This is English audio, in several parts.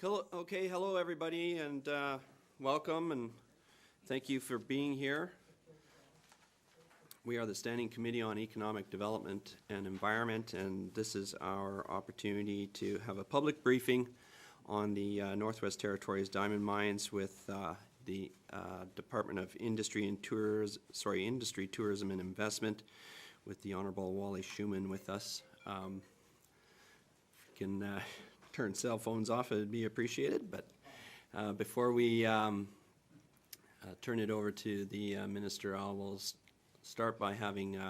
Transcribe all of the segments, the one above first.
Hello everybody, and welcome, and thank you for being here. We are the Standing Committee on Economic Development and Environment, and this is our opportunity to have a public briefing on the Northwest Territories diamond mines with the Department of Industry, Tourism and Investment, with the Honourable Wally Schumann with us. Can turn cell phones off, it would be appreciated. But before we turn it over to the Minister, I will start by having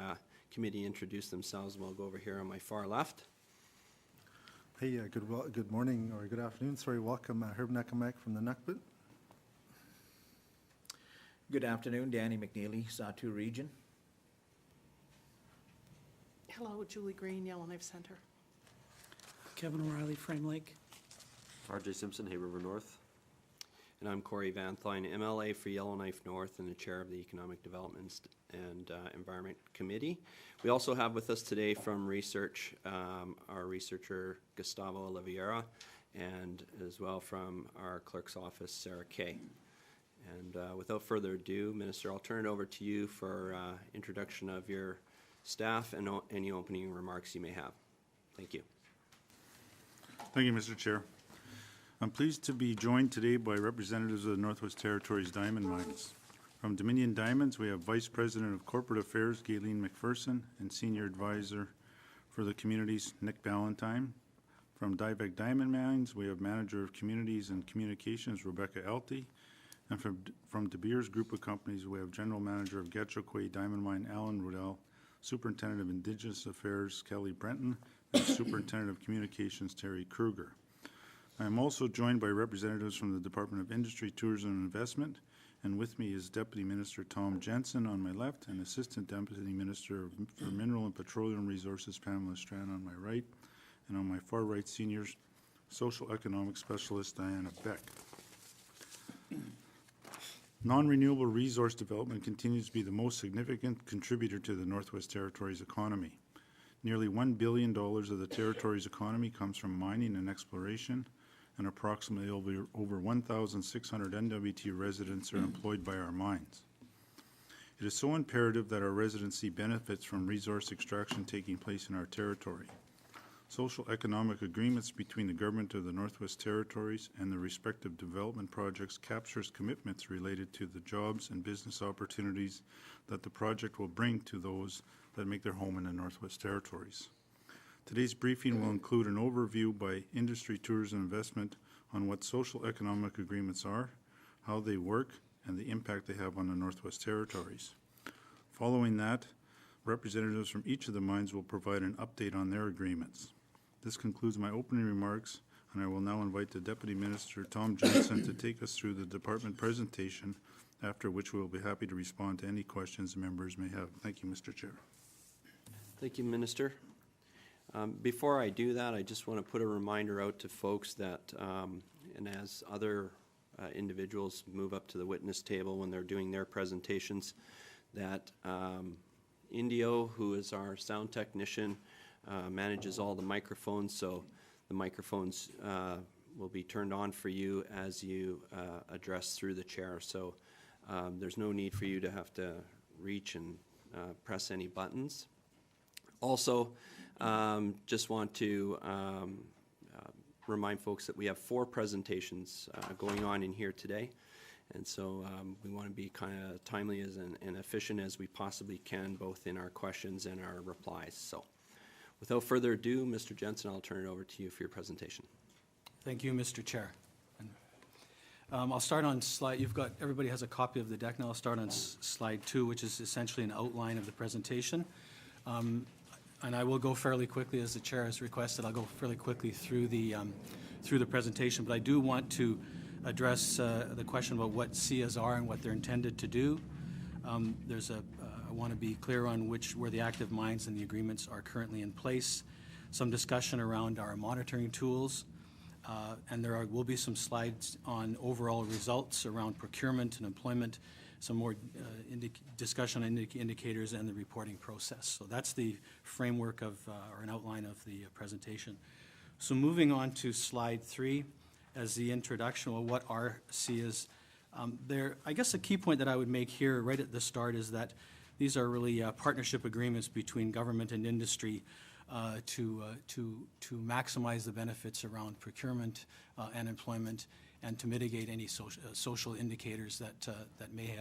committee introduce themselves, and we'll go over here on my far left. Hey, good morning or good afternoon. Sorry, welcome, Herb Nekamek from the Nukput. Good afternoon, Danny McNeely, Satu Region. Hello, Julie Green, Yellowknife Center. Kevin O'Reilly, Frame Lake. R.J. Simpson, Hay River North. And I'm Cory Vanthuyne, MLA for Yellowknife North and the Chair of the Economic Development and Environment Committee. We also have with us today from research our researcher Gustavo Oliveira, and as well from our clerk's office, Sarah Kay. And without further ado, Minister, I'll turn it over to you for introduction of your staff and any opening remarks you may have. Thank you. Thank you, Mr. Chair. I'm pleased to be joined today by representatives of the Northwest Territories Diamond Mines. From Dominion Diamonds, we have Vice President of Corporate Affairs, Gayleen McPherson, and Senior Advisor for the Communities, Nick Ballantyne. From Dybeck Diamond Mines, we have Manager of Communities and Communications, Rebecca Elty. And from De Beers Group of Companies, we have General Manager of Getchell Diamond Mine, Alan Rudell, Superintendent of Indigenous Affairs, Kelly Brenton, and Superintendent of Communications, Terry Kruger. I am also joined by representatives from the Department of Industry, Tourism and Investment, and with me is Deputy Minister Tom Jensen on my left and Assistant Deputy Minister for Mineral and Petroleum Resources, Pamela Strand, on my right, and on my far right, Senior Social Economic Specialist, Diana Beck. Non-renewable resource development continues to be the most significant contributor to the Northwest Territories economy. Nearly $1 billion of the Territories economy comes from mining and exploration, and approximately over 1,600 NWT residents are employed by our mines. It is so imperative that our residents see benefits from resource extraction taking place in our territory. Social economic agreements between the government of the Northwest Territories and the respective development projects captures commitments related to the jobs and business opportunities that the project will bring to those that make their home in the Northwest Territories. Today's briefing will include an overview by Industry, Tourism and Investment on what social economic agreements are, how they work, and the impact they have on the Northwest Territories. Following that, representatives from each of the mines will provide an update on their agreements. This concludes my opening remarks, and I will now invite the Deputy Minister, Tom Jensen, to take us through the department presentation, after which we will be happy to respond to any questions members may have. Thank you, Mr. Chair. Thank you, Minister. Before I do that, I just want to put a reminder out to folks that, and as other individuals move up to the witness table when they're doing their presentations, that Indio, who is our sound technician, manages all the microphones, so the microphones will be turned on for you as you address through the chair. So there's no need for you to have to reach and press any buttons. Also, just want to remind folks that we have 4 presentations going on in here today. And so we want to be kind of timely and efficient as we possibly can, both in our questions and our replies. So without further ado, Mr. Jensen, I'll turn it over to you for your presentation. Thank you, Mr. Chair. I'll start on slide, everybody has a copy of the deck now. I'll start on slide 2, which is essentially an outline of the presentation. And I will go fairly quickly, as the chair has requested. I'll go fairly quickly through the presentation, but I do want to address the question about what CS are and what they're intended to do. I want to be clear on where the active mines and the agreements are currently in place. Some discussion around our monitoring tools, and there will be some slides on overall results around procurement and employment, some more discussion on indicators and the reporting process. So that's the framework of, or an outline of the presentation. So moving on to slide 3, as the introduction. Well, what are SIAs? I guess a key point that I would make here right at the start is that these are really partnership agreements between government and industry to maximize the benefits around procurement and employment, and to mitigate any social indicators that may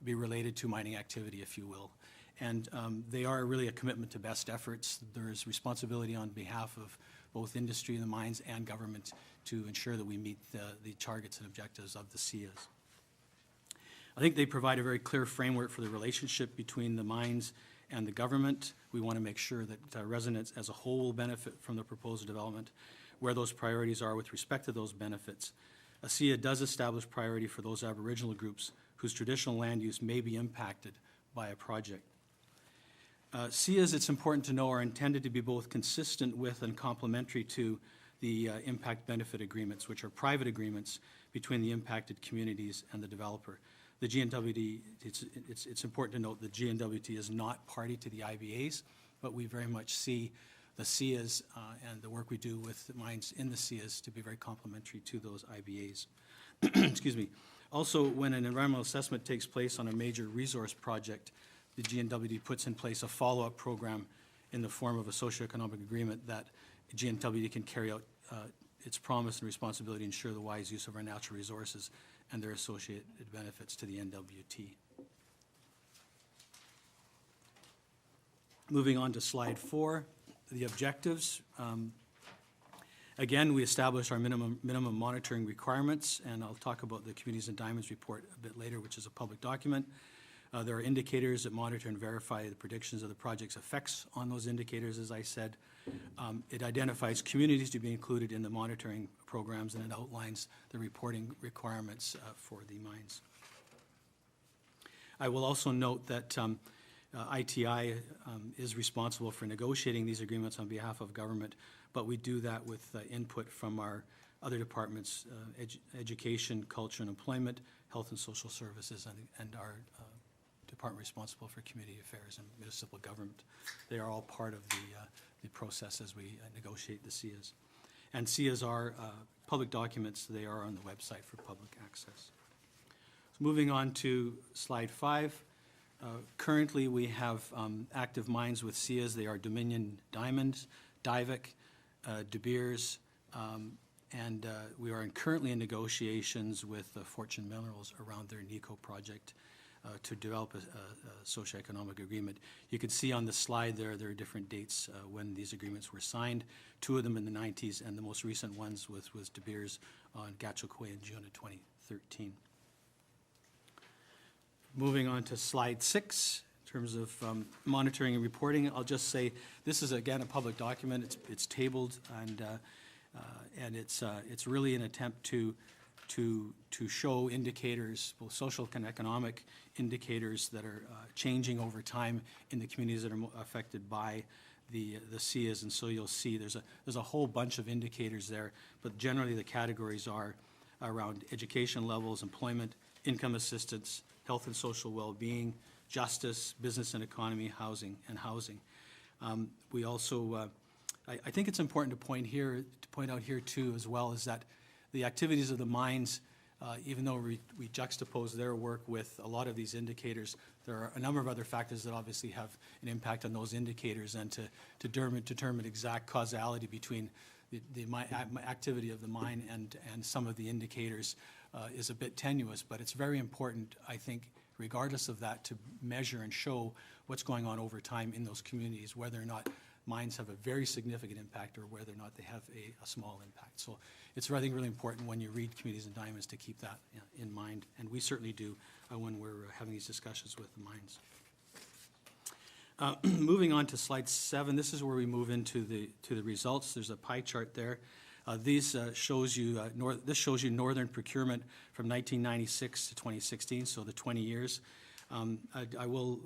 be related to mining activity, if you will. And they are really a commitment to best efforts. There is responsibility on behalf of both industry, the mines, and government to ensure that we meet the targets and objectives of the SIAs. I think they provide a very clear framework for the relationship between the mines and the government. We want to make sure that residents as a whole will benefit from the proposed development, where those priorities are with respect to those benefits. A SIA does establish priority for those Aboriginal groups whose traditional land use may be impacted by a project. SIAs, it's important to know, are intended to be both consistent with and complementary to the impact benefit agreements, which are private agreements between the impacted communities and the developer. The GNWT, it's important to note the GNWT is not party to the IBAs, but we very much see the SIAs and the work we do with the mines in the SIAs to be very complementary to those IBAs. Excuse me. Also, when an environmental assessment takes place on a major resource project, the GNWT puts in place a follow-up program in the form of a socioeconomic agreement that GNWT can carry out its promise and responsibility to ensure the wise use of our natural resources and their associated benefits to the NWT. Moving on to slide 4, the objectives. Again, we establish our minimum monitoring requirements, and I'll talk about the Communities and Diamonds report a bit later, which is a public document. There are indicators that monitor and verify the predictions of the project's effects on those indicators, as I said. It identifies communities to be included in the monitoring programs, and it outlines the reporting requirements for the mines. I will also note that ITI is responsible for negotiating these agreements on behalf of government, but we do that with input from our other departments, education, culture and employment, health and social services, and our department responsible for community affairs and municipal government. They are all part of the process as we negotiate the SIAs. And SIAs are public documents. They are on the website for public access. So moving on to slide 5. Currently, we have active mines with SIAs. They are Dominion Diamonds, Divic, De Beers, and we are currently in negotiations with Fortune Minerals around their NICO project to develop a socioeconomic agreement. You can see on the slide there are different dates when these agreements were signed, 2 of them in the 90s, and the most recent ones was De Beers on Gatchokwe in June of 2013. Moving on to slide 6, in terms of monitoring and reporting, I'll just say this is, again, a public document. It's tabled, and it's really an attempt to show indicators, both social and economic indicators, that are changing over time in the communities that are affected by the SIAs. And so you'll see there's a whole bunch of indicators there, but generally the categories are around education levels, employment, income assistance, health and social well-being, justice, business and economy, housing. We also, I think it's important to point out here too, as well, is that the activities of the mines, even though we juxtapose their work with a lot of these indicators, there are a number of other factors that obviously have an impact on those indicators, and to determine exact causality between the activity of the mine and some of the indicators is a bit tenuous, but it's very important, I think, regardless of that, to measure and show what's going on over time in those communities, whether or not mines have a very significant impact or whether or not they have a small impact. So it's, I think, really important when you read Communities and Diamonds to keep that in mind, and we certainly do when we're having these discussions with the mines. Moving on to slide 7, this is where we move into the results. There's a pie chart there. This shows you northern procurement from 1996 to 2016, so the 20 years. I will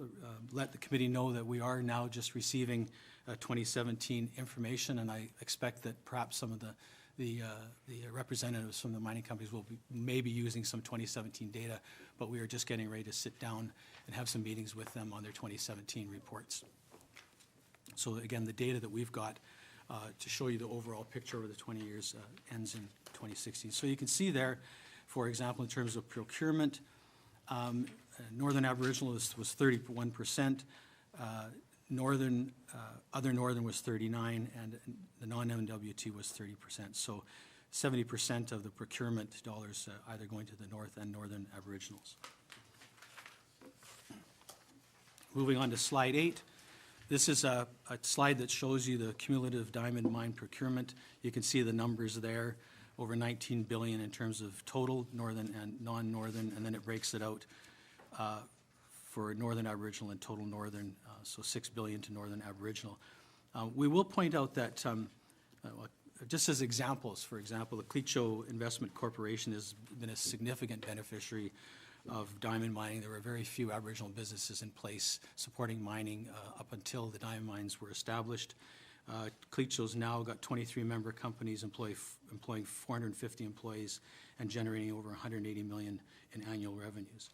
let the committee know that we are now just receiving 2017 information, and I expect that perhaps some of the representatives from the mining companies will maybe using some 2017 data, but we are just getting ready to sit down and have some meetings with them on their 2017 reports. So again, the data that we've got to show you the overall picture over the 20 years ends in 2016. So you can see there, for example, in terms of procurement, Northern Aboriginal was 31%, other Northern was 39%, and the non-MWT was 30%. So 70% of the procurement dollars either going to the North and Northern Aboriginals. Moving on to slide 8. This is a slide that shows you the cumulative diamond mine procurement. You can see the numbers there, over 19 billion in terms of total Northern and non-Northern, and then it breaks it out for Northern Aboriginal and total Northern, so 6 billion to Northern Aboriginal. We will point out that, just as examples, for example, the Clecho Investment Corporation has been a significant beneficiary of diamond mining. There were very few Aboriginal businesses in place supporting mining up until the diamond mines were established. Clecho's now got 23 member companies employing 450 employees and generating over 180 million in annual revenues.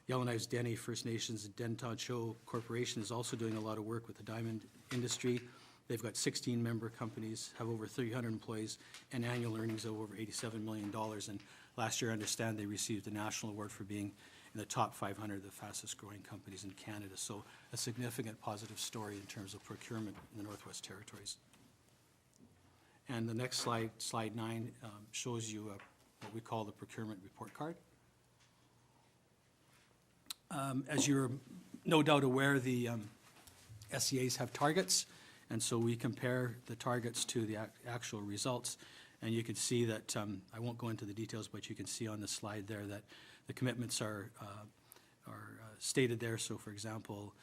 Yellowknife's Dene First Nations Dentaucho Corporation is also doing a lot of work with the diamond industry. They've got 16 member companies, have over 300 employees, and annual earnings of over $87 million. And last year, I understand they received a national award for being in the top 500 of the fastest growing companies in Canada. So a significant positive story in terms of procurement in the Northwest Territories. And the next slide, slide 9, shows you what we call the procurement report card. As you're no doubt aware, the SEAs have targets, and so we compare the targets to the actual results. And you can see that, I won't go into the details, but you can see on the slide there that the commitments are stated there. So for example,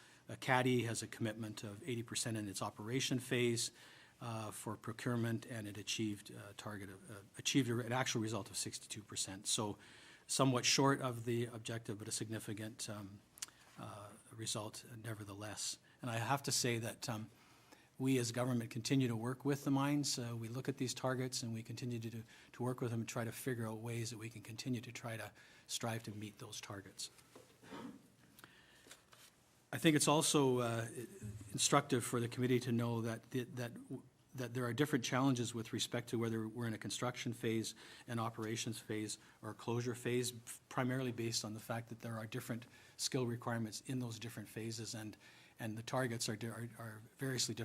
CADI has a commitment of 80% in its operation phase for procurement, and it achieved an actual result of 62%. So somewhat short of the objective, but a significant result nevertheless. And I have to say that we as government continue to work with the mines. We look at these targets and we continue to work with them and try to figure out ways that we can continue to try to strive to meet those targets. I think it's also instructive for the committee to know that there are different challenges with respect to whether we're in a construction phase, an operations phase, or a closure phase, primarily based on the fact that there are different skill requirements in those different phases, and the targets are variously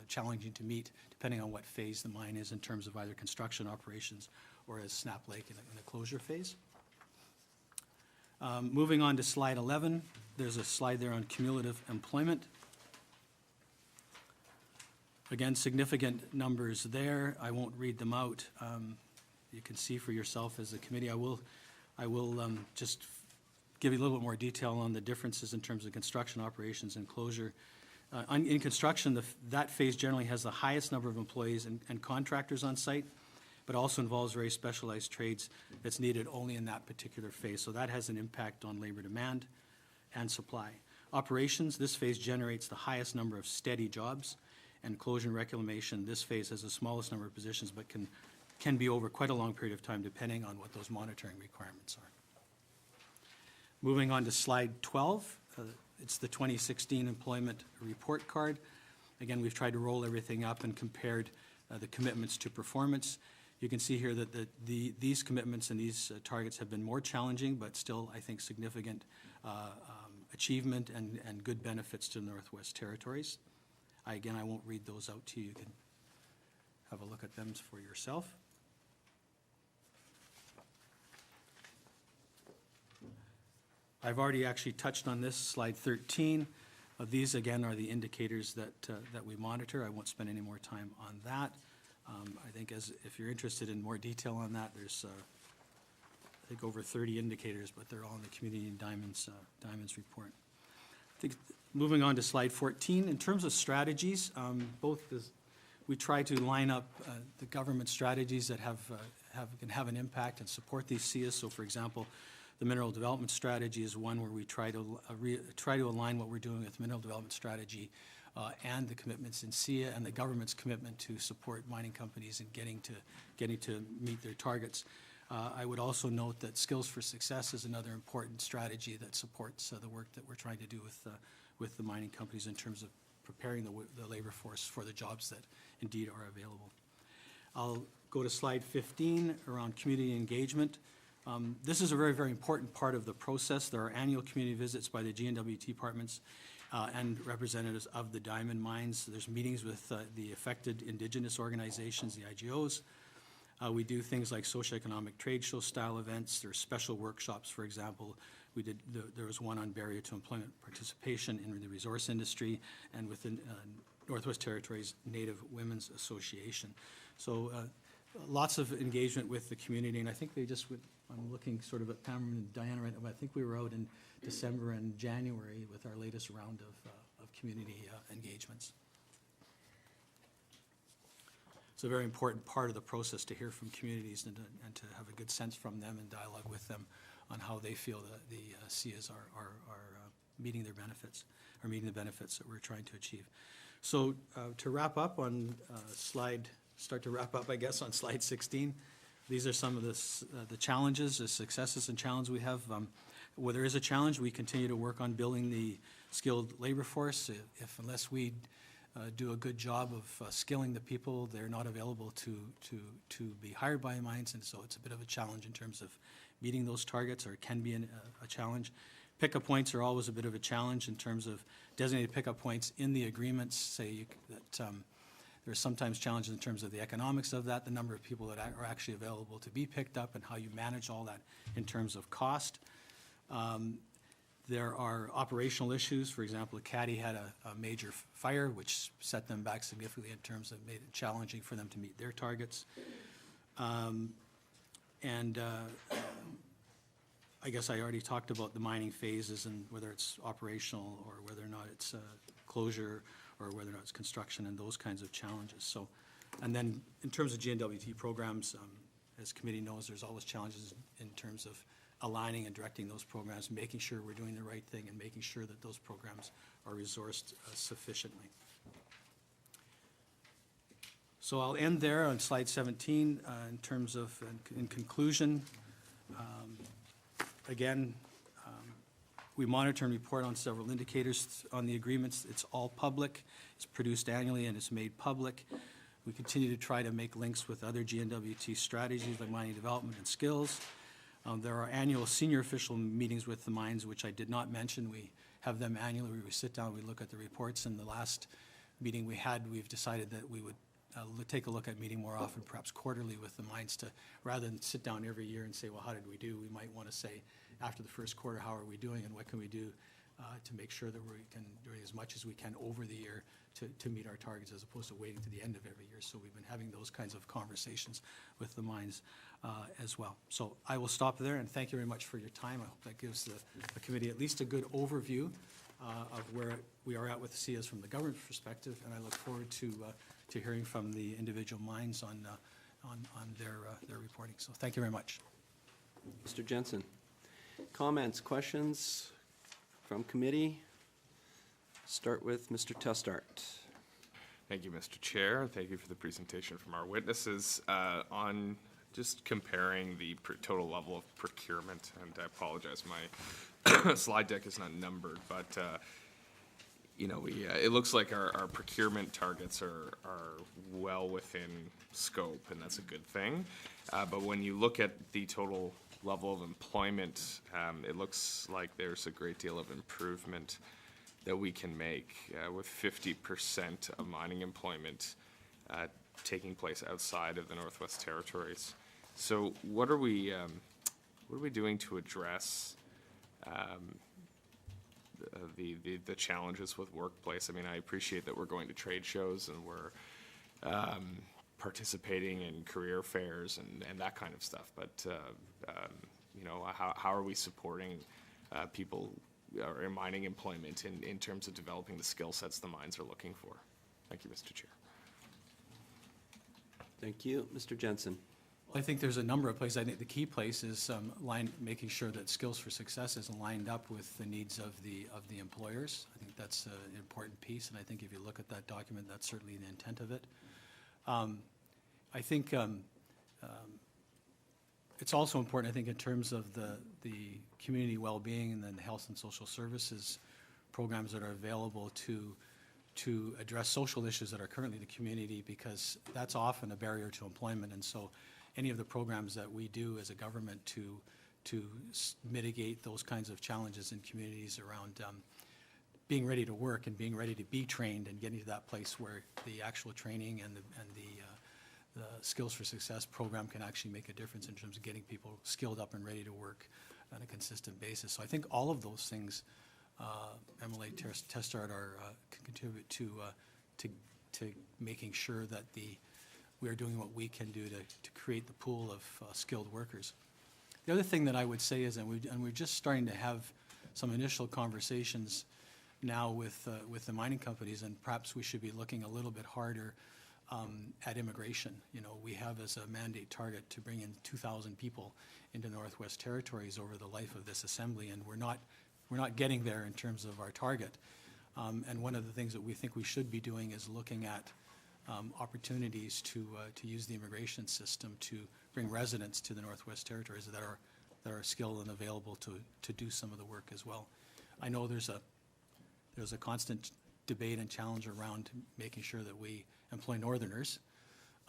challenging to meet depending on what phase the mine is in terms of either construction operations or as Snap Lake in the closure phase. Moving on to slide 11, there's a slide there on cumulative employment. Again, significant numbers there. I won't read them out. You can see for yourself as a committee. I will just give you a little bit more detail on the differences in terms of construction operations and closure. In construction, that phase generally has the highest number of employees and contractors on site, but also involves very specialized trades that's needed only in that particular phase. So that has an impact on labor demand and supply. Operations, this phase generates the highest number of steady jobs, and closure and reclamation, this phase has the smallest number of positions, but can be over quite a long period of time depending on what those monitoring requirements are. Moving on to slide 12, it's the 2016 employment report card. Again, we've tried to roll everything up and compared the commitments to performance. You can see here that these commitments and these targets have been more challenging, but still, I think, significant achievement and good benefits to the Northwest Territories. Again, I won't read those out to you. You can have a look at them for yourself. I've already actually touched on this, slide 13. These, again, are the indicators that we monitor. I won't spend any more time on that. I think if you're interested in more detail on that, there's, I think, over 30 indicators, but they're all in the Community Diamonds report. I think moving on to slide 14, in terms of strategies, we try to line up the government strategies that can have an impact and support these SEAs. So, for example, the mineral development strategy is one where we try to align what we're doing with mineral development strategy and the commitments in SEA and the government's commitment to support mining companies in getting to meet their targets. I would also note that Skills for Success is another important strategy that supports the work that we're trying to do with the mining companies in terms of preparing the labor force for the jobs that indeed are available. I'll go to slide 15 around community engagement. This is a very, very important part of the process. There are annual community visits by the GNWT departments and representatives of the diamond mines. There's meetings with the affected Indigenous organizations, the IGOs. We do things like socioeconomic trade show style events. There's special workshops, for example. There was one on barrier to employment participation in the resource industry and within Northwest Territories Native Women's Association. So lots of engagement with the community, and I think they just would, I'm looking sort of at Pam and Diana right now, I think we were out in December and January with our latest round of community engagements. It's a very important part of the process to hear from communities and to have a good sense from them and dialogue with them on how they feel that the SIAs are meeting their benefits, or meeting the benefits that we're trying to achieve. So to wrap up on start to wrap up, I guess, on slide 16. These are some of the challenges, the successes and challenges we have. Where there is a challenge, we continue to work on building the skilled labor force. Unless we do a good job of skilling the people, they're not available to be hired by mines, and so it's a bit of a challenge in terms of meeting those targets, or it can be a challenge. Pickup points are always a bit of a challenge in terms of designated pickup points in the agreements. Say that there's sometimes challenges in terms of the economics of that, the number of people that are actually available to be picked up, and how you manage all that in terms of cost. There are operational issues. For example, Caddy had a major fire, which set them back significantly in terms of made it challenging for them to meet their targets. I guess I already talked about the mining phases and whether it's operational or whether or not it's closure or whether or not it's construction and those kinds of challenges. So, and then in terms of GNWT programs, as committee knows, there's always challenges in terms of aligning and directing those programs, making sure we're doing the right thing and making sure that those programs are resourced sufficiently. So I'll end there on slide 17 in terms of, in conclusion, again, we monitor and report on several indicators on the agreements. It's all public. It's produced annually and it's made public. We continue to try to make links with other GNWT strategies like mining development and skills. There are annual senior official meetings with the mines, which I did not mention. We have them annually. We sit down, we look at the reports. In the last meeting we had, we've decided that we would take a look at meeting more often, perhaps quarterly with the mines, to rather than sit down every year and say, well, how did we do? We might want to say, after the first quarter, how are we doing and what can we do to make sure that we can do as much as we can over the year to meet our targets, as opposed to waiting to the end of every year. So we've been having those kinds of conversations with the mines as well. So I will stop there, and thank you very much for your time. I hope that gives the committee at least a good overview of where we are at with the SIAs from the government perspective, and I look forward to hearing from the individual mines on their reporting. So thank you very much. Mr. Jensen, comments, questions from committee? Start with Mr. Testart. Thank you, Mr. Chair. Thank you for the presentation from our witnesses on just comparing the total level of procurement. And I apologize, my slide deck is not numbered, but you know, it looks like our procurement targets are well within scope, and that's a good thing. But when you look at the total level of employment, it looks like there's a great deal of improvement that we can make with 50% of mining employment taking place outside of the Northwest Territories. So what are we doing to address the challenges with workplace? I mean, I appreciate that we're going to trade shows and we're participating in career fairs and that kind of stuff, but you know, how are we supporting people or in mining employment in terms of developing the skill sets the mines are looking for? Thank you, Mr. Chair. Thank you. Mr. Jensen. I think there's a number of places. I think the key place is making sure that Skills for Success is lined up with the needs of the employers. I think that's an important piece, and I think if you look at that document, that's certainly the intent of it. I think it's also important, I think, in terms of the community well-being and then the health and social services programs that are available to to address social issues that are currently in the community, because that's often a barrier to employment. And so any of the programs that we do as a government to mitigate those kinds of challenges in communities around being ready to work and being ready to be trained and getting to that place where the actual training and the Skills for Success program can actually make a difference in terms of getting people skilled up and ready to work on a consistent basis. So I think all of those things, MLA Test Start, can contribute to making sure that we are doing what we can do to create the pool of skilled workers. The other thing that I would say is, and we're just starting to have some initial conversations now with the mining companies, and perhaps we should be looking a little bit harder at immigration. You know, we have as a mandate target to bring in 2,000 people into Northwest Territories over the life of this assembly, and we're not getting there in terms of our target. And one of the things that we think we should be doing is looking at opportunities to use the immigration system to bring residents to the Northwest Territories that are skilled and available to do some of the work as well. I know there's a constant debate and challenge around making sure that we employ Northerners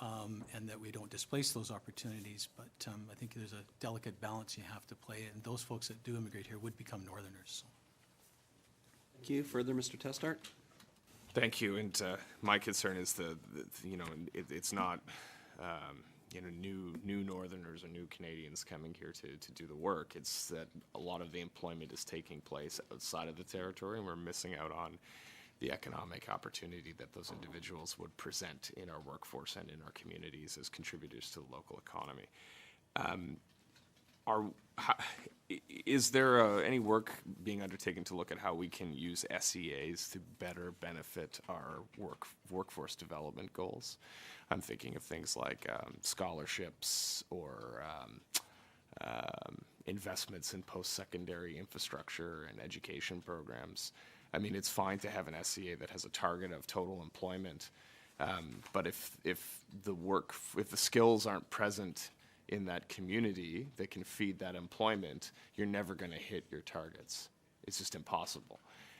and that we don't displace those opportunities, but I think there's a delicate balance you have to play, and those folks that do immigrate here would become Northerners. So. Thank you. Further, Mr. Testart? Thank you, and my concern is it's not new Northerners or new Canadians coming here to do the work. It's that a lot of the employment is taking place outside of the territory, and we're missing out on the economic opportunity that those individuals would present in our workforce and in our communities as contributors to the local economy. Is there any work being undertaken to look at how we can use SEAs to better benefit our workforce development goals? I'm thinking of things like scholarships or investments in post-secondary infrastructure and education programs. I mean, it's fine to have an SEA that has a target of total employment, but if the skills aren't present in that community that can feed that employment, you're never going to hit your targets. It's just impossible.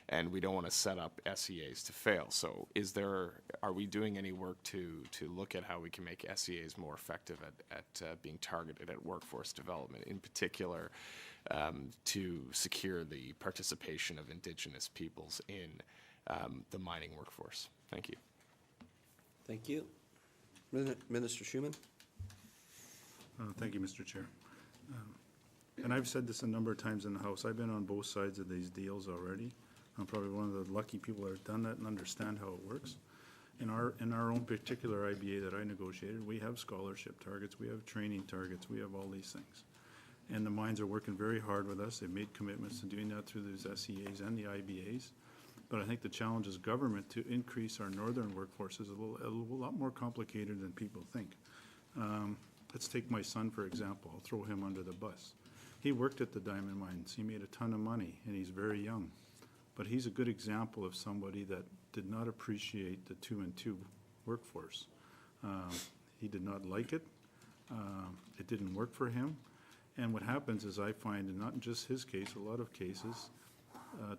And we don't want to set up SEAs to fail. So are we doing any work to look at how we can make SEAs more effective at being targeted at workforce development, in particular to secure the participation of Indigenous peoples in the mining workforce? Thank you. Thank you. Minister Schumann? Thank you, Mr. Chair. And I've said this a number of times in the House. I've been on both sides of these deals already. I'm probably one of the lucky people that have done that and understand how it works. In our own particular IBA that I negotiated, we have scholarship targets, we have training targets, we have all these things. And the mines are working very hard with us. They've made commitments to doing that through those SEAs and the IBAs. But I think the challenge as government to increase our northern workforce is a lot more complicated than people think. Let's take my son, for example. I'll throw him under the bus. He worked at the diamond mines. He made a ton of money, and he's very young. But he's a good example of somebody that did not appreciate the 2-and-2 workforce. He did not like it. It didn't work for him. And what happens is I find, and not in just his case, a lot of cases,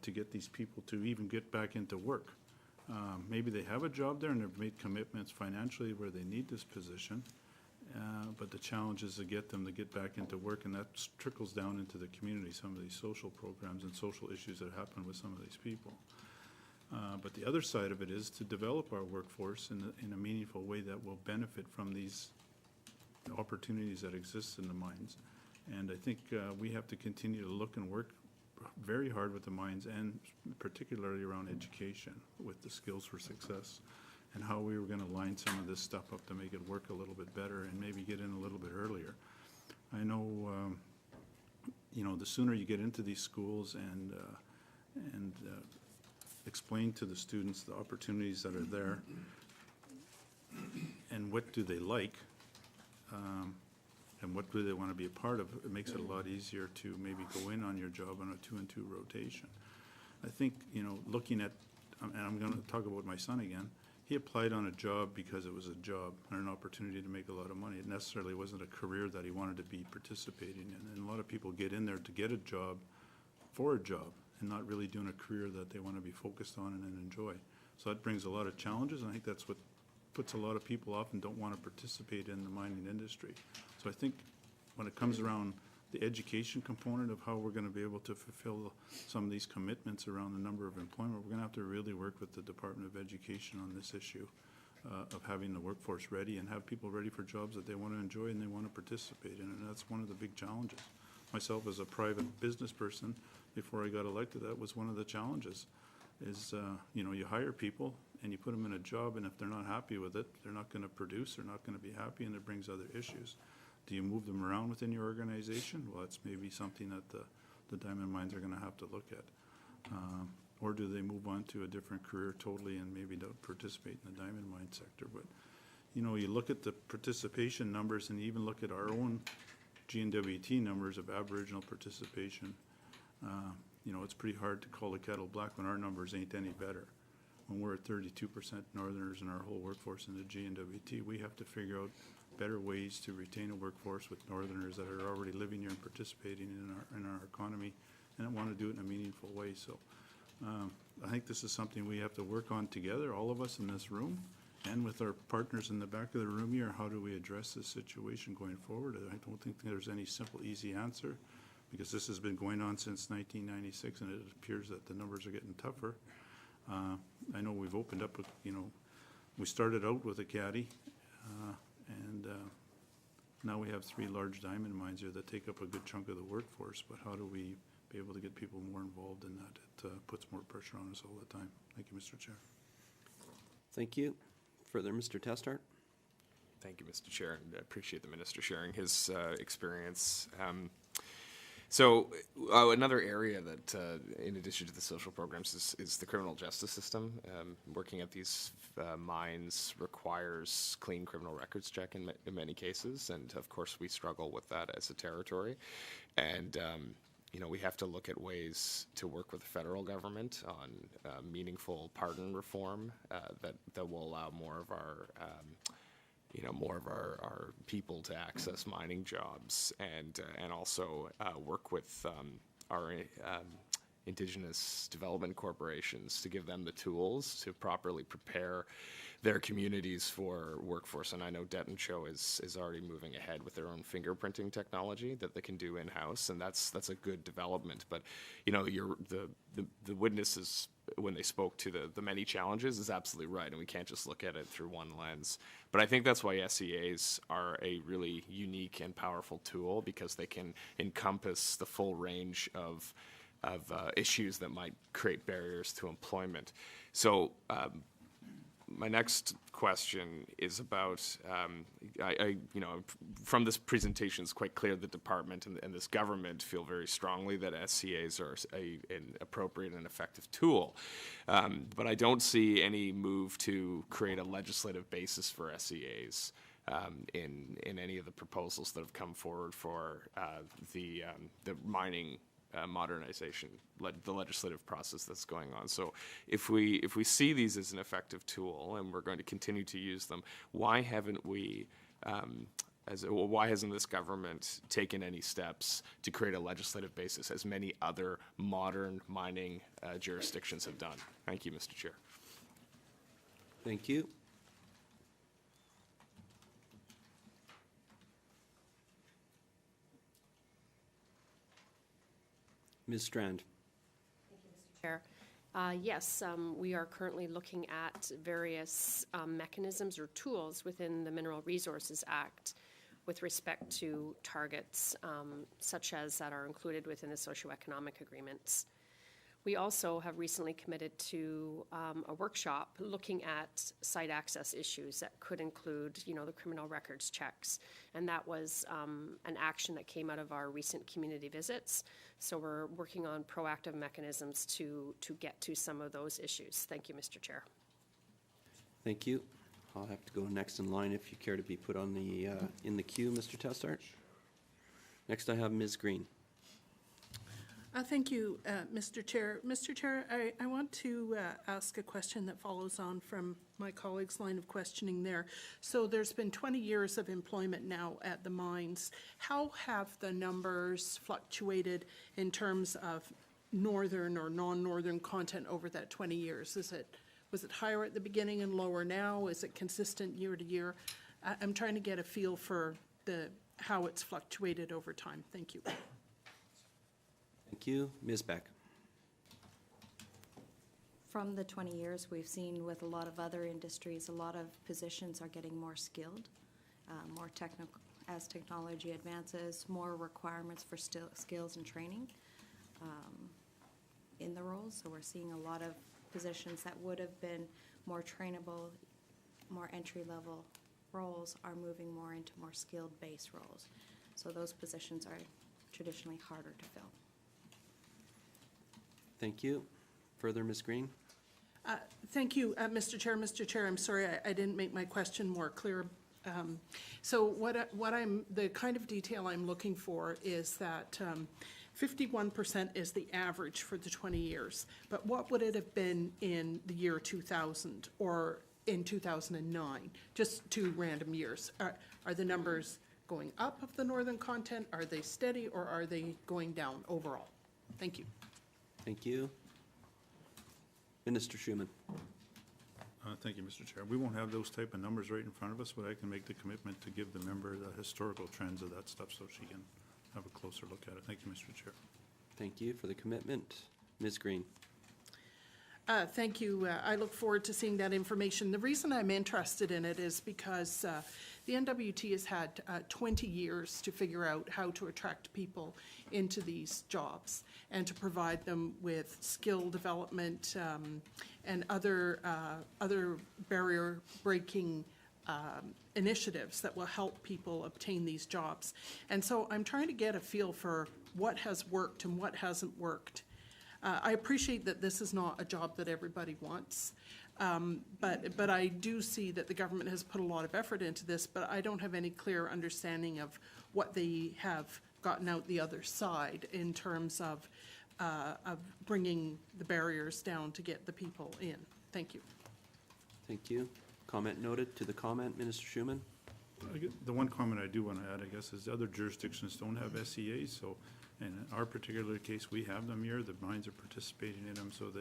to get these people to even get back into work. Maybe they have a job there and they've made commitments financially where they need this position. But the challenge is to get them to get back into work, and that trickles down into the community, some of these social programs and social issues that happen with some of these people. But the other side of it is to develop our workforce in a meaningful way that will benefit from these opportunities that exist in the mines. And I think we have to continue to look and work very hard with the mines, and particularly around education with the Skills for Success, and how we were going to line some of this stuff up to make it work a little bit better and maybe get in a little bit earlier. I know, the sooner you get into these schools and explain to the students the opportunities that are there and what do they like and what do they want to be a part of, it makes it a lot easier to maybe go in on your job on a 2-and-2 rotation. I think, looking at, and I'm going to talk about my son again, he applied on a job because it was a job and an opportunity to make a lot of money. It necessarily wasn't a career that he wanted to be participating in. And a lot of people get in there to get a job for a job and not really doing a career that they want to be focused on and enjoy. So that brings a lot of challenges, and I think that's what puts a lot of people off and don't want to participate in the mining industry. So I think when it comes around the education component of how we're going to be able to fulfill some of these commitments around the number of employment, we're going to have to really work with the Department of Education on this issue of having the workforce ready and have people ready for jobs that they want to enjoy and they want to participate in. And that's one of the big challenges. Myself as a private business person, before I got elected, that was one of the challenges is, you know, you hire people and you put them in a job, and if they're not happy with it, they're not going to produce, they're not going to be happy, and it brings other issues. Do you move them around within your organization? Well, that's maybe something that the diamond mines are going to have to look at. Or do they move on to a different career totally and maybe don't participate in the diamond mine sector? But, you know, you look at the participation numbers and even look at our own GNWT numbers of Aboriginal participation. You know, it's pretty hard to call the kettle black when our numbers ain't any better. When we're at 32% Northerners in our whole workforce in the GNWT, we have to figure out better ways to retain a workforce with Northerners that are already living here and participating in our economy and want to do it in a meaningful way. So I think this is something we have to work on together, all of us in this room, and with our partners in the back of the room here. How do we address this situation going forward? I don't think there's any simple, easy answer, because this has been going on since 1996, and it appears that the numbers are getting tougher. I know we've opened up, you know, we started out with a caddy, and now we have 3 large diamond mines here that take up a good chunk of the workforce, but how do we be able to get people more involved in that? It puts more pressure on us all the time. Thank you, Mr. Chair. Thank you. Further, Mr. Testart? Thank you, Mr. Chair, and I appreciate the minister sharing his experience. So another area that, in addition to the social programs, is the criminal justice system. Working at these mines requires clean criminal records check in many cases, and of course we struggle with that as a territory. And you know, we have to look at ways to work with the federal government on meaningful pardon reform that will allow more of our our people to access mining jobs, and also work with our Indigenous development corporations to give them the tools to properly prepare their communities for workforce. And I know Detton is already moving ahead with their own fingerprinting technology that they can do in-house, and that's a good development. But you know, the witnesses, when they spoke to the many challenges, is absolutely right, and we can't just look at it through one lens. But I think that's why SEAs are a really unique and powerful tool, because they can encompass the full range of issues that might create barriers to employment. So my next question is about, you know, from this presentation, it's quite clear the department and this government feel very strongly that SCAs are an appropriate and effective tool. But I don't see any move to create a legislative basis for SCAs in any of the proposals that have come forward for the mining modernization, the legislative process that's going on. So if we see these as an effective tool and we're going to continue to use them, why haven't we, why hasn't this government taken any steps to create a legislative basis, as many other modern mining jurisdictions have done? Thank you, Mr. Chair. Thank you. Ms. Strand. Chair. Yes, we are currently looking at various mechanisms or tools within the Mineral Resources Act with respect to targets such as that are included within the socioeconomic agreements. We also have recently committed to a workshop looking at site access issues that could include, you know, the criminal records checks. And that was an action that came out of our recent community visits. So we're working on proactive mechanisms to get to some of those issues. Thank you, Mr. Chair. Thank you. I'll have to go next in line if you care to be put on the in the queue, Mr. Testart. Next I have Ms. Green. Thank you, Mr. Chair. Mr. Chair, I want to ask a question that follows on from my colleague's line of questioning there. So there's been 20 years of employment now at the mines. How have the numbers fluctuated in terms of northern or non-northern content over that 20 years? Is it Was it higher at the beginning and lower now? Is it consistent year to year? I'm trying to get a feel for how it's fluctuated over time. Thank you. Thank you. Ms. Beck. From the 20 years, we've seen with a lot of other industries, a lot of positions are getting more skilled, more technical. As technology advances, more requirements for skills and training in the roles. So we're seeing a lot of positions that would have been more trainable, more entry-level roles are moving more into more skilled base roles. So those positions are traditionally harder to fill. Thank you. Further, Ms. Green? Thank you, Mr. Chair. Mr. Chair, I'm sorry I didn't make my question more clear. So the kind of detail I'm looking for is that 51% is the average for the 20 years. But what would it have been in the year 2000 or in 2009? Just 2 random years. Are the numbers going up of the northern content? Are they steady, or are they going down overall? Thank you. Thank you. Minister Schumann. Thank you, Mr. Chair. We won't have those type of numbers right in front of us, but I can make the commitment to give the member the historical trends of that stuff so she can have a closer look at it. Thank you, Mr. Chair. Thank you for the commitment. Ms. Green. Thank you. I look forward to seeing that information. The reason I'm interested in it is because the NWT has had 20 years to figure out how to attract people into these jobs and to provide them with skill development and other barrier-breaking initiatives that will help people obtain these jobs. And so I'm trying to get a feel for what has worked and what hasn't worked. I appreciate that this is not a job that everybody wants, but I do see that the government has put a lot of effort into this, but I don't have any clear understanding of what they have gotten out the other side in terms of bringing the barriers down to get the people in. Thank you. Thank you. Comment noted. To the comment, Minister Schumann. The one comment I do want to add, I guess, is other jurisdictions don't have SEAs, so in our particular case, we have them here. The mines are participating in them, so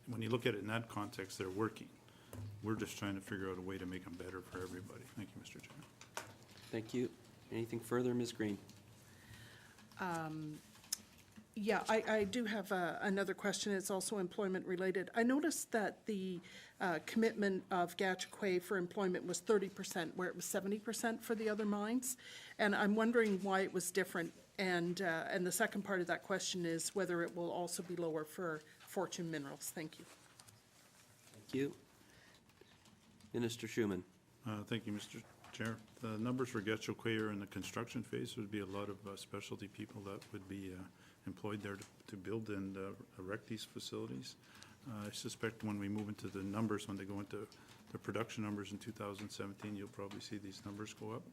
when you look at it in that context, they're working. We're just trying to figure out a way to make them better for everybody. Thank you, Mr. Chair. Thank you. Anything further, Ms. Green? Yeah, I do have another question. It's also employment related. I noticed that the commitment of Gachagua for employment was 30%, where it was 70% for the other mines. And I'm wondering why it was different. And the second part of that question is whether it will also be lower for Fortune Minerals. Thank you. Thank you. Minister Schumann. Thank you, Mr. Chair. The numbers for Gachagua are in the construction phase. Would be a lot of specialty people that would be employed there to build and erect these facilities. I suspect when we move into the numbers, when they go into the production numbers in 2017, you'll probably see these numbers go up.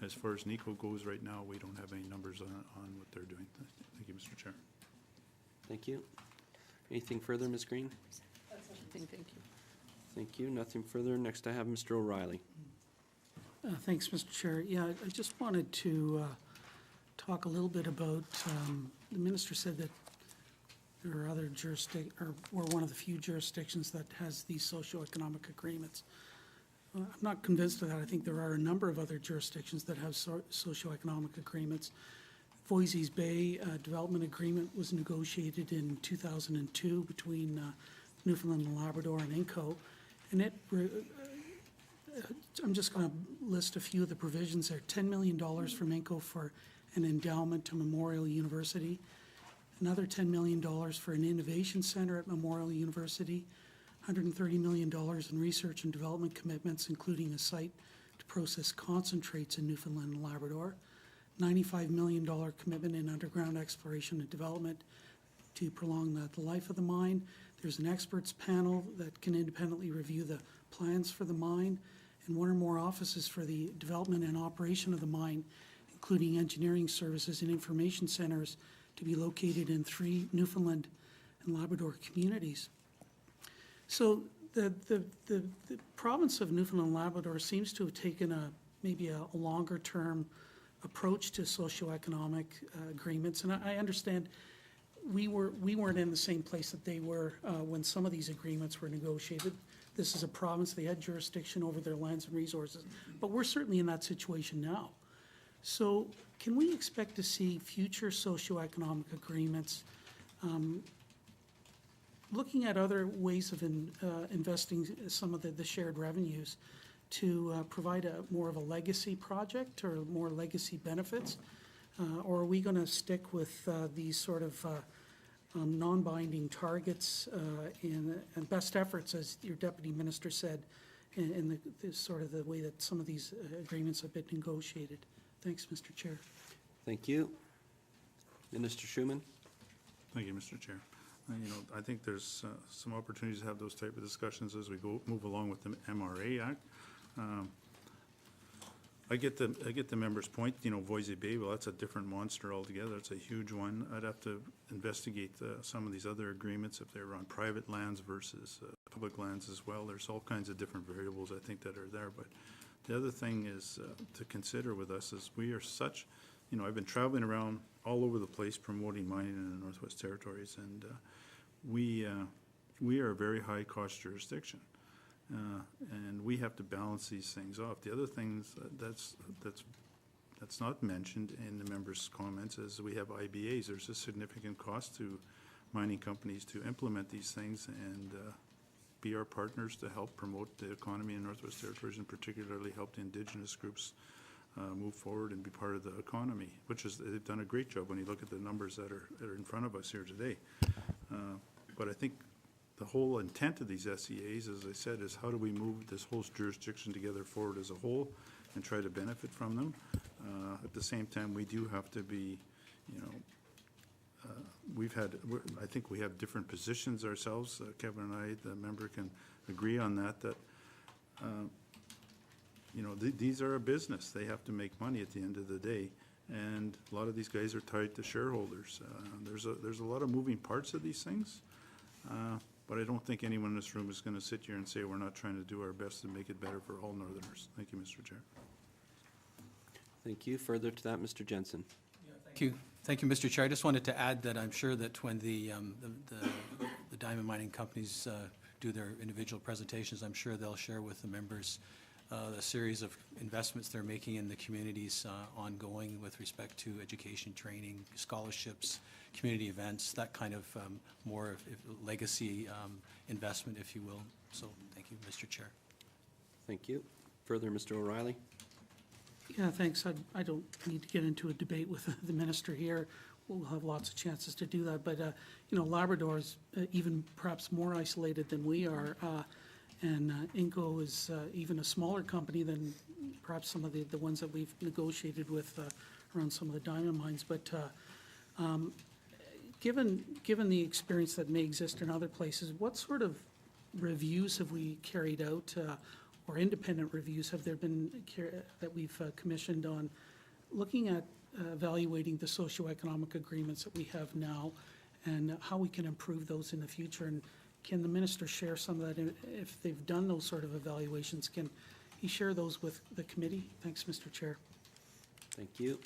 As far as NICO goes right now, we don't have any numbers on what they're doing. Thank you, Mr. Chair. Thank you. Anything further, Ms. Green? That's everything. Thank you. Thank you. Nothing further. Next, I have Mr. O'Reilly. Thanks, Mr. Chair. Yeah, I just wanted to talk a little bit about, the minister said that there are other we're one of the few jurisdictions that has these socioeconomic agreements. I'm not convinced of that. I think there are a number of other jurisdictions that have socioeconomic agreements. Boise's Bay Development Agreement was negotiated in 2002 between Newfoundland and Labrador and INCO, and I'm just going to list a few of the provisions there. $10 million from INCO for an endowment to Memorial University, another $10 million for an innovation center at Memorial University, $130 million in research and development commitments, including a site to process concentrates in Newfoundland and Labrador, $95 million commitment in underground exploration and development to prolong the life of the mine. There's an experts panel that can independently review the plans for the mine, and one or more offices for the development and operation of the mine, including engineering services and information centers to be located in 3 Newfoundland and Labrador communities. So the province of Newfoundland and Labrador seems to have taken maybe a longer term approach to socioeconomic agreements, and I understand we weren't in the same place that they were when some of these agreements were negotiated. this is a province, they had jurisdiction over their lands and resources. But we're certainly in that situation now. So can we expect to see future socioeconomic agreements looking at other ways of investing some of the shared revenues to provide more of a legacy project or more legacy benefits? Or are we going to stick with these sort of non-binding targets and best efforts, as your deputy minister said, in the sort of the way that some of these agreements have been negotiated? Thanks, Mr. Chair. Thank you. Minister Schumann? Thank you, Mr. Chair. I think there's some opportunities to have those type of discussions as we move along with the MRA Act. I get the member's point, Boise Bay, well, that's a different monster altogether. It's a huge one. I'd have to investigate some of these other agreements if they're on private lands versus public lands as well. There's all kinds of different variables, I think, that are there. But the other thing is to consider with us is we are such, I've been traveling around all over the place promoting mining in the Northwest Territories, and we are a very high-cost jurisdiction. And we have to balance these things off. The other things that's not mentioned in the members' comments is we have IBAs. There's a significant cost to mining companies to implement these things and be our partners to help promote the economy in Northwest Territories, and particularly help the Indigenous groups move forward and be part of the economy, which is, they've done a great job when you look at the numbers that are in front of us here today. But I think the whole intent of these SEAs, as I said, is how do we move this whole jurisdiction together forward as a whole and try to benefit from them. At the same time, we do have to be, I think we have different positions ourselves. Kevin and I, the member, can agree on that these are a business. They have to make money at the end of the day. And a lot of these guys are tied to shareholders. There's a lot of moving parts of these things. But I don't think anyone in this room is going to sit here and say we're not trying to do our best to make it better for all Northerners. Thank you, Mr. Chair. Thank you. Further to that, Mr. Jensen. Thank you. Thank you, Mr. Chair. I just wanted to add that I'm sure that when the diamond mining companies do their individual presentations, I'm sure they'll share with the members a series of investments they're making in the communities ongoing with respect to education, training, scholarships, community events, that kind of more legacy investment, if you will. So thank you, Mr. Chair. Thank you. Further, Mr. O'Reilly? Yeah, thanks. I don't need to get into a debate with the minister here. We'll have lots of chances to do that. But, Labrador is even perhaps more isolated than we are. And Inco is even a smaller company than perhaps some of the ones that we've negotiated with around some of the diamond mines. But given the experience that may exist in other places, what sort of reviews have we carried out, or independent reviews have there been that we've commissioned on looking at evaluating the socioeconomic agreements that we have now and how we can improve those in the future? And can the minister share some of that? If they've done those sort of evaluations, can he share those with the committee? Thanks, Mr. Chair. Thank you.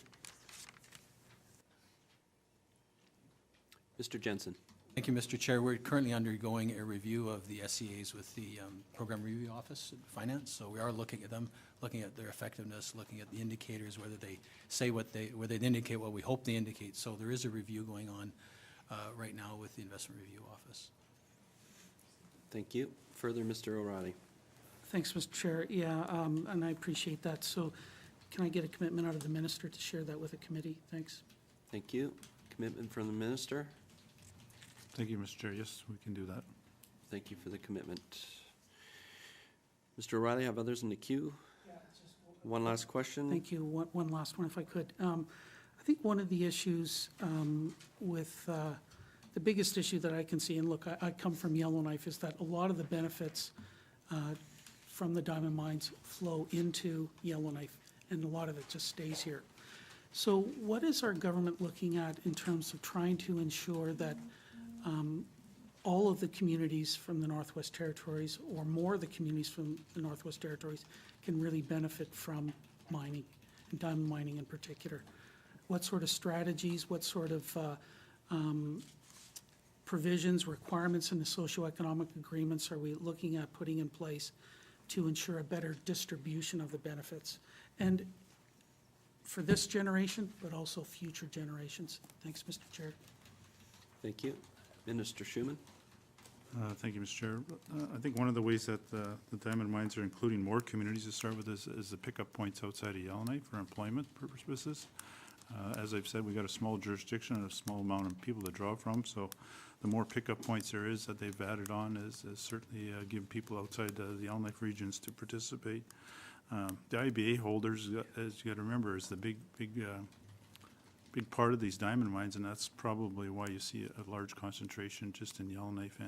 Mr. Jensen. Thank you, Mr. Chair. We're currently undergoing a review of the SEAs with the Program Review Office in Finance. So we are looking at them, looking at their effectiveness, looking at the indicators, whether they say whether they indicate what we hope they indicate. So there is a review going on right now with the Investment Review Office. Thank you. Further, Mr. O'Reilly. Thanks, Mr. Chair. Yeah, and I appreciate that. So can I get a commitment out of the minister to share that with the committee? Thanks. Thank you. Commitment from the minister. Thank you, Mr. Chair. Yes, we can do that. Thank you for the commitment. Mr. O'Reilly, have others in the queue? One last question. Thank you. One last one, if I could. I think one of the issues with the biggest issue that I can see, and look, I come from Yellowknife, is that a lot of the benefits from the diamond mines flow into Yellowknife, and a lot of it just stays here. So what is our government looking at in terms of trying to ensure that all of the communities from the Northwest Territories, or more of the communities from the Northwest Territories, can really benefit from mining, and diamond mining in particular? What sort of strategies, what sort of provisions, requirements in the socioeconomic agreements are we looking at putting in place to ensure a better distribution of the benefits? And for this generation, but also future generations. Thanks, Mr. Chair. Thank you. Minister Schumann? Thank you, Mr. Chair. I think one of the ways that the diamond mines are including more communities to start with is the pickup points outside of Yellowknife for employment purposes. As I've said, we've got a small jurisdiction and a small amount of people to draw from, so the more pickup points there is that they've added on is certainly giving people outside the Yellowknife regions to participate. The IBA holders, as you got to remember, is the big part of these diamond mines, and that's probably why you see a large concentration just in Yellowknife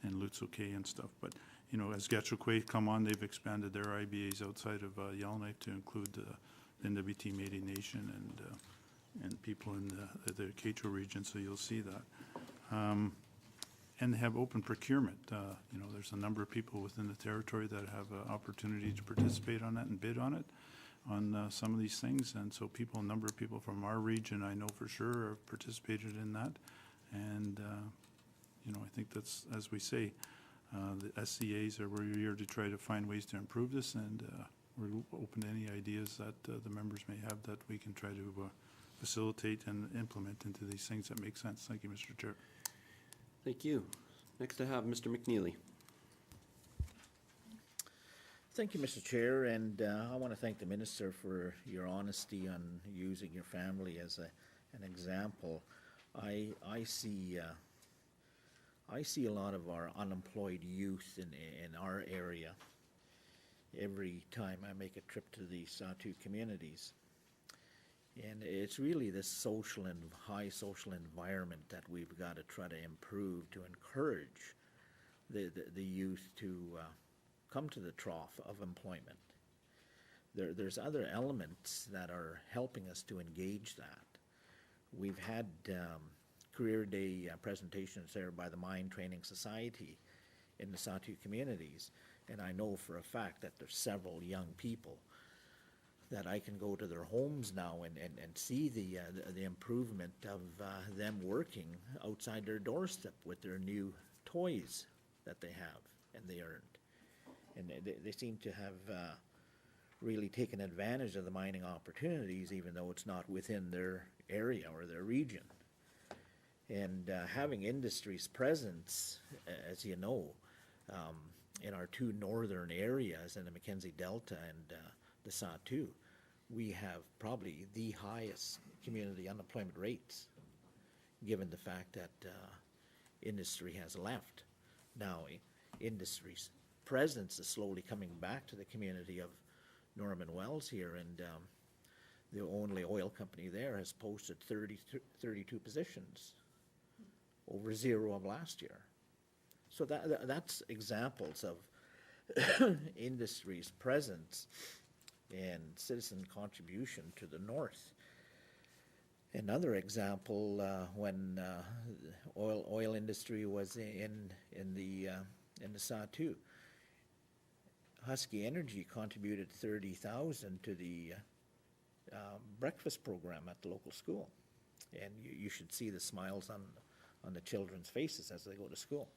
and Lutz O'Kay and stuff. But you know, as Getchell come on, they've expanded their IBAs outside of Yellowknife to include the NWT Métis Nation and people in the Quechua region. So you'll see that. And they have open procurement. You know, there's a number of people within the territory that have an opportunity to participate on that and bid on it, on some of these things. And so a number of people from our region, I know for sure, have participated in that. And, you know, I think that's, as we say, the SCAs we're here to try to find ways to improve this, and we're open to any ideas that the members may have that we can try to facilitate and implement into these things that make sense. Thank you, Mr. Chair. Thank you. Next I have Mr. McNeely. Thank you, Mr. Chair, and I want to thank the Minister for your honesty on using your family as an example. I see a lot of our unemployed youth in our area every time I make a trip to the Sahtu communities. And it's really this social and high social environment that we've got to try to improve to encourage the youth to come to the trough of employment. There's other elements that are helping us to engage that. We've had career day presentations there by the Mine Training Society in the Sahtu communities, and I know for a fact that there's several young people that I can go to their homes now and see the improvement of them working outside their doorstep with their new toys that they have and they earned. And they seem to have really taken advantage of the mining opportunities, even though it's not within their area or their region. And having industry's presence, as you know, in our two northern areas, in the Mackenzie Delta and the Sahtu, we have probably the highest community unemployment rates, given the fact that industry has left. Now, industry's presence is slowly coming back to the community of Norman Wells here, and the only oil company there has posted 32 positions, over zero of last year. So that's examples of industry's presence and citizen contribution to the north. Another example, when oil industry was in the Sahtu, Husky Energy contributed $30,000 to the breakfast program at the local school, and you should see the smiles on the children's faces as they go to school.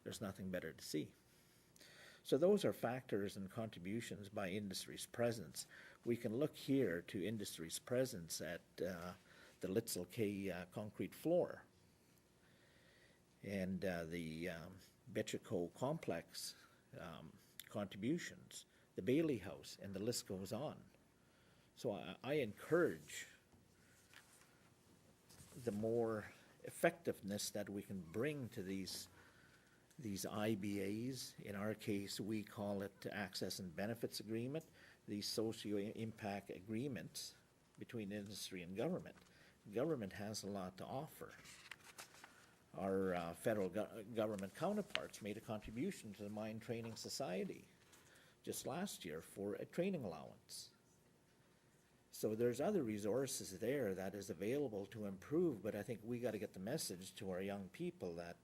There's nothing better to see. So those are factors and contributions by industry's presence. We can look here to industry's presence at the Litzel K concrete floor and the Betchico complex contributions, the Bailey House, and the list goes on. So I encourage the more effectiveness that we can bring to these IBAs. In our case, we call it Access and Benefits Agreement, these socio-impact agreements between industry and government. Government has a lot to offer. Our federal government counterparts made a contribution to the Mine Training Society just last year for a training allowance. So there's other resources there that is available to improve, but I think we got to get the message to our young people that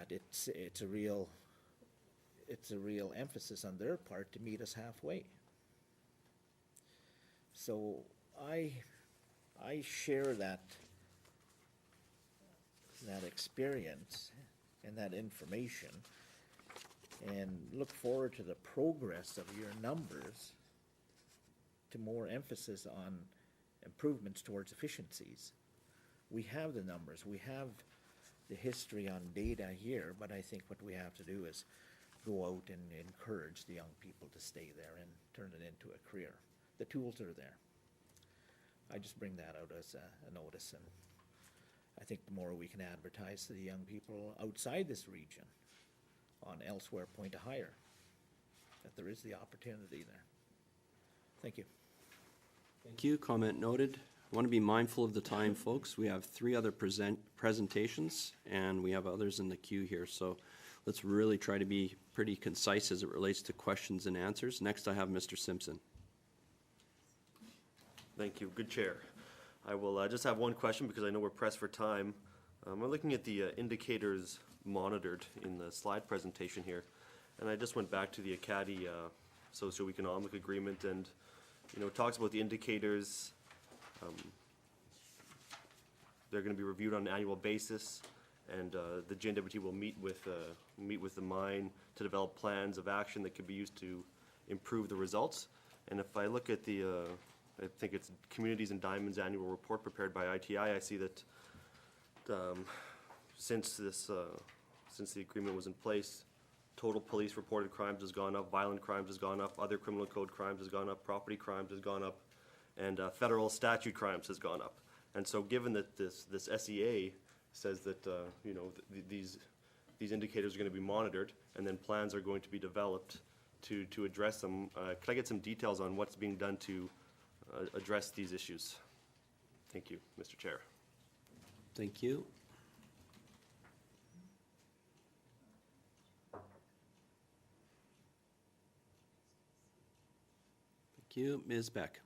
it's a real emphasis on their part to meet us halfway. So I share that that experience and that information and look forward to the progress of your numbers to more emphasis on improvements towards efficiencies. We have the numbers, we have the history on data here, but I think what we have to do is go out and encourage the young people to stay there and turn it into a career. The tools are there. I just bring that out as a notice, and I think the more we can advertise to the young people outside this region on elsewhere point to hire, that there is the opportunity there. Thank you. Thank you. Comment noted. I want to be mindful of the time, folks. We have 3 other presentations, and we have others in the queue here. So let's really try to be pretty concise as it relates to questions and answers. Next, I have Mr. Simpson. Thank you. Good chair. I will just have one question because I know we're pressed for time. We're looking at the indicators monitored in the slide presentation here. And I just went back to the Acadie socioeconomic agreement, and it talks about the indicators. They're going to be reviewed on an annual basis, and the GNWT will meet with the mine to develop plans of action that could be used to improve the results. And if I look at the I think it's Communities and Diamonds annual report prepared by ITI, I see that since the agreement was in place, total police reported crimes has gone up, violent crimes has gone up, other criminal code crimes has gone up, property crimes has gone up, and federal statute crimes has gone up. And so given that this SEA says that these indicators are going to be monitored and then plans are going to be developed to address them, could I get some details on what's being done to address these issues? Thank you, Mr. Chair. Thank you. Thank you. Ms. Beck.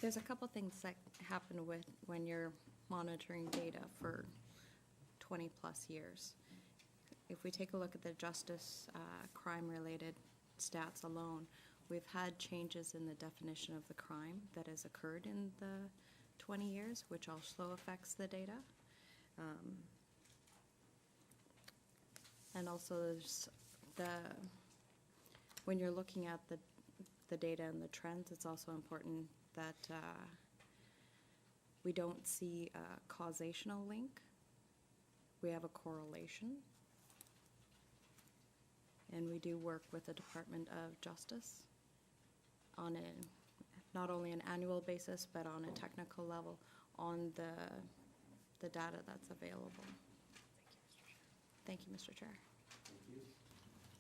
There's a couple things that happen with when you're monitoring data for 20-plus years. If we take a look at the justice crime-related stats alone, we've had changes in the definition of the crime that has occurred in the 20 years, which also affects the data. And also there's when you're looking at the data and the trends, it's also important that we don't see a causational link. We have a correlation. And we do work with the Department of Justice on not only an annual basis, but on a technical level on the data that's available. Thank you, Mr. Chair.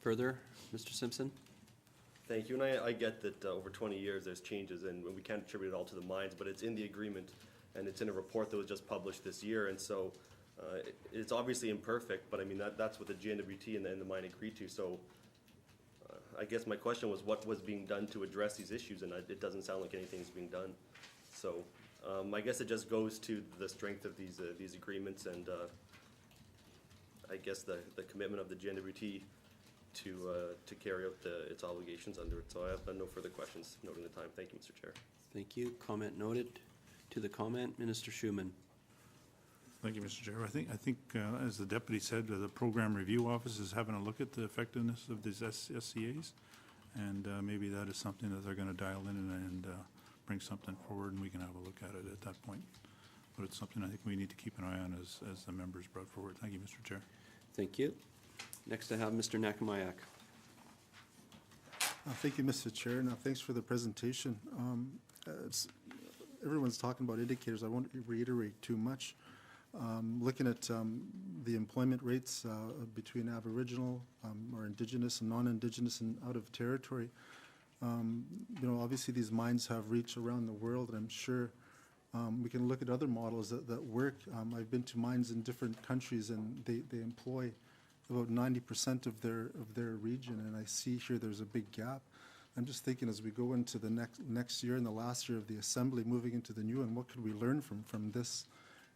Further, Mr. Simpson? Thank you, and I get that over 20 years there's changes, and we can't attribute it all to the mines, but it's in the agreement, and it's in a report that was just published this year, and so it's obviously imperfect, but I mean that's what the GNWT and the mine agreed to. So I guess my question was, what was being done to address these issues, and it doesn't sound like anything's being done. So I guess it just goes to the strength of these agreements, and I guess the commitment of the GNWT to carry out its obligations under it. So I have no further questions, noting the time. Thank you, Mr. Chair. Thank you. Comment noted. To the comment, Minister Schumann. Thank you, Mr. Chair. I think as the deputy said, the program review office is having a look at the effectiveness of these SCAs, and maybe that is something that they're going to dial in and bring something forward, and we can have a look at it at that point. But it's something I think we need to keep an eye on as the members brought forward. Thank you, Mr. Chair. Thank you. Next I have Mr. Nakamayak. Thank you, Mr. Chair. Now, thanks for the presentation. Everyone's talking about indicators. I won't reiterate too much. Looking at the employment rates between Aboriginal or Indigenous and non-Indigenous and out of territory, obviously these mines have reach around the world, and I'm sure we can look at other models that work. I've been to mines in different countries, and they employ about 90% of their region, and I see here there's a big gap. I'm just thinking as we go into the next year and the last year of the assembly, moving into the new one, what could we learn from this,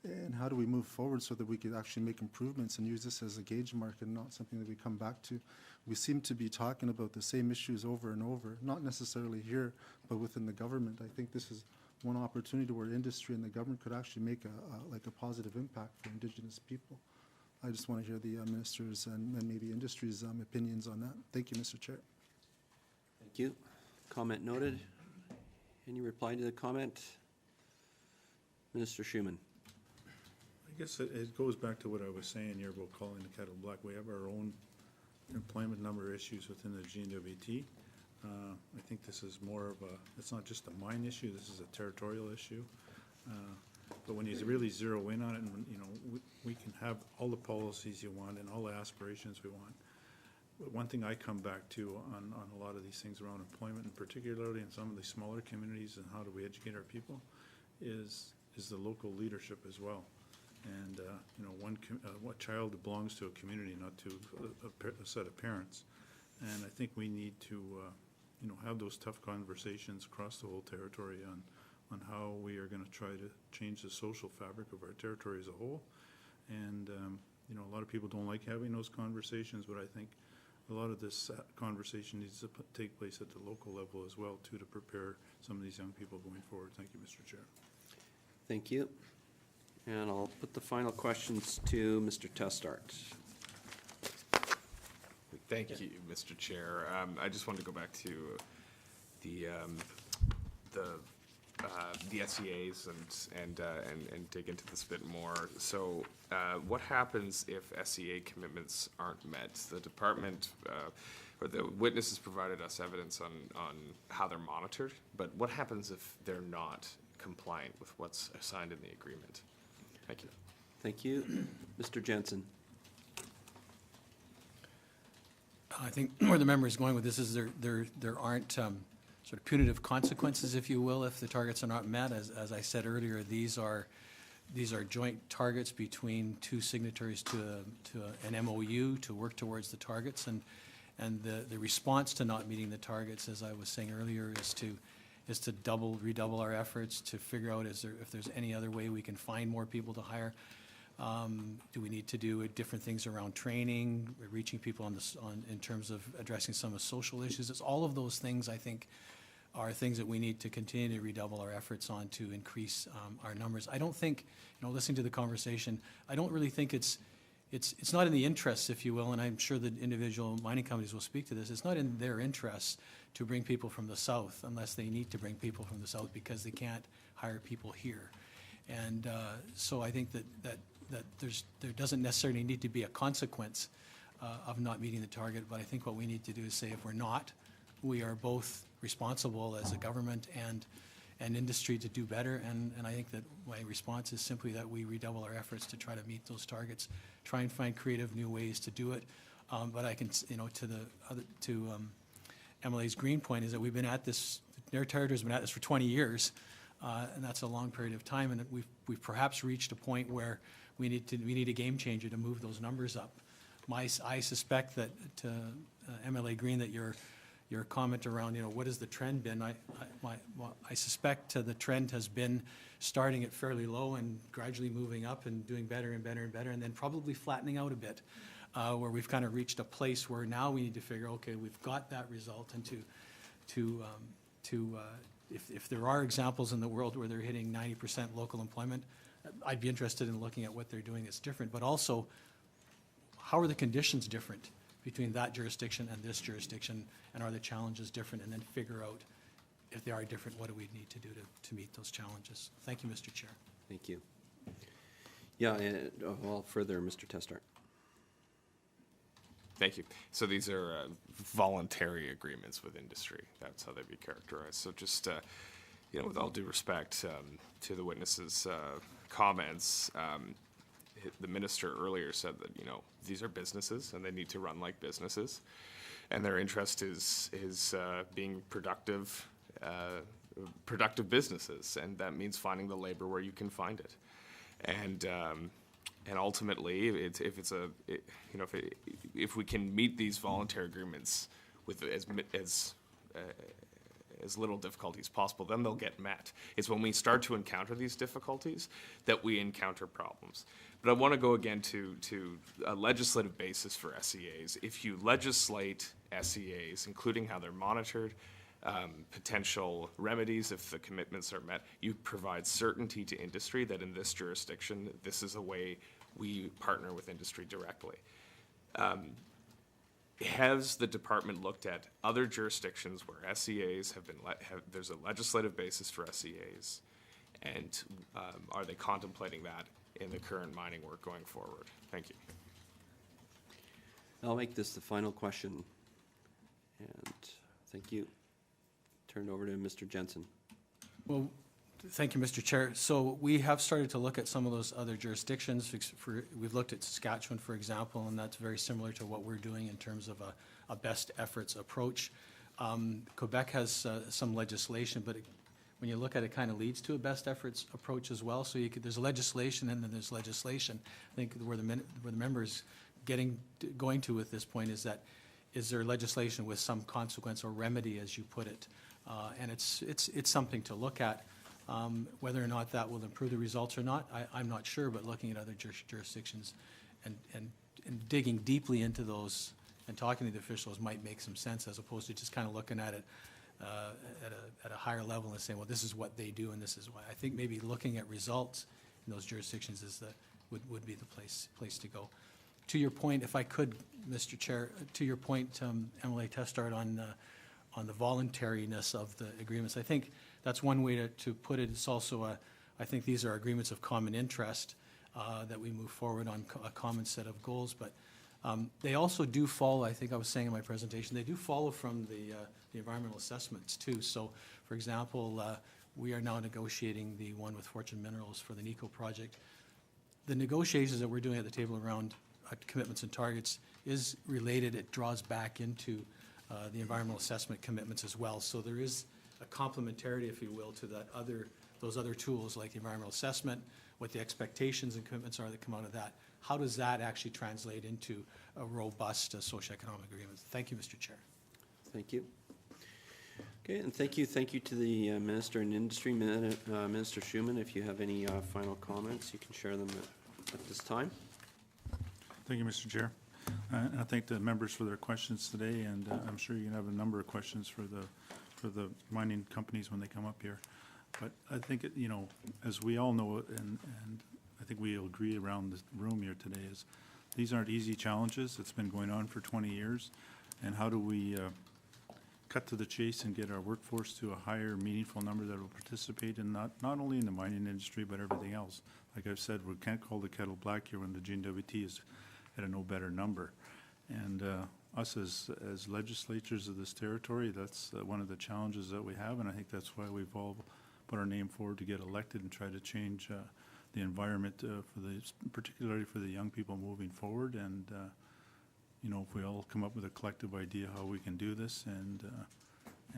and how do we move forward so that we could actually make improvements and use this as a gauge mark and not something that we come back to? We seem to be talking about the same issues over and over, not necessarily here, but within the government. I think this is one opportunity where industry and the government could actually make like a positive impact for Indigenous people. I just want to hear the minister's and maybe industry's opinions on that. Thank you, Mr. Chair. Thank you. Comment noted. Any reply to the comment? Minister Schumann. I guess it goes back to what I was saying here about calling the kettle black. We have our own employment number issues within the GNWT. I think this is more of a, it's not just a mine issue, this is a territorial issue. But when you really zero in on it, and you know, we can have all the policies you want and all the aspirations we want. But one thing I come back to on a lot of these things around employment, and particularly in some of the smaller communities, and how do we educate our people, is the local leadership as well. And you know, what child belongs to a community, not to a set of parents. And I think we need to, you know, have those tough conversations across the whole territory on how we are going to try to change the social fabric of our territory as a whole. And you know, a lot of people don't like having those conversations, but I think a lot of this conversation needs to take place at the local level as well, too, to prepare some of these young people going forward. Thank you, Mr. Chair. Thank you. And I'll put the final questions to Mr. Testart. Thank you, Mr. Chair. I just wanted to go back to the SEAs and dig into this a bit more. So, what happens if SEA commitments aren't met? The department or the witnesses provided us evidence on how they're monitored, but what happens if they're not compliant with what's assigned in the agreement? Thank you. Thank you. Mr. Jensen. I think where the member is going with this is there aren't sort of punitive consequences, if you will, if the targets are not met. As I said earlier, these are joint targets between two signatories to an MOU to work towards the targets, and the response to not meeting the targets, as I was saying earlier, is to redouble our efforts to figure out if there's any other way we can find more people to hire. Do we need to do different things around training, reaching people in terms of addressing some of the social issues? It's all of those things, I think, are things that we need to continue to redouble our efforts on to increase our numbers. I don't think, you know, listening to the conversation, I don't really think it's not in the interests, if you will, and I'm sure that individual mining companies will speak to this, it's not in their interests to bring people from the south unless they need to bring people from the south because they can't hire people here. And so I think that there doesn't necessarily need to be a consequence of not meeting the target, but I think what we need to do is say if we're not, we are both responsible as a government and industry to do better, and I think that my response is simply that we redouble our efforts to try to meet those targets, try and find creative new ways to do it. But I can, you know, to Emily's green point is that we've been at this, their territory has been at this for 20 years, and that's a long period of time, and we've perhaps reached a point where we need a game changer to move those numbers up. I suspect that MLA Green, that your comment around, you know, what has the trend been? I suspect the trend has been starting at fairly low and gradually moving up and doing better and better and better, and then probably flattening out a bit, where we've kind of reached a place where now we need to figure, okay, we've got that result, and if there are examples in the world where they're hitting 90% local employment, I'd be interested in looking at what they're doing that's different, but also how are the conditions different between that jurisdiction and this jurisdiction, and are the challenges different, and then figure out if they are different, what do we need to do to meet those challenges. Thank you, Mr. Chair. Thank you. Yeah, and well, further, Mr. Testart. Thank you. So these are voluntary agreements with industry. That's how they'd be characterized. So just, you know, with all due respect to the witnesses' comments, the minister earlier said that, you know, these are businesses and they need to run like businesses, and their interest is being productive businesses, and that means finding the labor where you can find it, and ultimately, if we can meet these voluntary agreements with as little difficulty as possible, then they'll get met. It's when we start to encounter these difficulties that we encounter problems. But I want to go again to a legislative basis for SEAs. If you legislate SEAs, including how they're monitored, potential remedies if the commitments are met. You provide certainty to industry that in this jurisdiction, this is a way we partner with industry directly. Has the department looked at other jurisdictions where SEAs have been, there's a legislative basis for SEAs, and are they contemplating that in the current mining work going forward? Thank you. I'll make this the final question. And thank you. Turn it over to Mr. Jensen. Well, thank you, Mr. Chair. So we have started to look at some of those other jurisdictions. We've looked at Saskatchewan, for example, and that's very similar to what we're doing in terms of a best efforts approach. Quebec has some legislation, but when you look at it, kind of leads to a best efforts approach as well. So there's legislation and then there's legislation. I think where the members going to with this point is that, is there legislation with some consequence or remedy, as you put it? And it's something to look at. Whether or not that will improve the results or not, I'm not sure, but looking at other jurisdictions and digging deeply into those and talking to the officials might make some sense, as opposed to just kind of looking at it at a higher level and saying, well, this is what they do and this is why. I think maybe looking at results in those jurisdictions would be the place to go. To your point, if I could, Mr. Chair, to your point, Emily Testart, on the voluntariness of the agreements, I think that's one way to put it. It's also I think these are agreements of common interest that we move forward on a common set of goals, but they also do follow, I think I was saying in my presentation, they do follow from the environmental assessments too. So, for example, we are now negotiating the one with Fortune Minerals for the NICO project. The negotiations that we're doing at the table around commitments and targets is related, it draws back into the environmental assessment commitments as well. So there is a complementarity, if you will, to those other tools like the environmental assessment, what the expectations and commitments are that come out of that. How does that actually translate into a robust socioeconomic agreement? Thank you, Mr. Chair. Thank you. Okay, and thank you to the Minister in Industry, Minister Schumann. If you have any final comments, you can share them at this time. Thank you, Mr. Chair. I thank the members for their questions today, and I'm sure you can have a number of questions for the mining companies when they come up here. But I think, as we all know, and I think we'll agree around the room here today, is these aren't easy challenges. It's been going on for 20 years. And how do we cut to the chase and get our workforce to a higher, meaningful number that will participate in not only in the mining industry, but everything else? Like I've said, we can't call the kettle black here when the GWT is at a no better number. And us as legislatures of this territory, that's one of the challenges that we have, and I think that's why we've all put our name forward to get elected and try to change the environment particularly for the young people moving forward. And if we all come up with a collective idea how we can do this and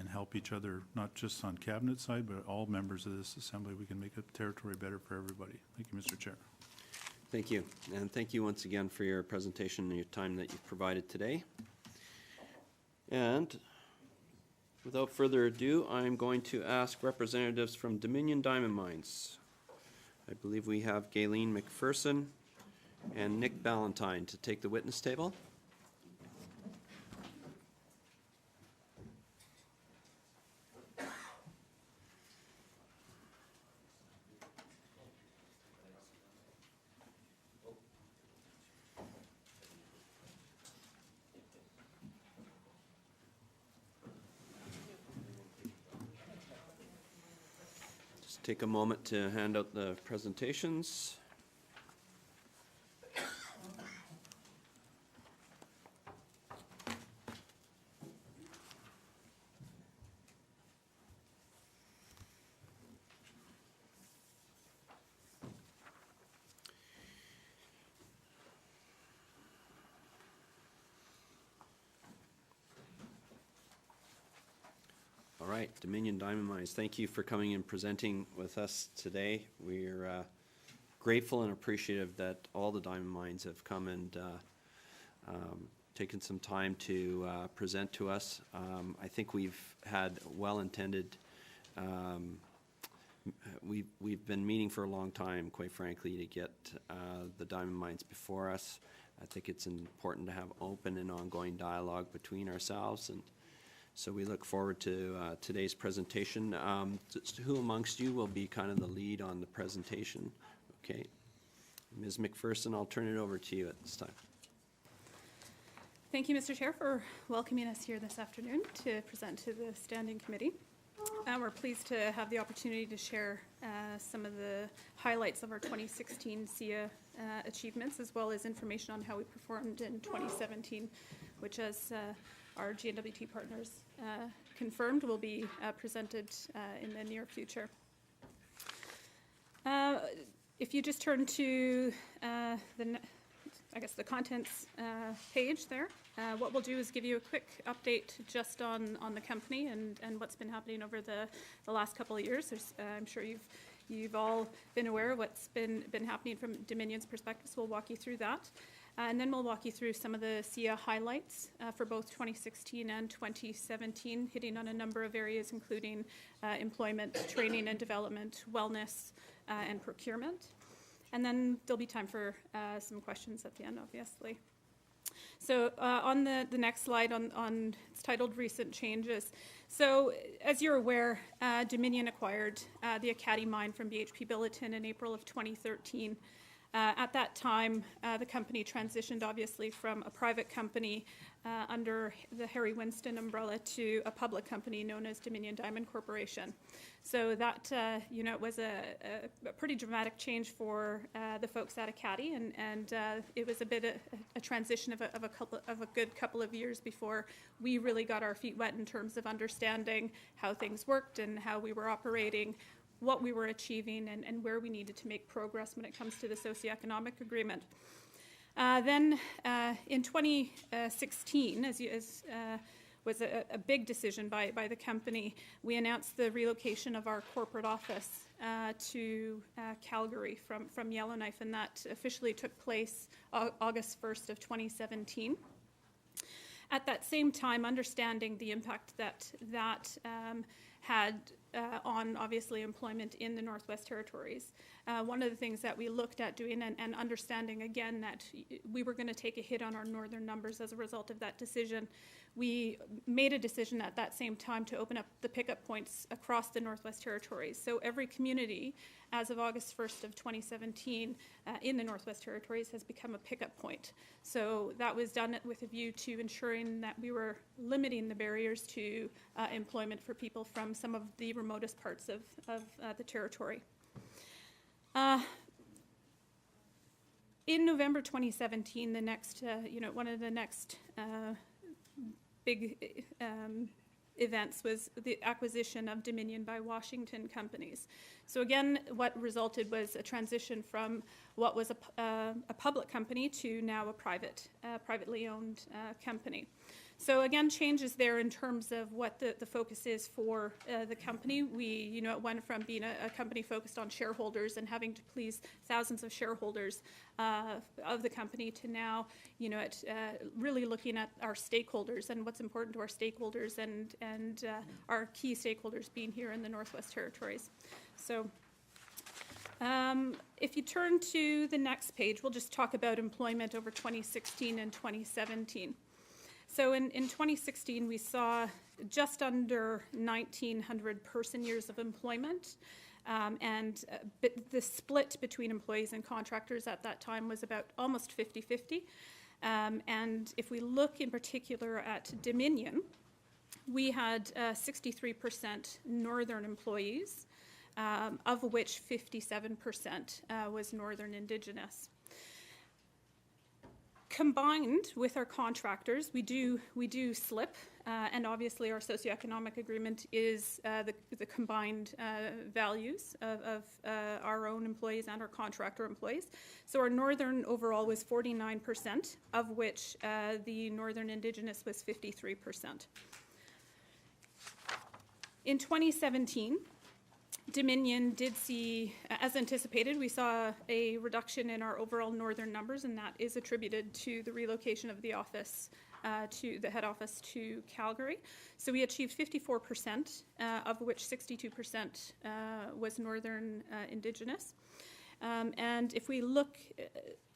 help each other, not just on cabinet side, but all members of this assembly, we can make the territory better for everybody. Thank you, Mr. Chair. Thank you, and thank you once again for your presentation and your time that you've provided today. And without further ado, I'm going to ask representatives from Dominion Diamond Mines. I believe we have Gayleen McPherson and Nick Ballantyne to take the witness table. Take a moment to hand out the presentations. All right, Dominion Diamond Mines, thank you for coming and presenting with us today. We're grateful and appreciative that all the diamond mines have come and taken some time to present to us. I think we've had well-intended, we've been meeting for a long time, quite frankly, to get the diamond mines before us. I think it's important to have open and ongoing dialogue between ourselves So we look forward to today's presentation. Who amongst you will be kind of the lead on the presentation? Okay. Ms. McPherson, I'll turn it over to you at this time. Thank you, Mr. Chair, for welcoming us here this afternoon to present to the Standing Committee. We're pleased to have the opportunity to share some of the highlights of our 2016 SIA achievements, as well as information on how we performed in 2017, which, as our GNWT partners confirmed, will be presented in the near future. If you just turn to the contents page there, what we'll do is give you a quick update just on the company and what's been happening over the last couple of years. I'm sure you've all been aware of what's been happening from Dominion's perspective, so we'll walk you through that. And then we'll walk you through some of the SIA highlights for both 2016 and 2017, hitting on a number of areas, including employment, training and development, wellness, and procurement. And then there'll be time for some questions at the end, obviously. So on the next slide, it's titled Recent Changes. So as you're aware, Dominion acquired the Acadie mine from BHP Billiton in April of 2013. At that time, the company transitioned obviously from a private company under the Harry Winston umbrella to a public company known as Dominion Diamond Corporation. So that was a pretty dramatic change for the folks at Acadie, and it was a bit a transition of a good couple of years before we really got our feet wet in terms of understanding how things worked and how we were operating, what we were achieving, and where we needed to make progress when it comes to the socioeconomic agreement. Then in 2016, was a big decision by the company, we announced the relocation of our corporate office to Calgary from Yellowknife, and that officially took place August 1st of 2017. At that same time, understanding the impact that had on, obviously, employment in the Northwest Territories. One of the things that we looked at doing and understanding, again, that we were going to take a hit on our northern numbers as a result of that decision, we made a decision at that same time to open up the pickup points across the Northwest Territories. So every community, as of August 1st of 2017, in the Northwest Territories has become a pickup point. So that was done with a view to ensuring that we were limiting the barriers to employment for people from some of the remotest parts of the territory. In November 2017, the next, one of the next big events was the acquisition of Dominion by Washington companies. So again, what resulted was a transition from what was a public company to now a privately owned company. So again, changes there in terms of what the focus is for the company. We, it went from being a company focused on shareholders and having to please thousands of shareholders of the company to now, really looking at our stakeholders and what's important to our stakeholders and our key stakeholders being here in the Northwest Territories. So if you turn to the next page, we'll just talk about employment over 2016 and 2017. So in 2016, we saw just under 1,900 person years of employment, and the split between employees and contractors at that time was about almost 50-50. And if we look in particular at Dominion, we had 63% northern employees, of which 57% was northern Indigenous. Combined with our contractors, we do slip, and obviously our socioeconomic agreement is the combined values of our own employees and our contractor employees. So our northern overall was 49%, of which the northern Indigenous was 53%. In 2017, Dominion did see, as anticipated, we saw a reduction in our overall northern numbers, and that is attributed to the relocation of the office to the head office to Calgary. So we achieved 54%, of which 62% was northern Indigenous. And if we look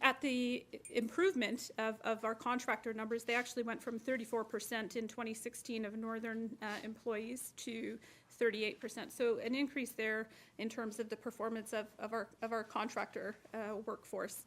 at the improvement of our contractor numbers, they actually went from 34% in 2016 of northern employees to 38%. So an increase there in terms of the performance of our contractor workforce.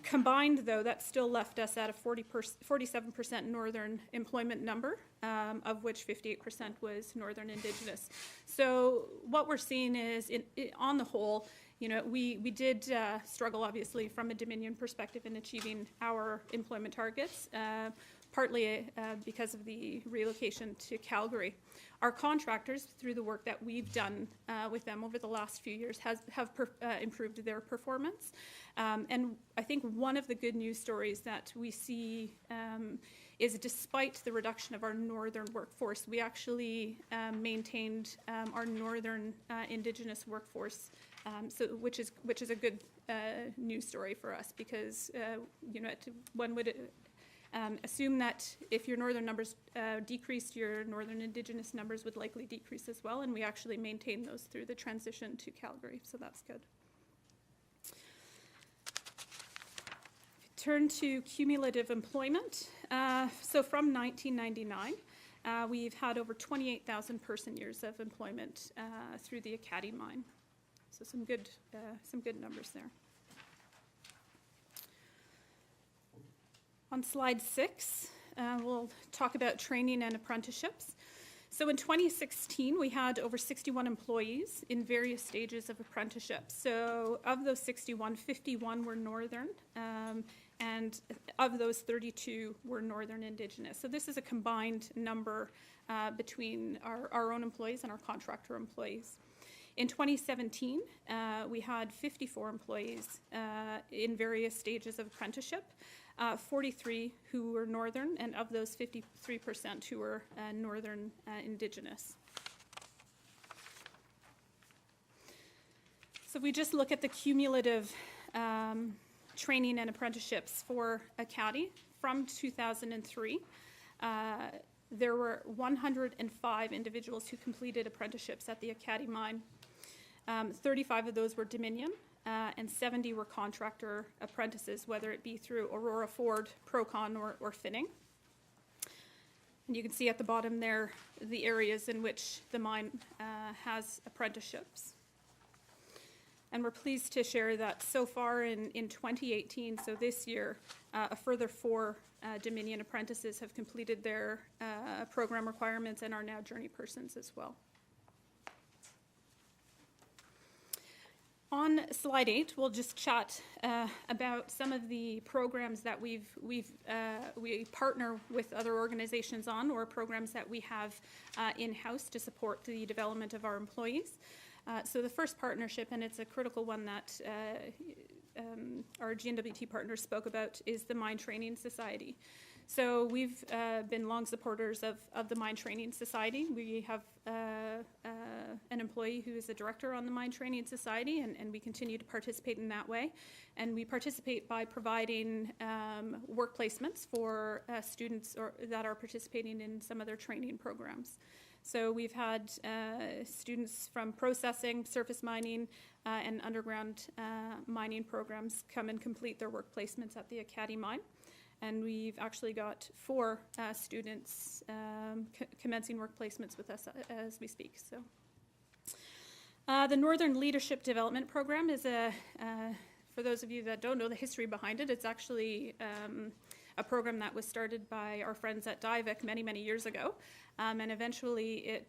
Combined, though, that still left us at a 47% northern employment number, of which 58% was northern Indigenous. So what we're seeing is, on the whole, you know, we did struggle, obviously, from a Dominion perspective in achieving our employment targets, partly because of the relocation to Calgary. Our contractors, through the work that we've done with them over the last few years, have improved their performance. And I think one of the good news stories that we see is, despite the reduction of our northern workforce, we actually maintained our northern Indigenous workforce, which is a good news story for us, because you know, one would assume that if your northern numbers decreased, your northern Indigenous numbers would likely decrease as well, and we actually maintained those through the transition to Calgary, so that's good. Turn to cumulative employment. So from 1999, we've had over 28,000 person years of employment through the Acadie mine. So some good numbers there. On slide 6, we'll talk about training and apprenticeships. So in 2016, we had over 61 employees in various stages of apprenticeships. So of those 61, 51 were northern, and of those 32 were northern Indigenous. So this is a combined number between our own employees and our contractor employees. In 2017, we had 54 employees in various stages of apprenticeship, 43 who were northern, and of those 53% who were northern Indigenous. So if we just look at the cumulative training and apprenticeships for Acadie from 2003, there were 105 individuals who completed apprenticeships at the Acadie mine. 35 of those were Dominion, and 70 were contractor apprentices, whether it be through Aurora Ford, Procon, or Finning. And you can see at the bottom there the areas in which the mine has apprenticeships. And we're pleased to share that so far in 2018, so this year, a further 4 Dominion apprentices have completed their program requirements and are now journey persons as well. On slide 8, we'll just chat about some of the programs that we partner with other organizations on, or programs that we have in-house to support the development of our employees. So the first partnership, and it's a critical one that our GNWT partners spoke about, is the Mine Training Society. So we've been long supporters of the Mine Training Society. We have an employee who is a director on the Mine Training Society, and we continue to participate in that way. And we participate by providing work placements for students that are participating in some of their training programs. So we've had students from processing, surface mining, and underground mining programs come and complete their work placements at the Acadie mine. And we've actually got 4 students commencing work placements with us as we speak. So, the Northern Leadership Development Program is for those of you that don't know the history behind it, it's actually a program that was started by our friends at DIVIC many, many years ago. And eventually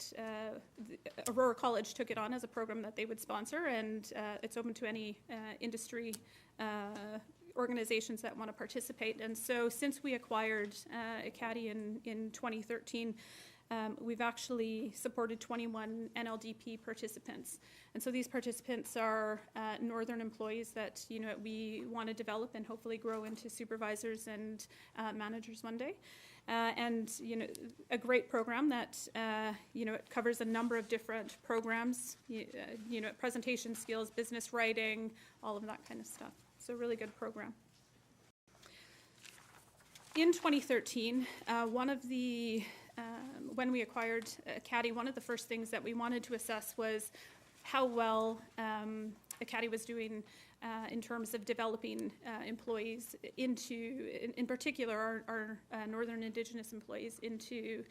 Aurora College took it on as a program that they would sponsor, and it's open to any industry organizations that want to participate. And so since we acquired Acadie in 2013, we've actually supported 21 NLDP participants. And so these participants are northern employees that we want to develop and hopefully grow into supervisors and managers one day. And a great program that it covers a number of different programs, presentation skills, business writing, all of that kind of stuff. So really good program. In 2013, when we acquired Acadie, one of the first things that we wanted to assess was how well Acadie was doing in terms of developing employees into, in particular, our Northern Indigenous employees into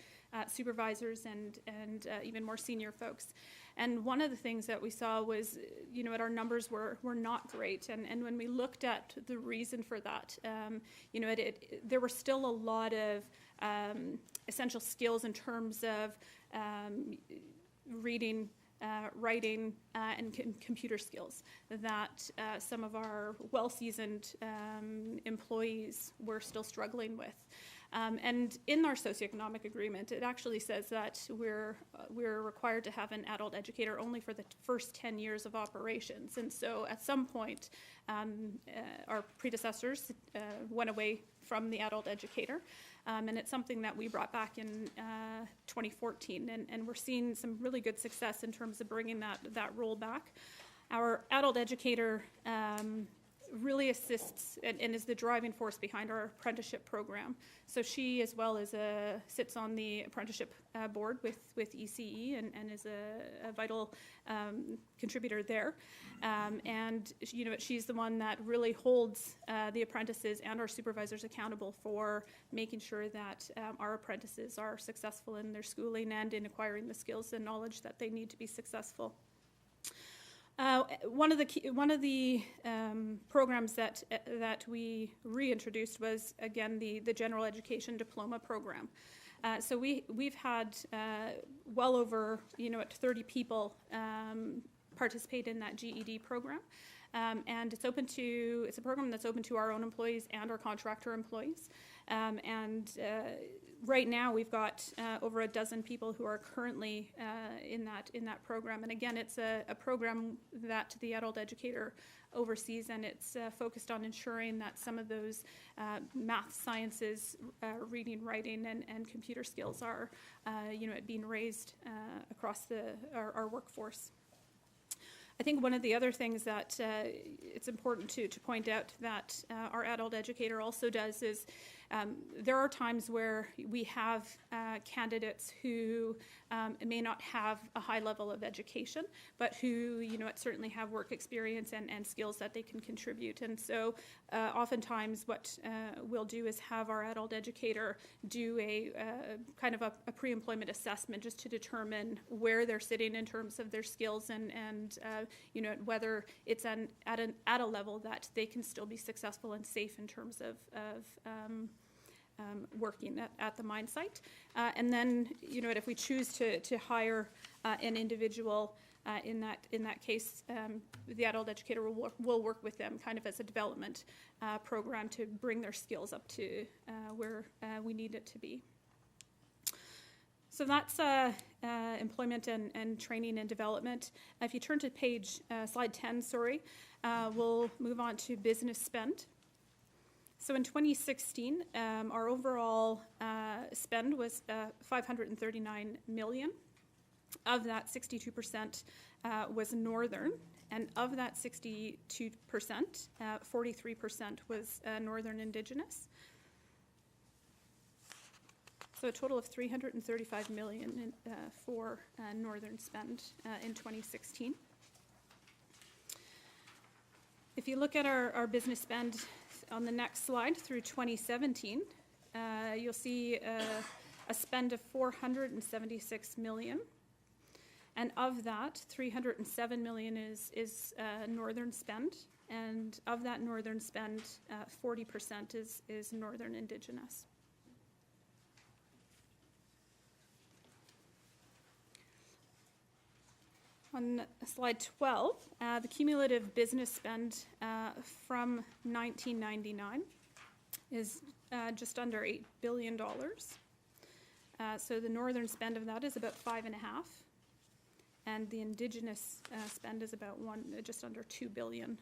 supervisors and even more senior folks. And one of the things that we saw was, our numbers were not great. And when we looked at the reason for that, there were still a lot of essential skills in terms of reading, writing, and computer skills that some of our well-seasoned employees were still struggling with. And in our socioeconomic agreement, it actually says that we're required to have an adult educator only for the first 10 years of operations. And so at some point, our predecessors went away from the adult educator. And it's something that we brought back in 2014. And we're seeing some really good success in terms of bringing that role back. Our adult educator really assists and is the driving force behind our apprenticeship program. So she, as well as sits on the apprenticeship board with ECE and is a vital contributor there. And she's the one that really holds the apprentices and our supervisors accountable for making sure that our apprentices are successful in their schooling and in acquiring the skills and knowledge that they need to be successful. One of the programs that we reintroduced was, again, the General Education Diploma program. So we've had well over 30 people participate in that GED program, and it's a program that's open to our own employees and our contractor employees. Right now, we've got over a dozen people who are currently in that program. And again, it's a program that the adult educator oversees, and it's focused on ensuring that some of those math, sciences, reading, writing, and computer skills are, being raised across our workforce. I think one of the other things that it's important to point out that our adult educator also does is there are times where we have candidates who may not have a high level of education, but who certainly have work experience and skills that they can contribute. And so oftentimes what we'll do is have our adult educator do a kind of a pre-employment assessment just to determine where they're sitting in terms of their skills and whether it's at a level that they can still be successful and safe in terms of working at the mine site. And then, if we choose to hire an individual in that case, the adult educator will work with them kind of as a development program to bring their skills up to where we need it to be. So that's employment and training and development. If you turn to slide 10, we'll move on to business spend. So in 2016, our overall spend was $539 million. Of that, 62% was Northern, and of that 62%, 43% was Northern Indigenous. So a total of $335 million for Northern spend in 2016. If you look at our business spend on the next slide through 2017, you'll see a spend of $476 million. And of that, $307 million is Northern spend. And of that Northern spend, 40% is Northern Indigenous. On slide 12, the cumulative business spend from 1999 is just under $8 billion. So the Northern spend of that is about $5.5 billion, and the Indigenous spend is about just under $2 billion.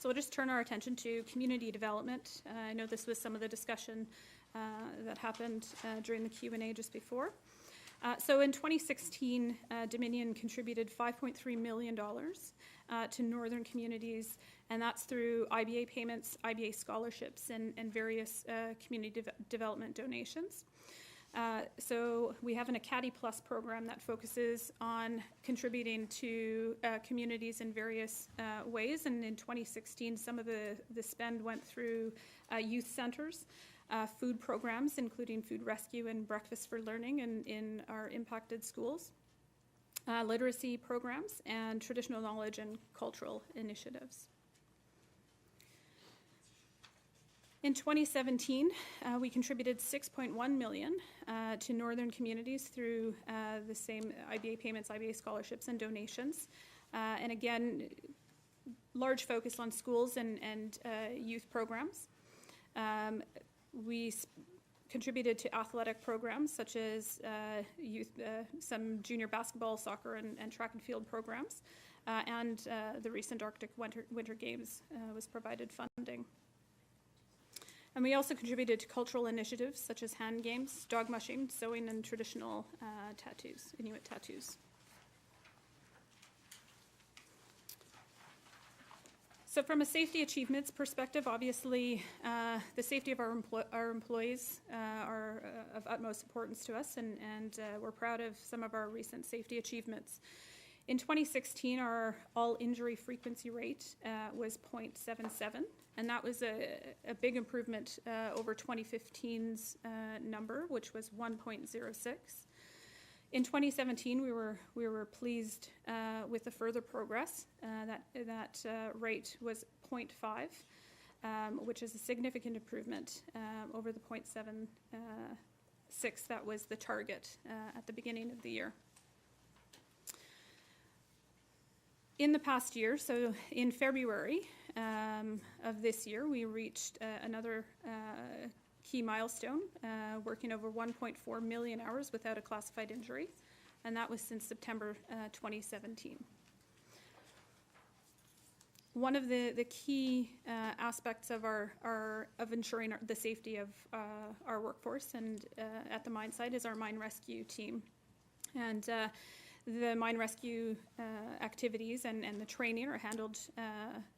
So we'll just turn our attention to community development. I know this was some of the discussion that happened during the Q&A just before. So in 2016, Dominion contributed $5.3 million to northern communities, and that's through IBA payments, IBA scholarships, and various community development donations. So we have an Academy Plus program that focuses on contributing to communities in various ways, and in 2016, some of the spend went through youth centers, food programs, including food rescue and breakfast for learning in our impacted schools, literacy programs, and traditional knowledge and cultural initiatives. In 2017, we contributed $6.1 million to northern communities through the same IBA payments, IBA scholarships, and donations. And again, large focus on schools and youth programs. We contributed to athletic programs such as some junior basketball, soccer, and track and field programs. And the recent Arctic Winter Games was provided funding. And we also contributed to cultural initiatives such as hand games, dog mushing, sewing, and traditional tattoos, Inuit tattoos. So from a safety achievements perspective, obviously, the safety of our employees are of utmost importance to us, and we're proud of some of our recent safety achievements. In 2016, our all-injury frequency rate was 0.77, and that was a big improvement over 2015's number, which was 1.06. In 2017, we were pleased with the further progress. That rate was 0.5, which is a significant improvement over the 0.76 that was the target at the beginning of the year. In the past year, so in February of this year, we reached another key milestone, working over 1.4 million hours without a classified injury, and that was since September 2017. One of the key aspects of of ensuring the safety of our workforce and at the mine site is our mine rescue team. And the mine rescue activities and the training are handled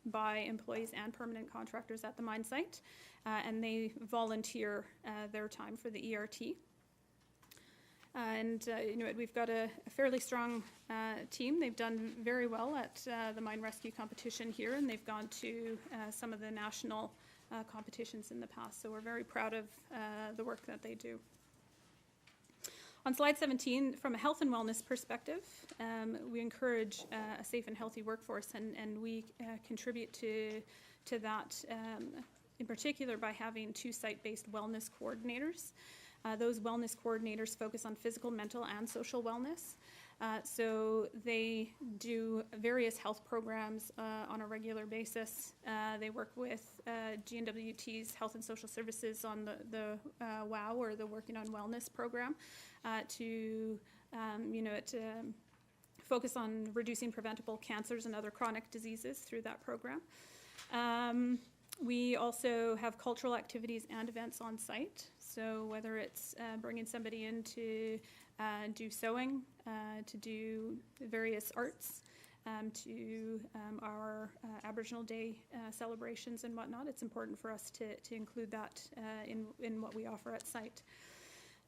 by employees and permanent contractors at the mine site, and they volunteer their time for the ERT. We've got a fairly strong team. They've done very well at the mine rescue competition here, and they've gone to some of the national competitions in the past, so we're very proud of the work that they do. On slide 17, from a health and wellness perspective, we encourage a safe and healthy workforce, and we contribute to that in particular by having 2 site-based wellness coordinators. Those wellness coordinators focus on physical, mental, and social wellness. So they do various health programs on a regular basis. They work with GNWT's Health and Social Services on the WOW, or the Working on Wellness program, to focus on reducing preventable cancers and other chronic diseases through that program. We also have cultural activities and events on site. So whether it's bringing somebody in to do sewing, to do various arts, to our Aboriginal Day celebrations and whatnot, it's important for us to include that in what we offer at site.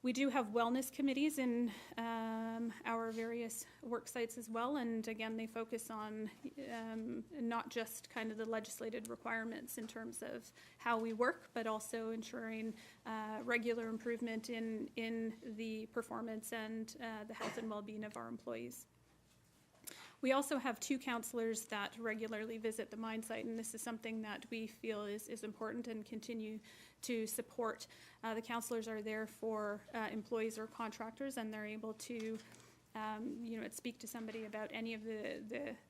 We do have wellness committees in our various work sites as well, and again, they focus on not just kind of the legislated requirements in terms of how we work, but also ensuring regular improvement in the performance and the health and well-being of our employees. We also have 2 counselors that regularly visit the mine site, and this is something that we feel is important and continue to support. The counselors are there for employees or contractors, and they're able to speak to somebody about any of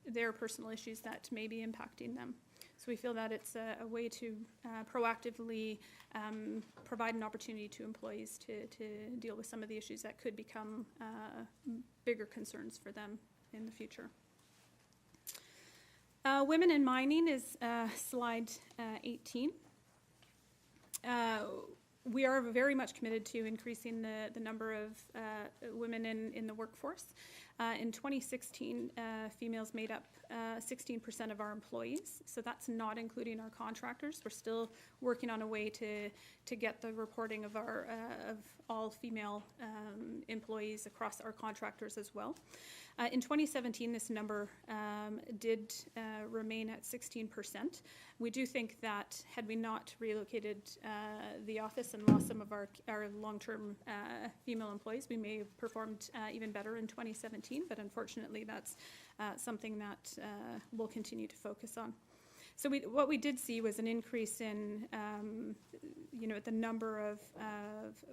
their personal issues that may be impacting them. So we feel that it's a way to proactively provide an opportunity to employees to deal with some of the issues that could become bigger concerns for them in the future. Women in mining is slide 18. we are very much committed to increasing the number of women in the workforce. In 2016, females made up 16% of our employees, so that's not including our contractors. We're still working on a way to get the reporting of our of all female employees across our contractors as well. In 2017, this number did remain at 16%. We do think that had we not relocated the office and lost some of our long-term female employees, we may have performed even better in 2017, but unfortunately that's something that we'll continue to focus on. So what we did see was an increase in, the number of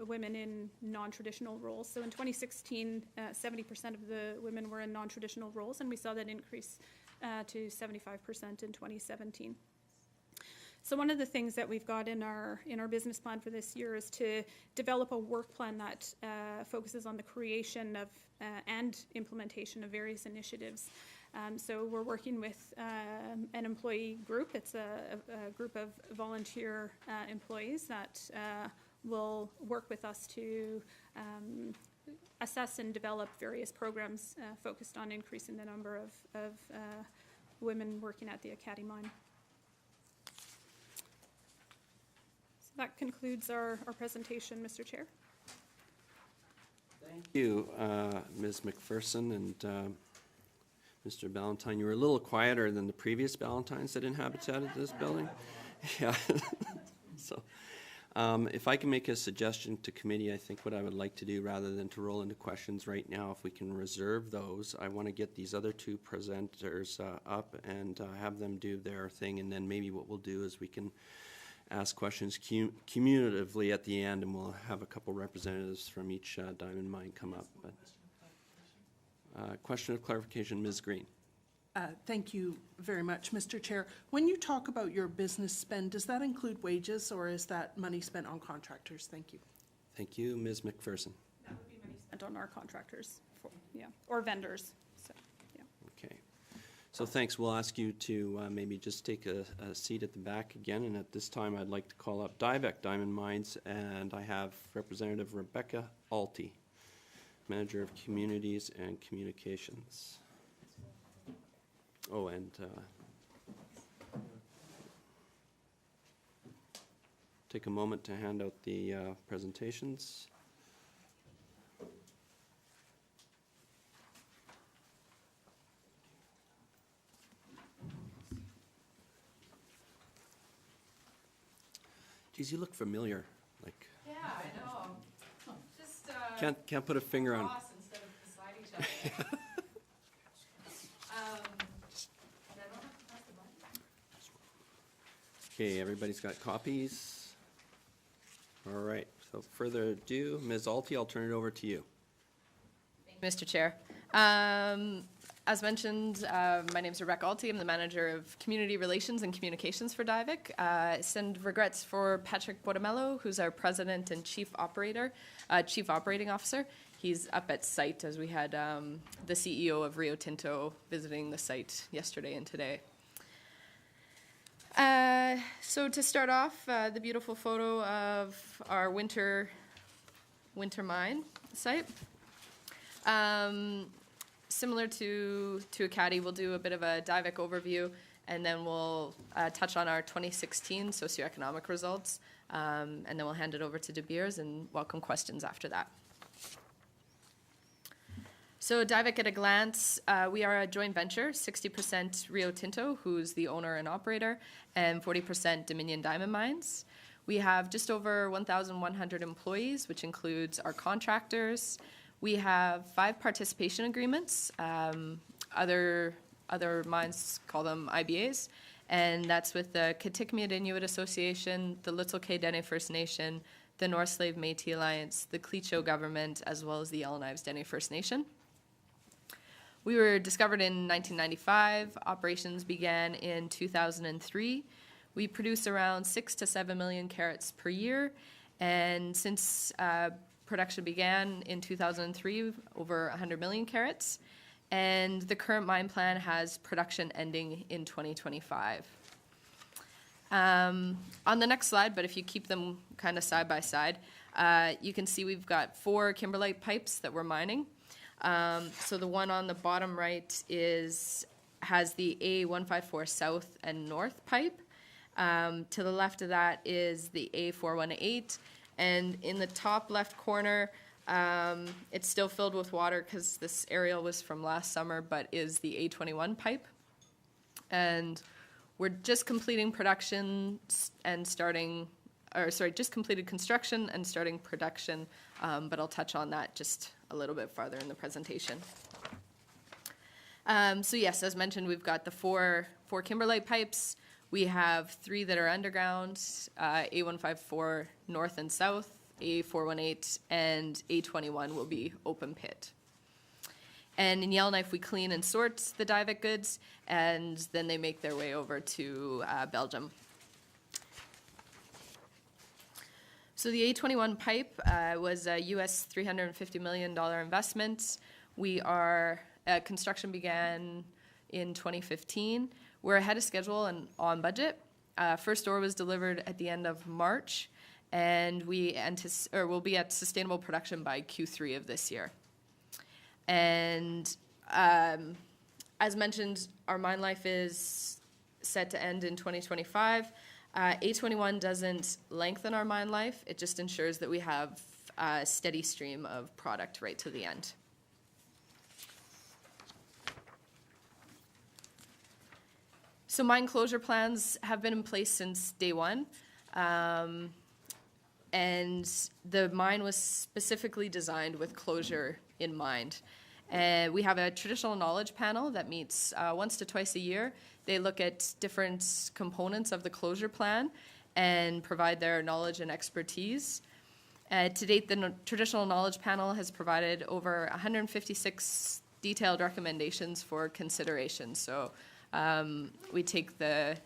women in non-traditional roles. So in 2016, 70% of the women were in non-traditional roles, and we saw that increase to 75% in 2017. So one of the things that we've got in our business plan for this year is to develop a work plan that focuses on the creation of and implementation of various initiatives. So we're working with an employee group. It's a group of volunteer employees that will work with us to assess and develop various programs focused on increasing the number of women working at the Acadie mine. So that concludes our presentation, Mr. Chair. Thank you, Ms. McPherson and Mr. Ballantyne. You were a little quieter than the previous Ballantynes that inhabited this building. Yeah. So, if I can make a suggestion to committee, I think what I would like to do, rather than to roll into questions right now, if we can reserve those, I want to get these other two presenters up and have them do their thing, and then maybe what we'll do is we can ask questions cumulatively at the end, and we'll have a couple representatives from each diamond mine come up. But question of clarification, Ms. Green. Thank you very much, Mr. Chair. When you talk about your business spend, does that include wages, or is that money spent on contractors? Thank you. Thank you, Ms. McPherson. That would be money spent on our contractors, or vendors. So, yeah. Okay. So thanks. We'll ask you to maybe just take a seat at the back again. And at this time, I'd like to call up Diveck Diamond Mines, and I have Representative Rebecca Alty, Manager of Communities and Communications. Oh, and take a moment to hand out the presentations. Geez, you look familiar. Like, yeah, I know. Just can't put a finger on. instead of beside each other. And I don't have to press the button. Okay, everybody's got copies. All right. So further ado, Ms. Alty, I'll turn it over to you. Mr. Chair. As mentioned, my name is Rebecca Alty. I'm the Manager of Community Relations and Communications for Diveck. Send regrets for Patrick Botamello, who's our President and Chief Operating Officer. He's up at site, as we had the CEO of Rio Tinto visiting the site yesterday and today. So to start off, the beautiful photo of our winter mine site. Similar to Acadie, we'll do a bit of a Diveck overview, and then we'll touch on our 2016 socioeconomic results, and then we'll hand it over to De Beers and welcome questions after that. So Diveck at a glance, we are a joint venture, 60% Rio Tinto, who's the owner and operator, and 40% Dominion Diamond Mines. We have just over 1,100 employees, which includes our contractors. We have 5 participation agreements. Other mines call them IBAs, and that's with the Kitikmeot Inuit Association, the Little Kay Dene First Nation, the North Slave Métis Alliance, the Clecho government, as well as the Yellowknife Dene First Nation. We were discovered in 1995. Operations began in 2003. We produce around 6 to 7 million carats per year, and since production began in 2003, over 100 million carats, and the current mine plan has production ending in 2025. On the next slide, but if you keep them kind of side by side, you can see we've got 4 kimberlite pipes that we're mining. So the one on the bottom right has the A154 south and north pipe. To the left of that is the A418, and in the top left corner, it's still filled with water because this aerial was from last summer, but is the A21 pipe. And we're just completing production and starting, or sorry, just completed construction and starting production, but I'll touch on that just a little bit farther in the presentation. So yes, as mentioned, we've got the four kimberlite pipes. We have 3 that are underground, A154 north and south, A418, and A21 will be open pit. And in Yellowknife, we clean and sort the Divic goods, and then they make their way over to Belgium. So the A21 pipe was a US $350 million investment. Construction began in 2015. We're ahead of schedule and on budget. First ore was delivered at the end of March, and we'll be at sustainable production by Q3 of this year. And as mentioned, our mine life is set to end in 2025. A21 doesn't lengthen our mine life. It just ensures that we have a steady stream of product right to the end. So mine closure plans have been in place since day one. And the mine was specifically designed with closure in mind. We have a traditional knowledge panel that meets once to twice a year. They look at different components of the closure plan and provide their knowledge and expertise. To date, the traditional knowledge panel has provided over 156 detailed recommendations for consideration. So we take the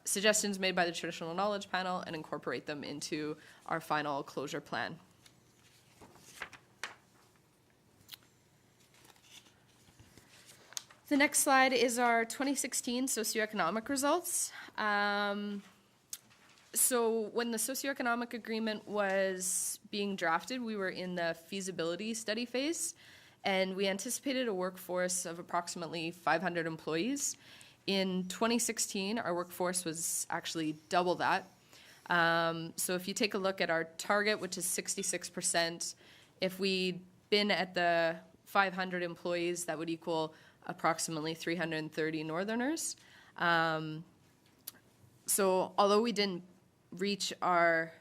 suggestions made by the traditional knowledge panel and incorporate them into our final closure plan. The next slide is our 2016 socioeconomic results. So when the socioeconomic agreement was being drafted, we were in the feasibility study phase, and we anticipated a workforce of approximately 500 employees. In 2016, our workforce was actually double that. So if you take a look at our target, which is 66%, if we'd been at the 500 employees, that would equal approximately 330 Northerners. So although we didn't reach our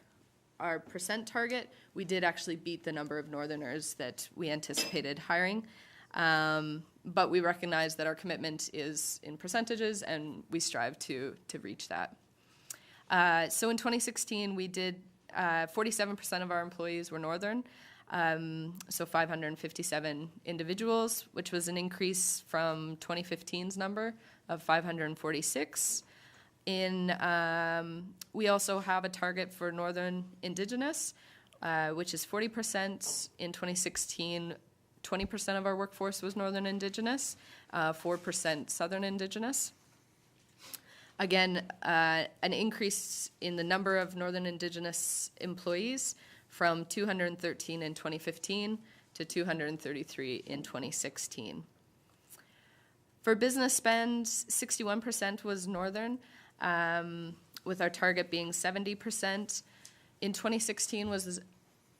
percent target, we did actually beat the number of Northerners that we anticipated hiring. But we recognize that our commitment is in percentages, and we strive to reach that. So in 2016, we did 47% of our employees were Northern, so 557 individuals, which was an increase from 2015's number of 546. We also have a target for Northern Indigenous, which is 40%. In 2016, 20% of our workforce was Northern Indigenous, 4% Southern Indigenous. Again, an increase in the number of Northern Indigenous employees from 213 in 2015 to 233 in 2016. For business spend, 61% was Northern, with our target being 70%. In 2016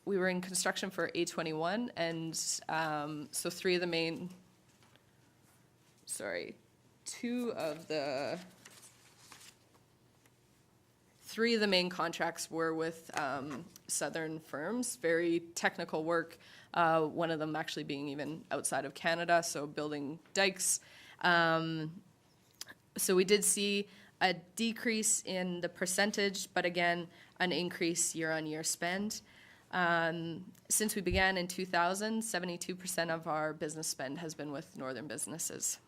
we were in construction for A21, and so three of the main contracts were with Southern firms, very technical work, one of them actually being even outside of Canada, so building dikes. So we did see a decrease in the percentage, but again, an increase year-on-year spend. Since we began in 2000, 72% of our business spend has been with Northern businesses.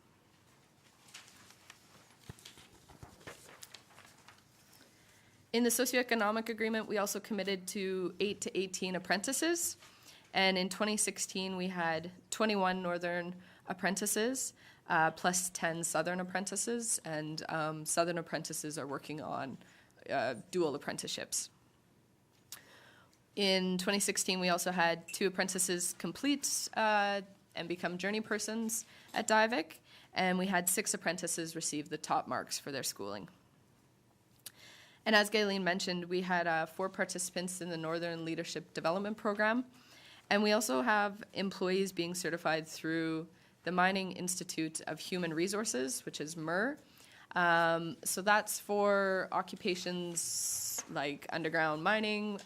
In the socioeconomic agreement, we also committed to 8 to 18 apprentices. And in 2016, we had 21 Northern apprentices. plus 10 Southern apprentices, and Southern apprentices are working on dual apprenticeships. In 2016, we also had 2 apprentices complete and become journey persons at Diavik, and we had 6 apprentices receive the top marks for their schooling. And as Gayleen mentioned, we had 4 participants in the Northern Leadership Development Program, and we also have employees being certified through the Mining Institute of Human Resources, which is MIR. So that's for occupations like underground mining,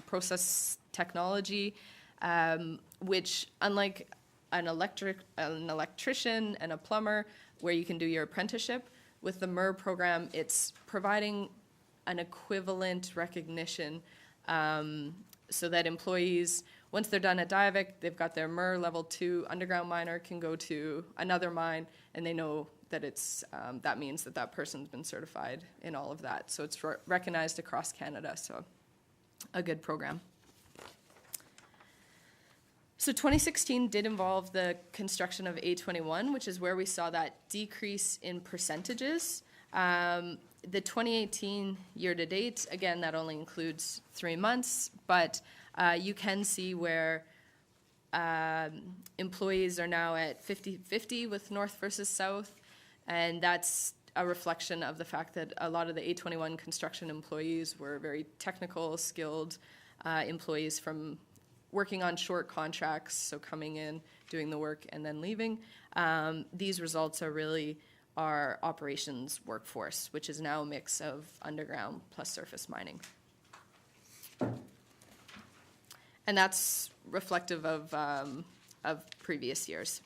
process technology, which unlike an electrician and a plumber, where you can do your apprenticeship, with the MIR program, it's providing an equivalent recognition so that employees, once they're done at Diavik, they've got their MIR level 2 underground miner, can go to another mine, and they know that it's that means that that person's been certified in all of that. So it's recognized across Canada, so a good program. So 2016 did involve the construction of A21, which is where we saw that decrease in percentages. The 2018 year-to-date, again, that only includes 3 months, but you can see where employees are now at 50-50 with North versus South, and that's a reflection of the fact that a lot of the A21 construction employees were very technical, skilled employees from working on short contracts, so coming in, doing the work, and then leaving. These results are really our operations workforce, which is now a mix of underground plus surface mining. And that's reflective of previous years.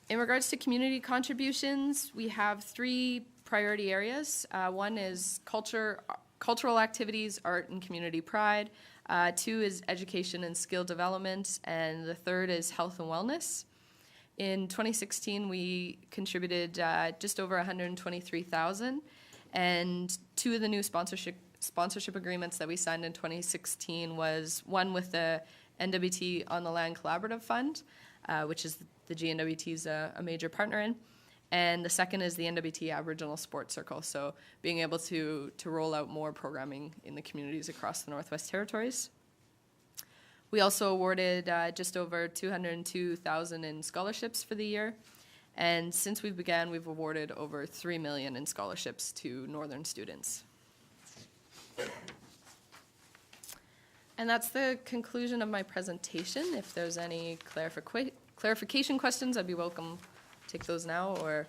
In regards to community contributions, we have 3 priority areas. One is cultural activities, art, and community pride. 2 is education and skill development, and the 3rd is health and wellness. In 2016, we contributed just over $123,000, and 2 of the new sponsorship agreements that we signed in 2016 was one with the NWT On the Land Collaborative Fund, which is the GNWT's a major partner in, and the second is the NWT Aboriginal Sports Circle, so being able to roll out more programming in the communities across the Northwest Territories. We also awarded just over $202,000 in scholarships for the year, and since we began, we've awarded over $3 million in scholarships to Northern students. And that's the conclusion of my presentation. If there's any clarification questions, I'd be welcome to take those now or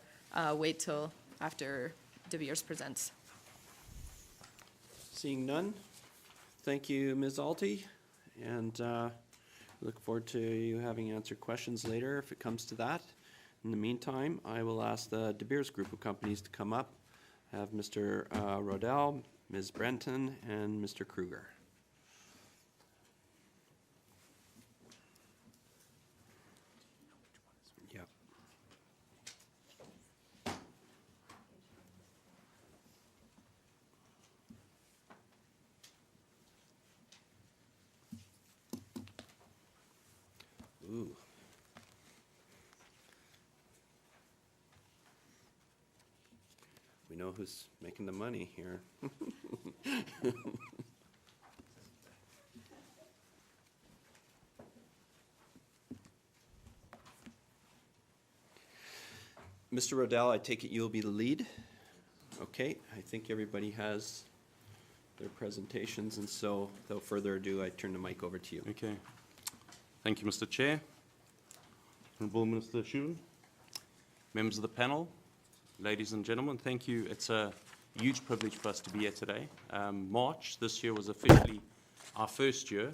wait till after De Beers presents. Seeing none, thank you, Ms. Alty, and look forward to you having answered questions later if it comes to that. In the meantime, I will ask the De Beers group of companies to come up, have Mr. Rodell, Ms. Brenton, and Mr. Kruger. Yep. Ooh. We know who's making the money here. Mr. Rodell, I take it you'll be the lead? Okay, I think everybody has their presentations, and so without further ado, I turn the mic over to you. Okay. Thank you, Mr. Chair. Honourable Minister Schumann, members of the panel, ladies and gentlemen, thank you. It's a huge privilege for us to be here today. March this year was officially our first year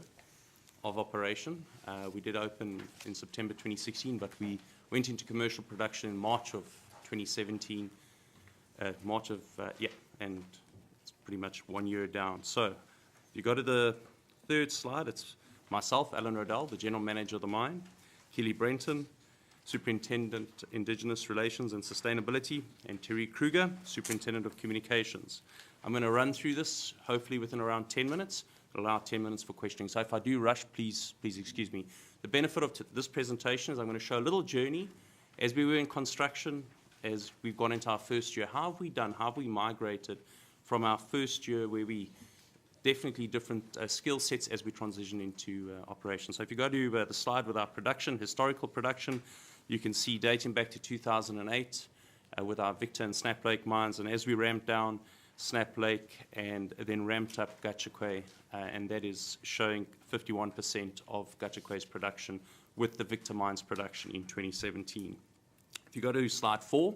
of operation. We did open in September 2016, but we went into commercial production in March of 2017. And it's pretty much 1 year down. So if you go to the 3rd slide, it's myself, Alan Rodell, the General Manager of the mine, Keely Brenton, Superintendent, Indigenous Relations and Sustainability, and Terry Kruger, Superintendent of Communications. I'm going to run through this, hopefully within around 10 minutes, allow 10 minutes for questioning. So if I do rush, please excuse me. The benefit of this presentation is I'm going to show a little journey as we were in construction, as we've gone into our first year. How have we done? How have we migrated from our first year, where we definitely different skill sets as we transition into operations. So if you go to the slide with our production, historical production, you can see dating back to 2008 with our Victor and Snap Lake mines, and as we ramped down Snap Lake and then ramped up Gachagua, and that is showing 51% of Gachagua's production with the Victor mines production in 2017. If you go to slide 4,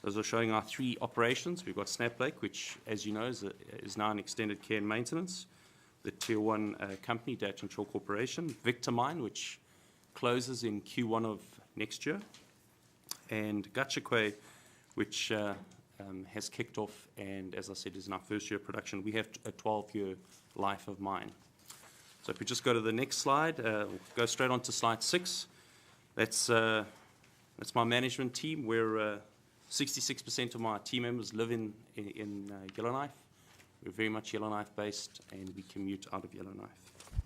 those are showing our 3 operations. We've got Snap Lake, which, as you know, is now in extended care and maintenance. The Tier 1 company, Dutch and Shaw Corporation. Victor Mine, which closes in Q1 of next year. And Gachagua, which has kicked off and, as I said, is in our first year of production. We have a 12-year life of mine. So if we just go to the next slide, go straight on to slide 6. That's my management team, where 66% of my team members live in Yellowknife. We're very much Yellowknife based, and we commute out of Yellowknife.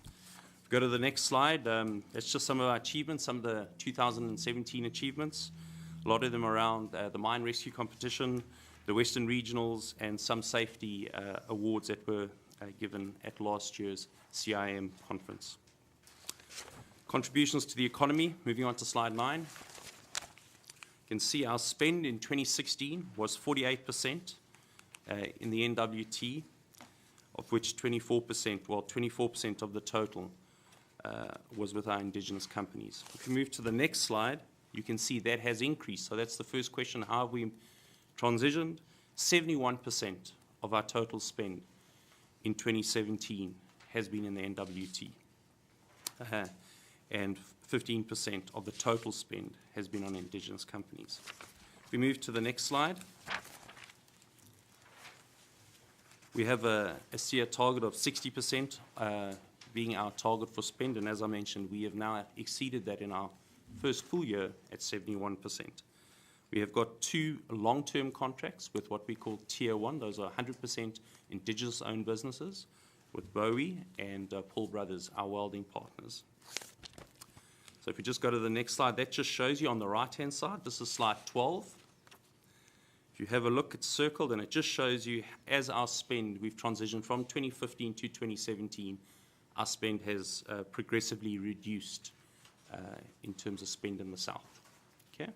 If we go to the next slide, that's just some of our achievements, some of the 2017 achievements. A lot of them around the mine rescue competition, the Western Regionals, and some safety awards that were given at last year's CIM conference. Contributions to the economy, moving on to slide 9. You can see our spend in 2016 was 48% in the NWT, of which 24% of the total was with our Indigenous companies. If we move to the next slide, you can see that has increased. So that's the first question, how have we transitioned? 71% of our total spend in 2017 has been in the NWT. And 15% of the total spend has been on Indigenous companies. If we move to the next slide, we have a SEER target of 60% being our target for spend, and as I mentioned, we have now exceeded that in our first full year at 71%. We have got 2 long-term contracts with what we call Tier 1. Those are 100% Indigenous-owned businesses with Bowie and Paul Brothers, our welding partners. So if we just go to the next slide, that just shows you on the right-hand side. This is slide 12. If you have a look, it's circled, and it just shows you as our spend, we've transitioned from 2015 to 2017, our spend has progressively reduced in terms of spend in the south. Okay?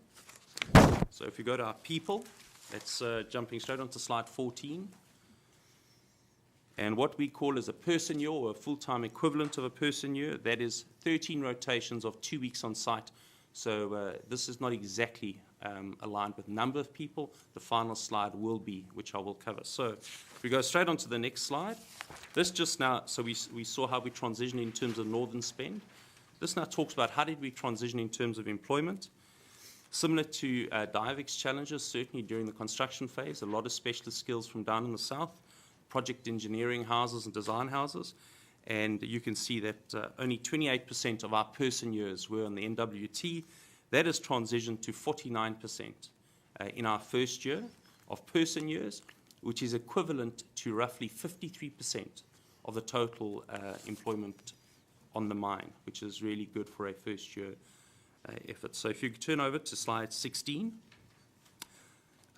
So if you go to our people, that's jumping straight onto slide 14. And what we call as a person year, or a full-time equivalent of a person year, that is 13 rotations of 2 weeks on site. So this is not exactly aligned with number of people. The final slide will be, which I will cover. So if we go straight on to the next slide, this just now, so we saw how we transition in terms of northern spend. This now talks about how did we transition in terms of employment. Similar to DIVEX challenges, certainly during the construction phase, a lot of specialist skills from down in the south, project engineering houses and design houses, and you can see that only 28% of our person years were on the NWT. That has transitioned to 49% in our first year of person years, which is equivalent to roughly 53% of the total employment on the mine, which is really good for a first year effort. So if you turn over to slide 16,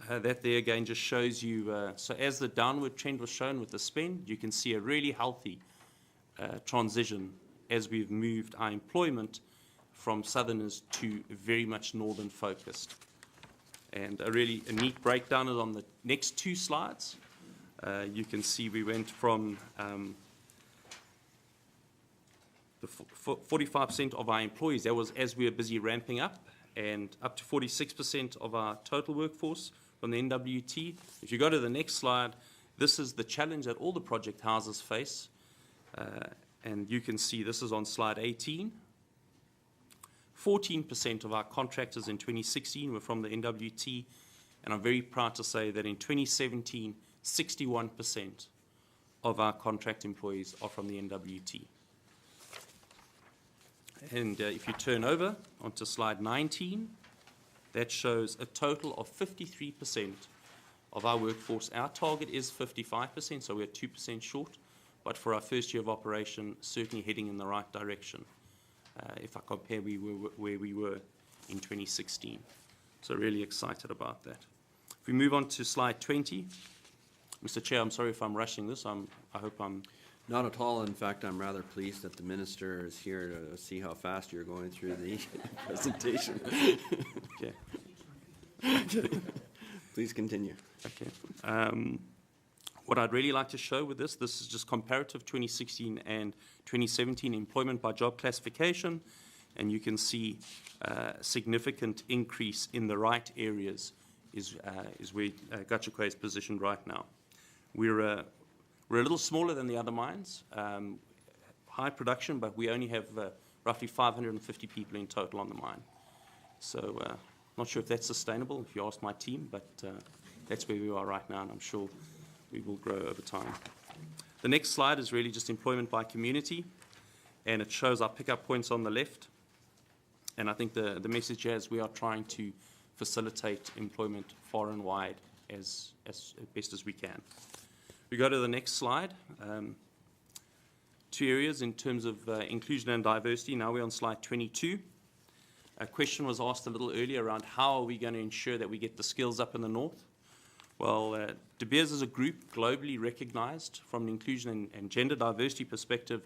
that there again just shows you, so as the downward trend was shown with the spend, you can see a really healthy transition as we've moved our employment from southerners to very much northern focused. And a neat breakdown is on the next 2 slides. You can see we went from the 45% of our employees, that was as we were busy ramping up, and up to 46% of our total workforce from the NWT. If you go to the next slide, this is the challenge that all the project houses face. And you can see this is on slide 18. 14% of our contractors in 2016 were from the NWT, and I'm very proud to say that in 2017, 61% of our contract employees are from the NWT. And if you turn over onto slide 19, that shows a total of 53% of our workforce. Our target is 55%, so we're 2% short, but for our first year of operation, certainly heading in the right direction, if I compare where we were in 2016. So really excited about that. If we move on to slide 20. Mr. Chair, I'm sorry if I'm rushing this. I hope I'm... Not at all. In fact, I'm rather pleased that the minister is here to see how fast you're going through the presentation. Okay. Please continue. Okay. What I'd really like to show with this is just comparative 2016 and 2017 employment by job classification, and you can see a significant increase in the right areas is where Gachagua is positioned right now. We're a little smaller than the other mines, high production, but we only have roughly 550 people in total on the mine. So not sure if that's sustainable, if you ask my team, but that's where we are right now, and I'm sure we will grow over time. The next slide is really just employment by community, and it shows our pickup points on the left. And I think the message here is we are trying to facilitate employment far and wide as best as we can. We go to the next slide. 2 areas in terms of inclusion and diversity. Now we're on slide 22. A question was asked a little earlier around how are we going to ensure that we get the skills up in the north. Well, De Beers as a group, globally recognized from an inclusion and gender diversity perspective,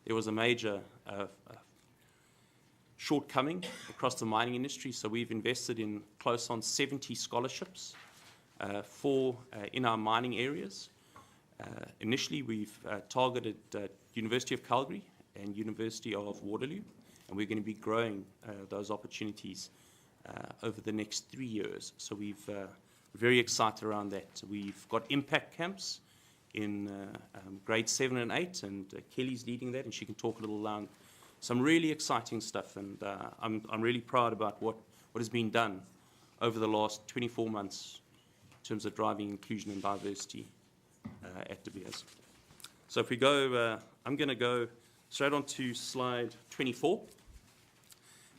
there was a major shortcoming across the mining industry. So we've invested in close on 70 scholarships in our mining areas. Initially, we've targeted University of Calgary and University of Waterloo, and we're going to be growing those opportunities over the next 3 years. So we're very excited around that. We've got impact camps in grade 7 and 8, and Kelly's leading that, and she can talk a little around some really exciting stuff. And I'm really proud about what has been done over the last 24 months in terms of driving inclusion and diversity at De Beers. So if we go, I'm going to go straight on to slide 24.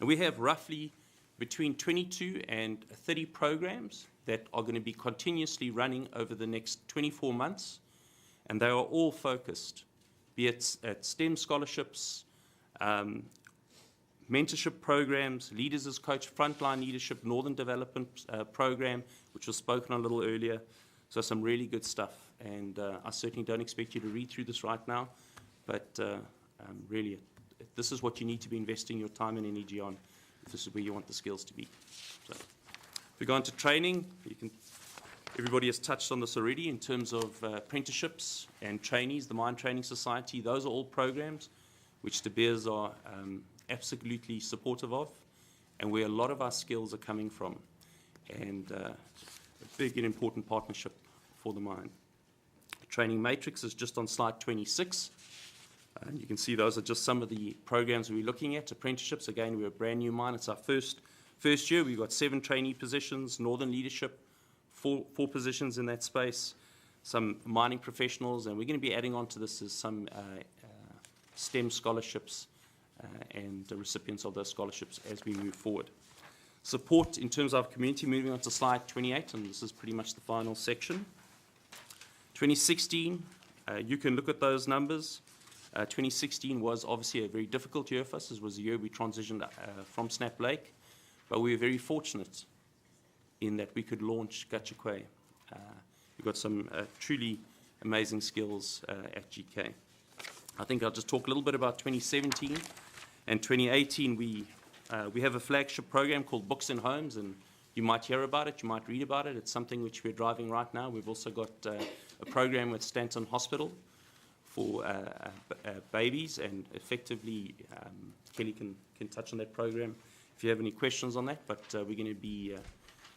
And we have roughly between 22 and 30 programs that are going to be continuously running over the next 24 months. And they are all focused, be it at STEM scholarships, mentorship programs, Leaders as Coach, Frontline Leadership, Northern Development Program, which was spoken on a little earlier. So some really good stuff. And I certainly don't expect you to read through this right now, but really, this is what you need to be investing your time and energy on if this is where you want the skills to be. So if we go on to training, everybody has touched on this already in terms of apprenticeships and trainees, the Mine Training Society. Those are all programs which De Beers are absolutely supportive of, and where a lot of our skills are coming from, and a big and important partnership for the mine. Training matrix is just on slide 26. And you can see those are just some of the programs we're looking at. Apprenticeships, again, we're a brand new mine. It's our first year. We've got 7 trainee positions, Northern Leadership, four positions in that space, some mining professionals, and we're going to be adding on to this as some STEM scholarships and the recipients of those scholarships as we move forward. Support in terms of community, moving on to slide 28, and this is pretty much the final section. 2016, you can look at those numbers. 2016 was obviously a very difficult year for us. This was the year we transitioned from Snap Lake, but we were very fortunate in that we could launch Gachagua. We've got some truly amazing skills at GK. I think I'll just talk a little bit about 2017 and 2018. We have a flagship program called Books and Homes, and you might hear about it, you might read about it. It's something which we're driving right now. We've also got a program with Stanton Hospital for babies, and effectively Kelly can touch on that program if you have any questions on that, but we're going to be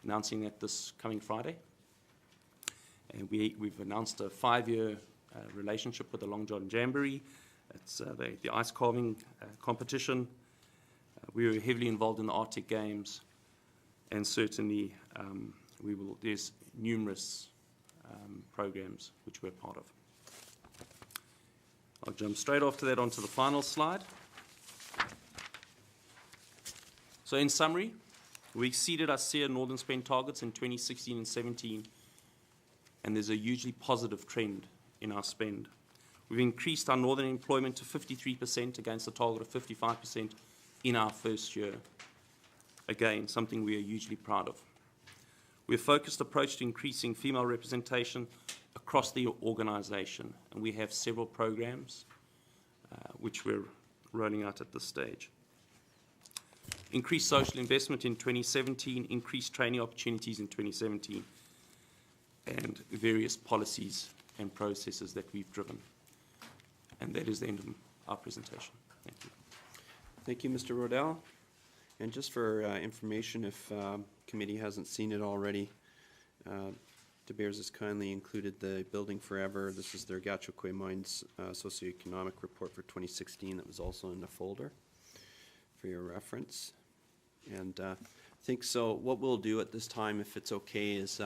announcing that this coming Friday. And we've announced a 5-year relationship with the Long John Jamboree. It's the ice carving competition. We were heavily involved in the Arctic Games, and certainly there's numerous programs which we're part of. I'll jump straight after that onto the final slide. So in summary, we exceeded our SEER Northern Spend targets in 2016 and 17, and there's a hugely positive trend in our spend. We've increased our northern employment to 53% against a target of 55% in our first year. Again, something we are hugely proud of. We have a focused approach to increasing female representation across the organisation, and we have several programs which we're rolling out at this stage. Increased social investment in 2017, increased training opportunities in 2017, and various policies and processes that we've driven. And that is the end of our presentation. Thank you. Thank you, Mr. Rodell. And just for information, if committee hasn't seen it already, De Beers has kindly included the Building Forever. This is their Gachokwe Mines socioeconomic report for 2016 that was also in the folder for your reference. And I think so what we'll do at this time, if it's okay, is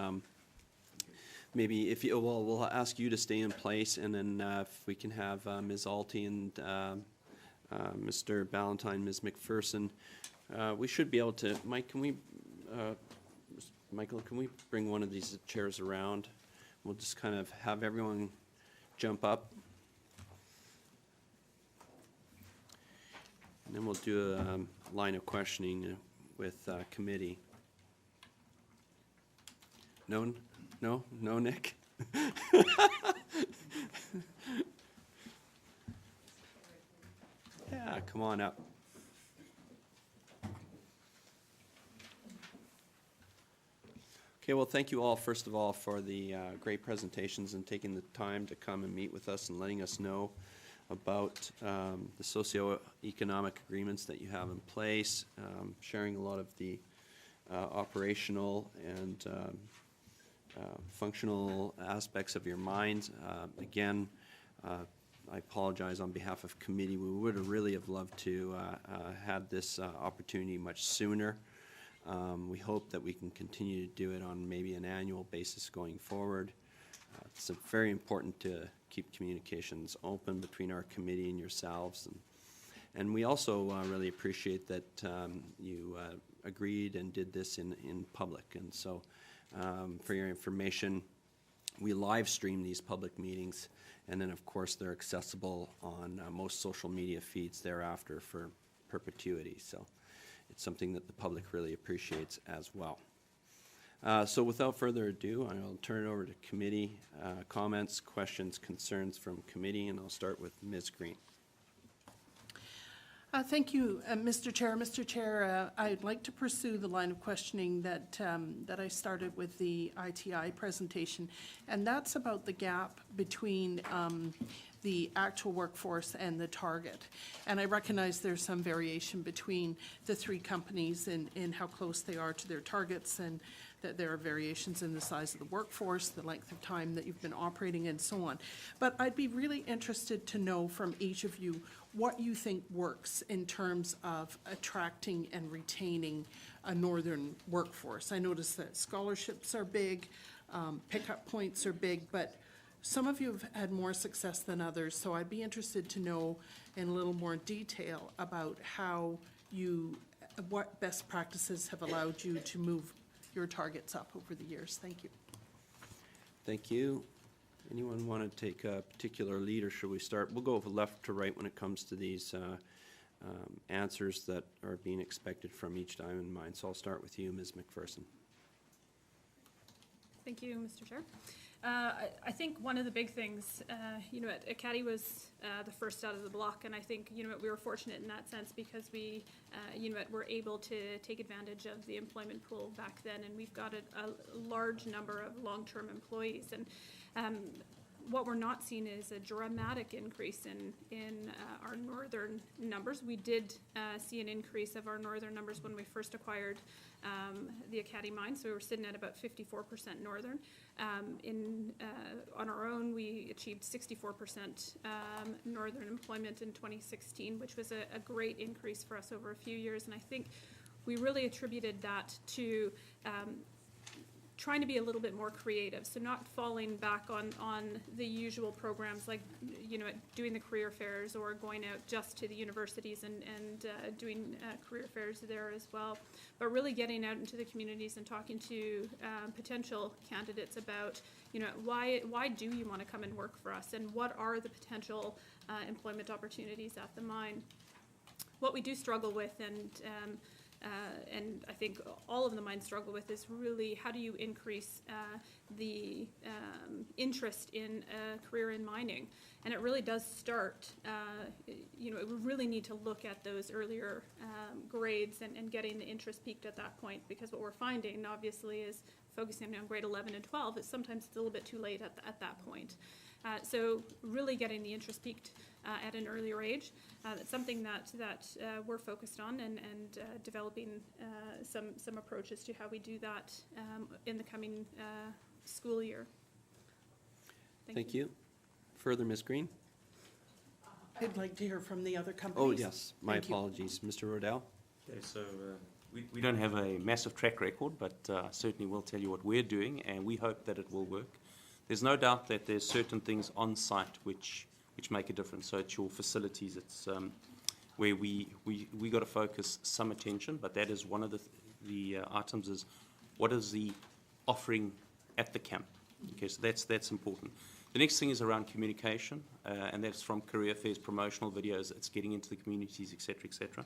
maybe if you, well, we'll ask you to stay in place, and then if we can have Ms. Alty and Mr. Ballantyne, Ms. McPherson, we should be able to, Mike, can we, Michael, can we bring one of these chairs around? We'll just kind of have everyone jump up. And then we'll do a line of questioning with committee. No, Nick? Yeah, come on up. Okay, well, thank you all, first of all, for the great presentations and taking the time to come and meet with us and letting us know about the socioeconomic agreements that you have in place, sharing a lot of the operational and functional aspects of your minds. Again, I apologize on behalf of committee. We would have really have loved to had this opportunity much sooner. We hope that we can continue to do it on maybe an annual basis going forward. It's very important to keep communications open between our committee and yourselves. And we also really appreciate that you agreed and did this in public. And so for your information, we live stream these public meetings, and then of course they're accessible on most social media feeds thereafter for perpetuity. So it's something that the public really appreciates as well. So without further ado, I'll turn it over to committee comments, questions, concerns from committee, and I'll start with Ms. Green. Thank you, Mr. Chair. Mr. Chair, I'd like to pursue the line of questioning that I started with the ITI presentation, and that's about the gap between the actual workforce and the target. And I recognize there's some variation between the three companies in how close they are to their targets, and that there are variations in the size of the workforce, the length of time that you've been operating, and so on. But I'd be really interested to know from each of you what you think works in terms of attracting and retaining a northern workforce. I notice that scholarships are big, pickup points are big, but some of you have had more success than others, so I'd be interested to know in a little more detail about how you, what best practices have allowed you to move your targets up over the years. Thank you. Thank you. Anyone want to take a particular lead, or should we start? We'll go from left to right when it comes to these answers that are being expected from each diamond mine. So I'll start with you, Ms. McPherson. Thank you, Mr. Chair. I think one of the big things, Acadie was the first out of the block, and I think, we were fortunate in that sense because we, were able to take advantage of the employment pool back then, and we've got a large number of long-term employees. And what we're not seeing is a dramatic increase in our northern numbers. We did see an increase of our northern numbers when we first acquired the Acadie mine, so we were sitting at about 54% northern. On our own, we achieved 64% northern employment in 2016, which was a great increase for us over a few years, and I think we really attributed that to trying to be a little bit more creative, so not falling back on the usual programs like, you know, doing the career fairs or going out just to the universities and doing career fairs there as well, but really getting out into the communities and talking to potential candidates about, you know, why do you want to come and work for us, and what are the potential employment opportunities at the mine. What we do struggle with, and I think all of the mines struggle with, is really how do you increase the interest in a career in mining. And it really does start, you know, we really need to look at those earlier grades and getting the interest peaked at that point, because what we're finding, obviously, is focusing on grade 11 and 12 is sometimes it's a little bit too late at that point. So really getting the interest peaked at an earlier age, that's something that we're focused on, and developing some approaches to how we do that in the coming school year. Thank you. Further, Ms. Green? I'd like to hear from the other Oh, companies. yes, my Thank you. apologies. Mr. Rodell? Okay, so we don't have a massive track record, but certainly we'll tell you what we're doing, and we hope that it will work. There's no doubt that there's certain things on site which make a difference. So it's your facilities. It's where we got to focus some attention, but that is one of the items is what is the offering at the camp. Okay, so that's important. The next thing is around communication, and that's from career fairs, promotional videos. It's getting into the communities, etc., etc.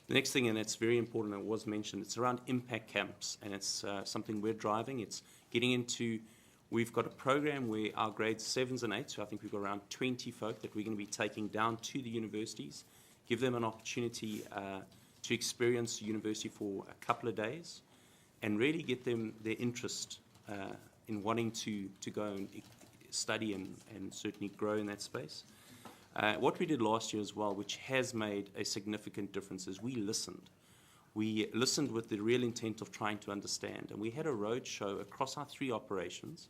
The next thing, and that's very important, it was mentioned, it's around impact camps, and it's something we're driving. It's getting into. We've got a program where our grades 7s and 8s, so I think we've got around 20 folk that we're going to be taking down to the universities, give them an opportunity to experience university for a couple of days, and really get them their interest in wanting to go and study and certainly grow in that space. What we did last year as well, which has made a significant difference, is we listened. We listened with the real intent of trying to understand, and we had a road show across our 3 operations,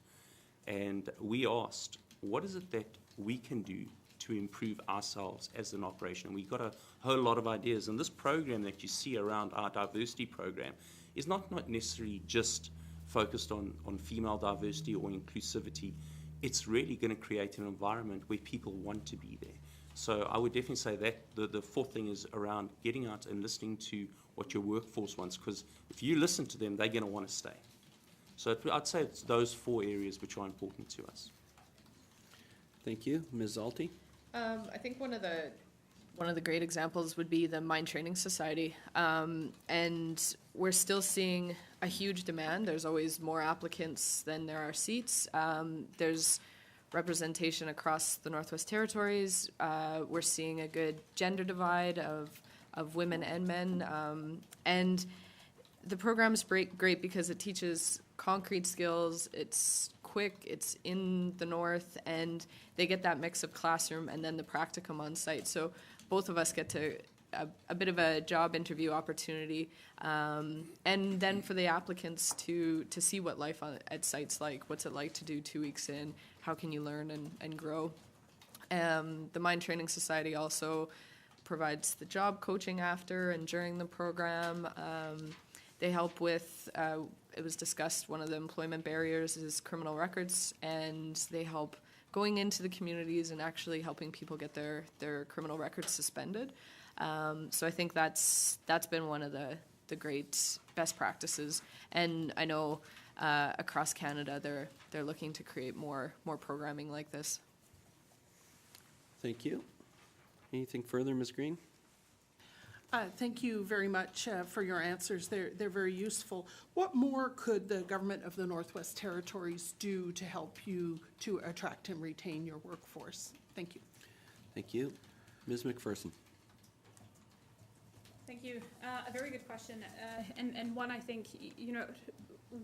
and we asked, what is it that we can do to improve ourselves as an operation? And we got a whole lot of ideas, and this program that you see around our diversity program is not necessarily just focused on female diversity or inclusivity. It's really going to create an environment where people want to be there. So I would definitely say that the fourth thing is around getting out and listening to what your workforce wants, because if you listen to them, they're going to want to stay. So I'd say it's those 4 areas which are important to us. Thank you. Ms. Alty? I think one of the great examples would be the Mine Training Society, and we're still seeing a huge demand. There's always more applicants than there are seats. There's representation across the Northwest Territories. We're seeing a good gender divide of women and men, and the program's great because it teaches concrete skills. It's quick, it's in the north, and they get that mix of classroom and then the practicum on site. So both of us get to a bit of a job interview opportunity, and then for the applicants to see what life at site's like. What's it like to do 2 weeks in? How can you learn and grow? The Mine Training Society also provides the job coaching after and during the program. They help with, it was discussed, one of the employment barriers is criminal records, and they help going into the communities and actually helping people get their criminal records suspended. So I think that's been one of the great best practices, and I know across Canada they're looking to create more programming like this. Thank you. Anything further, Ms. Green? Thank you very much for your answers. They're very useful. What more could the government of the Northwest Territories do to help you to attract and retain your workforce? Thank you. Thank you. Ms. McPherson? Thank you. A very good question, and one I think, you know,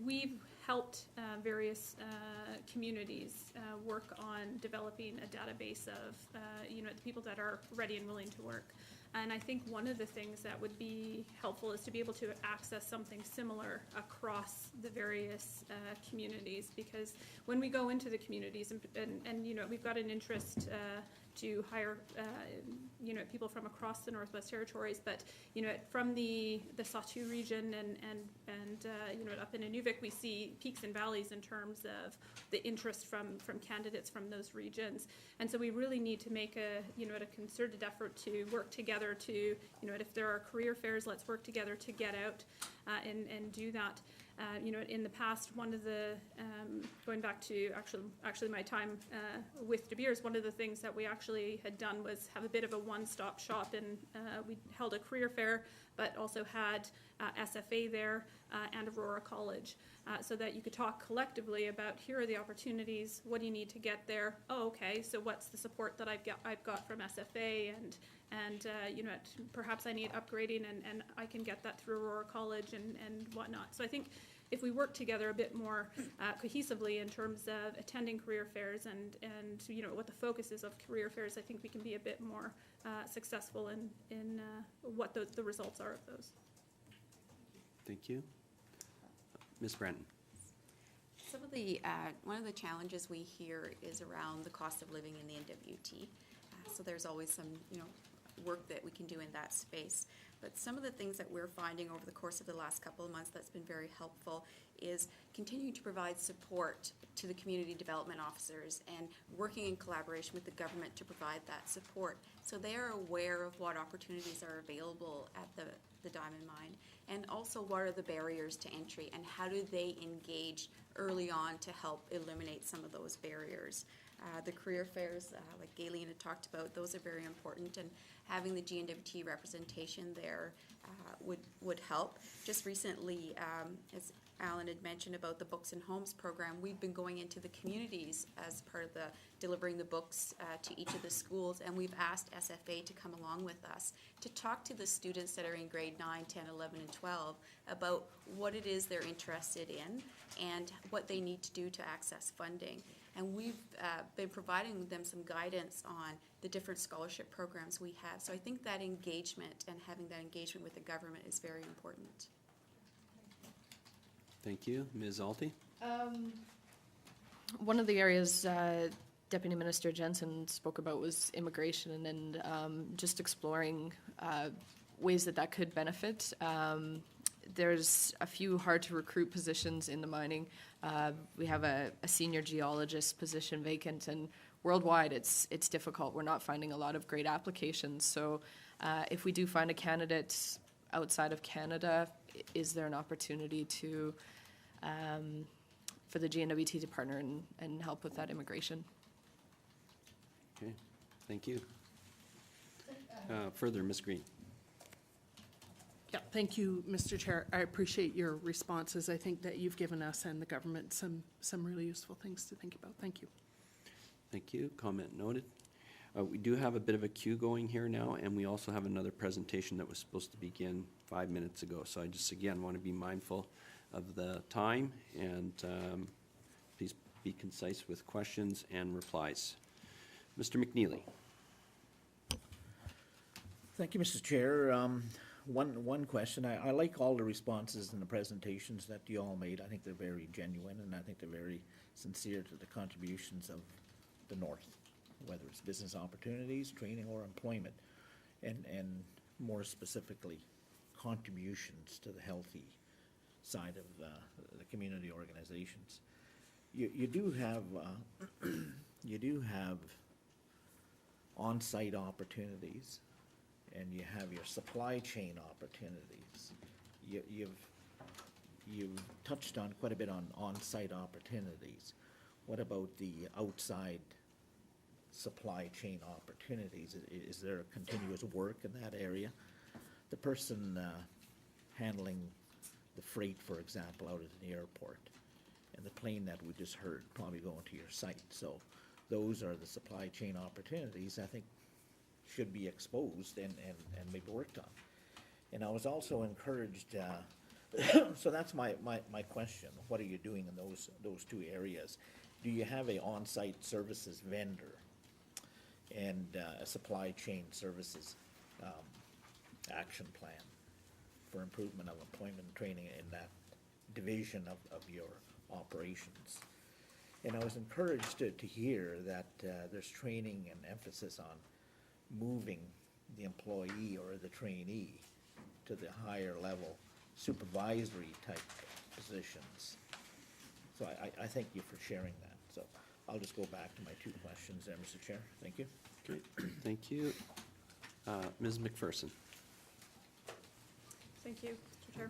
we've helped various communities work on developing a database of, you know, the people that are ready and willing to work. And I think one of the things that would be helpful is to be able to access something similar across the various communities, because when we go into the communities and you know, we've got an interest to hire, people from across the Northwest Territories, but, from the Sahtu region and up in Inuvik, we see peaks and valleys in terms of the interest from candidates from those regions. And so we really need to make a concerted effort to work together to, if there are career fairs, let's work together to get out and do that. In the past, one of the, going back to actually my time with De Beers, one of the things that we actually had done was have a bit of a one-stop shop, and we held a career fair, but also had SFA there and Aurora College, so that you could talk collectively about, here are the opportunities, what do you need to get there? Oh, okay, so what's the support that I've got from SFA, and perhaps I need upgrading, and I can get that through Aurora College and whatnot. So I think if we work together a bit more cohesively in terms of attending career fairs and what the focus is of career fairs, I think we can be a bit more successful in what the results are of those. Thank you. Ms. Branton. Some of the, one of the challenges we hear is around the cost of living in the NWT. So there's always some, work that we can do in that space. But some of the things that we're finding over the course of the last couple of months that's been very helpful is continuing to provide support to the community development officers and working in collaboration with the government to provide that support. So they are aware of what opportunities are available at the diamond mine, and also what are the barriers to entry and how do they engage early on to help eliminate some of those barriers. The career fairs, like Galen had talked about, those are very important, and having the GNWT representation there would help. Just recently, as Alan had mentioned about the Books and Homes program, we've been going into the communities as part of the delivering the books to each of the schools, and we've asked SFA to come along with us to talk to the students that are in grade 9, 10, 11, and 12 about what it is they're interested in and what they need to do to access funding. And we've been providing them some guidance on the different scholarship programs we have. So I think that engagement and having that engagement with the government is very important. Thank you. Ms. Alty? One of the areas Deputy Minister Jensen spoke about was immigration, and just exploring ways that could benefit. There's a few hard-to-recruit positions in the mining. We have a senior geologist position vacant, and worldwide it's difficult. We're not finding a lot of great applications. So if we do find a candidate outside of Canada, is there an opportunity to for the GNWT to partner and help with that immigration? Okay, thank you. Further, Ms. Green. Yeah, thank you, Mr. Chair. I appreciate your responses. I think that you've given us and the government some really useful things to think about. Thank you. Thank you. Comment noted. We do have a bit of a queue going here now, and we also have another presentation that was supposed to begin 5 minutes ago. So I just, again, want to be mindful of the time, and please be concise with questions and replies. Mr. McNeely. Thank you, Mr. Chair. One question. I like all the responses and the presentations that you all made. I think they're very genuine, and I think they're very sincere to the contributions of the North, whether it's business opportunities, training, or employment, and more specifically, contributions to the healthy side of the community organizations. You do have on-site opportunities, and you have your supply chain opportunities. You've touched on quite a bit on on-site opportunities. What about the outside supply chain opportunities? Is there a continuous work in that area? The person handling the freight, for example, out at the airport, and the plane that we just heard probably going to your site. So those are the supply chain opportunities I think should be exposed and maybe worked on. And I was also encouraged, so that's my question. What are you doing in those two areas? Do you have a on-site services vendor and a supply chain services action plan for improvement of employment and training in that division of your operations? And I was encouraged to hear that there's training and emphasis on moving the employee or the trainee to the higher level supervisory type positions. So I thank you for sharing that. So I'll just go back to my two questions there, Mr. Chair. Thank you. Great, thank you. Ms. McPherson. Thank you, Mr. Chair.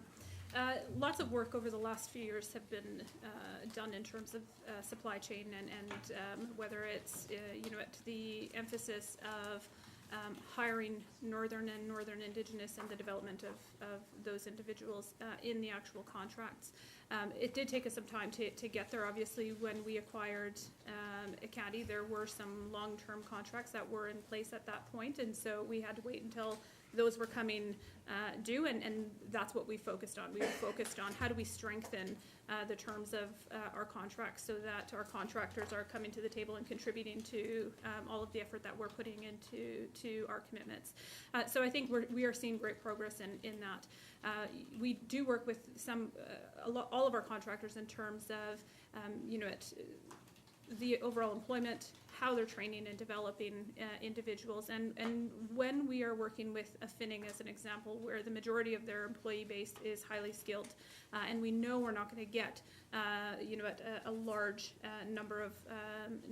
Lots of work over the last few years have been done in terms of supply chain and whether it's, the emphasis of hiring Northern and Northern Indigenous and the development of those individuals in the actual contracts. It did take us some time to get there. Obviously, when we acquired Acadie, there were some long-term contracts that were in place at that point, and so we had to wait until those were coming due, and that's what we focused on. We focused on how do we strengthen the terms of our contracts so that our contractors are coming to the table and contributing to all of the effort that we're putting into our commitments. So I think we are seeing great progress in that. We do work with all of our contractors in terms of, the overall employment, how they're training and developing individuals. And when we are working with a Finning as an example, where the majority of their employee base is highly skilled, and we know we're not going to get, a large number of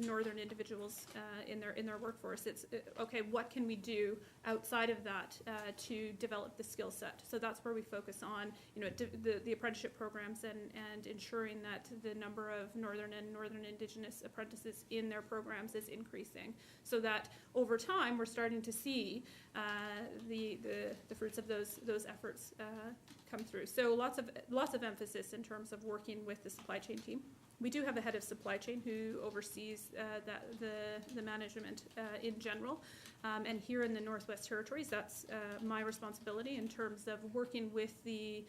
Northern individuals in their workforce. It's, okay, what can we do outside of that to develop the skill set? So that's where we focus on, the apprenticeship programs and ensuring that the number of Northern and Northern Indigenous apprentices in their programs is increasing, so that over time we're starting to see the fruits of those efforts come through. So lots of emphasis in terms of working with the supply chain team. We do have a head of supply chain who oversees the management in general, and here in the Northwest Territories, that's my responsibility in terms of working with the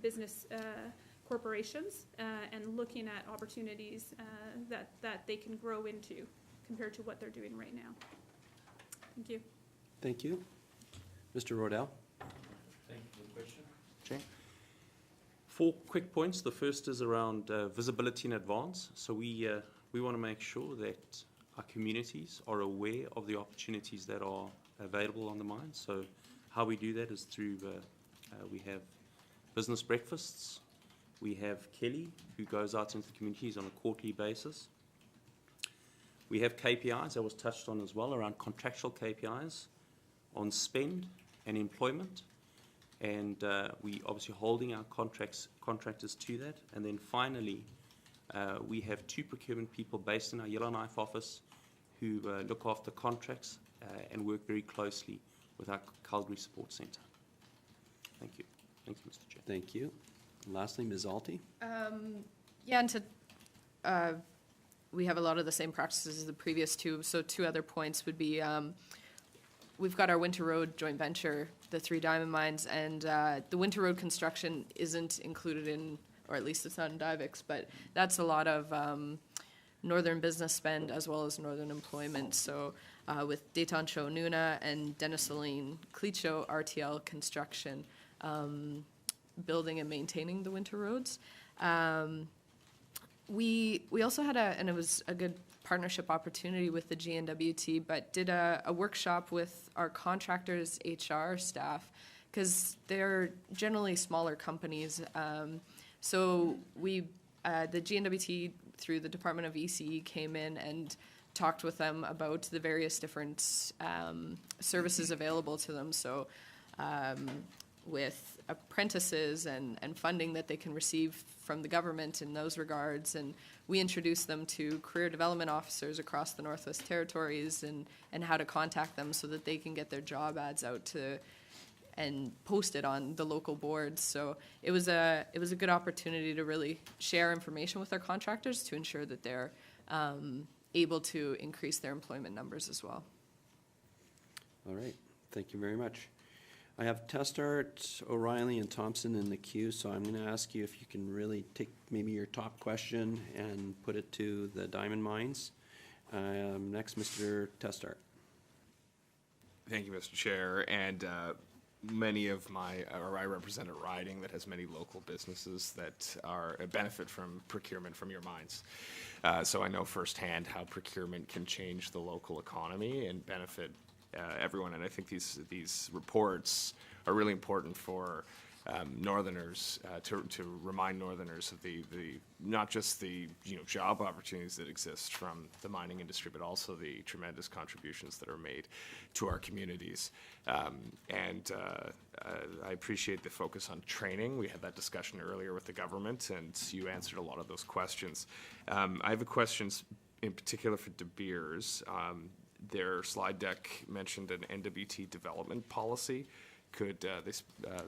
business corporations and looking at opportunities that they can grow into compared to what they're doing right now. Thank you. Thank you. Mr. Rodell. Thank you for the question, Chair. 4 quick points. The first is around visibility in advance. So we want to make sure that our communities are aware of the opportunities that are available on the mine. So how we do that is through, we have business breakfasts. We have Kelly, who goes out into the communities on a quarterly basis. We have KPIs that was touched on as well, around contractual KPIs on spend and employment. And we obviously holding our contractors to that. And then finally, we have 2 procurement people based in our Yellowknife office who look after contracts and work very closely with our Calgary Support Centre. Thank you. Thank you, Mr. Chair. Thank you. And lastly, Ms. Alty. Yeah, and we have a lot of the same practices as the previous 2. So 2 other points would be, we've got our Winter Road joint venture, the 3 diamond mines, and the Winter Road construction isn't included in, or at least it's not in DIVX, but that's a lot of Northern business spend as well as Northern employment. So with Dayton Show Nuna and Denisoline Cleacho RTL construction, building and maintaining the winter roads. We also had and it was a good partnership opportunity with the GNWT, but did a workshop with our contractors' HR staff, because they're generally smaller companies. So the GNWT, through the Department of ECE, came in and talked with them about the various different services available to them. So with apprentices and funding that they can receive from the government in those regards. And we introduced them to career development officers across the Northwest Territories and how to contact them so that they can get their job ads out to and posted on the local boards. So it was a good opportunity to really share information with our contractors to ensure that they're able to increase their employment numbers as well. All right. Thank you very much. I have Testart, O'Reilly, and Thompson in the queue, so I'm going to ask you if you can really take maybe your top question and put it to the diamond mines. Next, Mr. Testart. Thank you, Mr. Chair. And many of I represent a riding that has many local businesses that are benefit from procurement from your mines. So I know firsthand how procurement can change the local economy and benefit everyone. And I think these reports are really important for Northerners to remind Northerners of the not just the job opportunities that exist from the mining industry, but also the tremendous contributions that are made to our communities. And I appreciate the focus on training. We had that discussion earlier with the government, and you answered a lot of those questions. I have a question in particular for De Beers. Their slide deck mentioned an NWT development policy. Could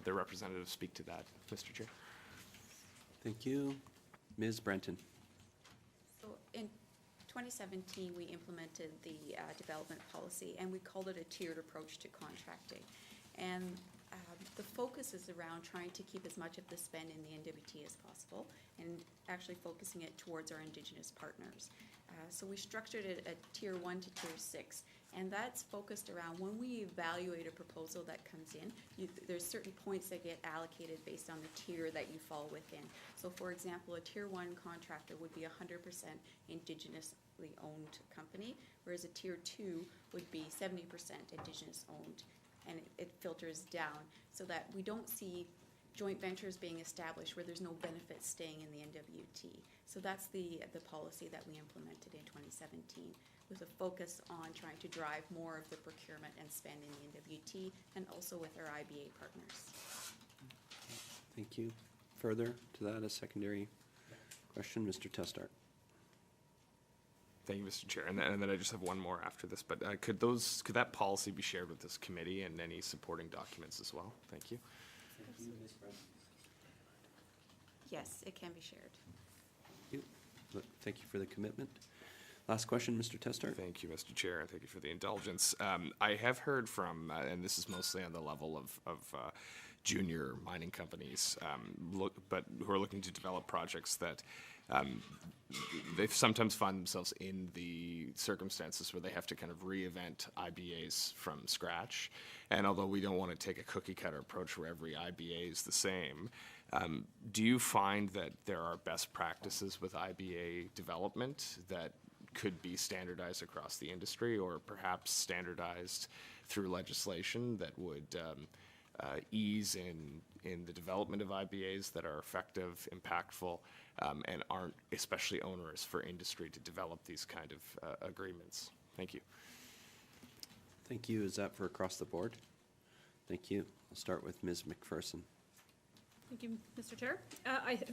their representative speak to that, Mr. Chair? Thank you. Ms. Brenton. So in 2017, we implemented the development policy, and we called it a tiered approach to contracting. And the focus is around trying to keep as much of the spend in the NWT as possible, and actually focusing it towards our Indigenous partners. So we structured it at Tier 1 to Tier 6, and that's focused around when we evaluate a proposal that comes in, there's certain points that get allocated based on the tier that you fall within. So for example, a Tier 1 contractor would be 100% Indigenously owned company, whereas a Tier 2 would be 70% Indigenous owned, and it filters down so that we don't see joint ventures being established where there's no benefit staying in the NWT. So that's the policy that we implemented in 2017, with a focus on trying to drive more of the procurement and spend in the NWT, and also with our IBA partners. Thank you. Further to that, a secondary question, Mr. Testart. Thank you, Mr. Chair. And then I just have one more after this. But could that policy be shared with this committee and any supporting documents as well? Thank you. Yes, it can be shared. Thank you. Thank you for the commitment. Last question, Mr. Testart. Thank you, Mr. Chair, and thank you for the indulgence. I have heard from, and this is mostly on the level of junior mining companies, but who are looking to develop projects that they sometimes find themselves in the circumstances where they have to kind of reinvent IBAs from scratch. And although we don't want to take a cookie cutter approach where every IBA is the same, do you find that there are best practices with IBA development that could be standardized across the industry, or perhaps standardized through legislation that would ease in the development of IBAs that are effective, impactful, and aren't especially onerous for industry to develop these kind of agreements? Thank you. Thank you. Is that for across the board? Thank you. I'll start with Ms. McPherson. Thank you, Mr. Chair.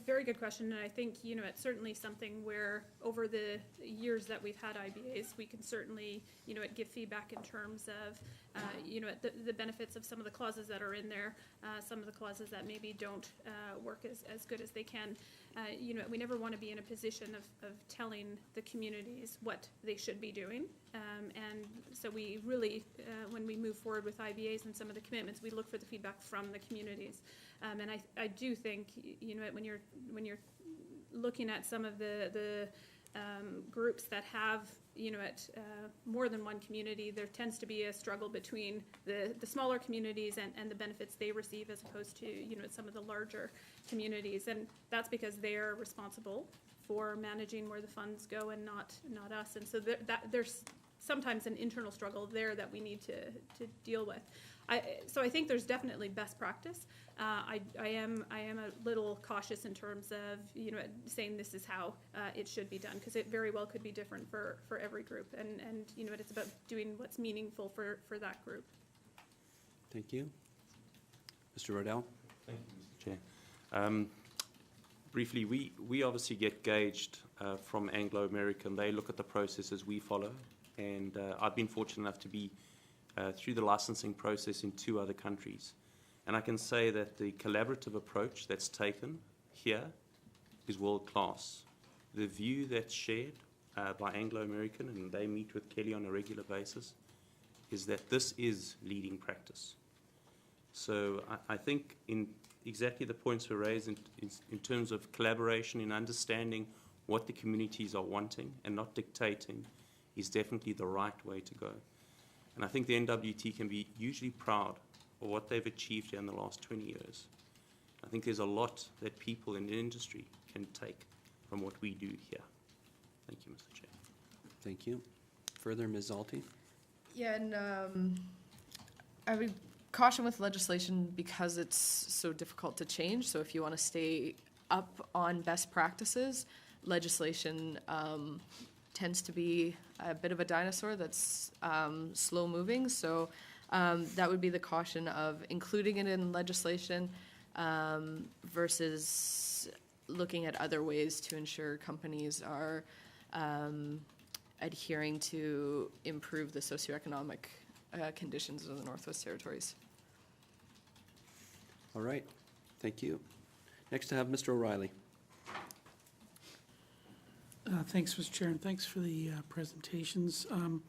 Very good question, and I think, it's certainly something where over the years that we've had IBAs, we can certainly, give feedback in terms of, the benefits of some of the clauses that are in there, some of the clauses that maybe don't work as good as they can. We never want to be in a position of telling the communities what they should be doing. And so we really, when we move forward with IBAs and some of the commitments, we look for the feedback from the communities. And I do think, when you're looking at some of the groups that have, more than one community, there tends to be a struggle between the smaller communities and the benefits they receive, as opposed to, some of the larger communities. And that's because they're responsible for managing where the funds go and not us. And so there's sometimes an internal struggle there that we need to deal with. So I think there's definitely best practice. I am a little cautious in terms of, saying this is how it should be done, because it very well could be different for every group. And it's about doing what's meaningful for that group. Thank you. Mr. Rodell? Thank you, Mr. Chair. Briefly, we obviously get gauged from Anglo-American. They look at the processes we follow, and I've been fortunate enough to be through the licensing process in 2 other countries. And I can say that the collaborative approach that's taken here is world-class. The view that's shared by Anglo-American, and they meet with Kelly on a regular basis, is that this is leading practice. So I think in exactly the points were raised in terms of collaboration, in understanding what the communities are wanting and not dictating, is definitely the right way to go. And I think the NWT can be hugely proud of what they've achieved here in the last 20 years. I think there's a lot that people in the industry can take from what we do here. Thank you, Mr. Chair. Thank you. Further, Ms. Alty? Yeah, and I would caution with legislation because it's so difficult to change. So if you want to stay up on best practices, legislation tends to be a bit of a dinosaur that's slow moving. So that would be the caution of including it in legislation versus looking at other ways to ensure companies are adhering to improve the socioeconomic conditions of the Northwest Territories. All right, thank you. Next I have Mr. O'Reilly. Thanks, Mr. Chair, and thanks for the presentations. I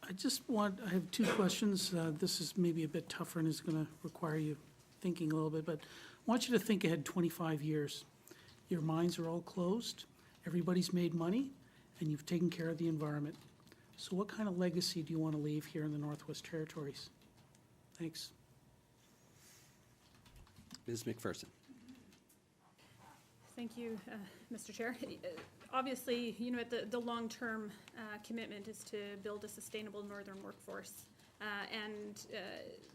have two questions. This is maybe a bit tougher and is going to require you thinking a little bit, but I want you to think ahead 25 years. Your mines are all closed, everybody's made money, and you've taken care of the environment. So what kind of legacy do you want to leave here in the Northwest Territories? Thanks. Ms. McPherson. Thank you, Mr. Chair. Obviously, you know, the long-term commitment is to build a sustainable northern workforce. And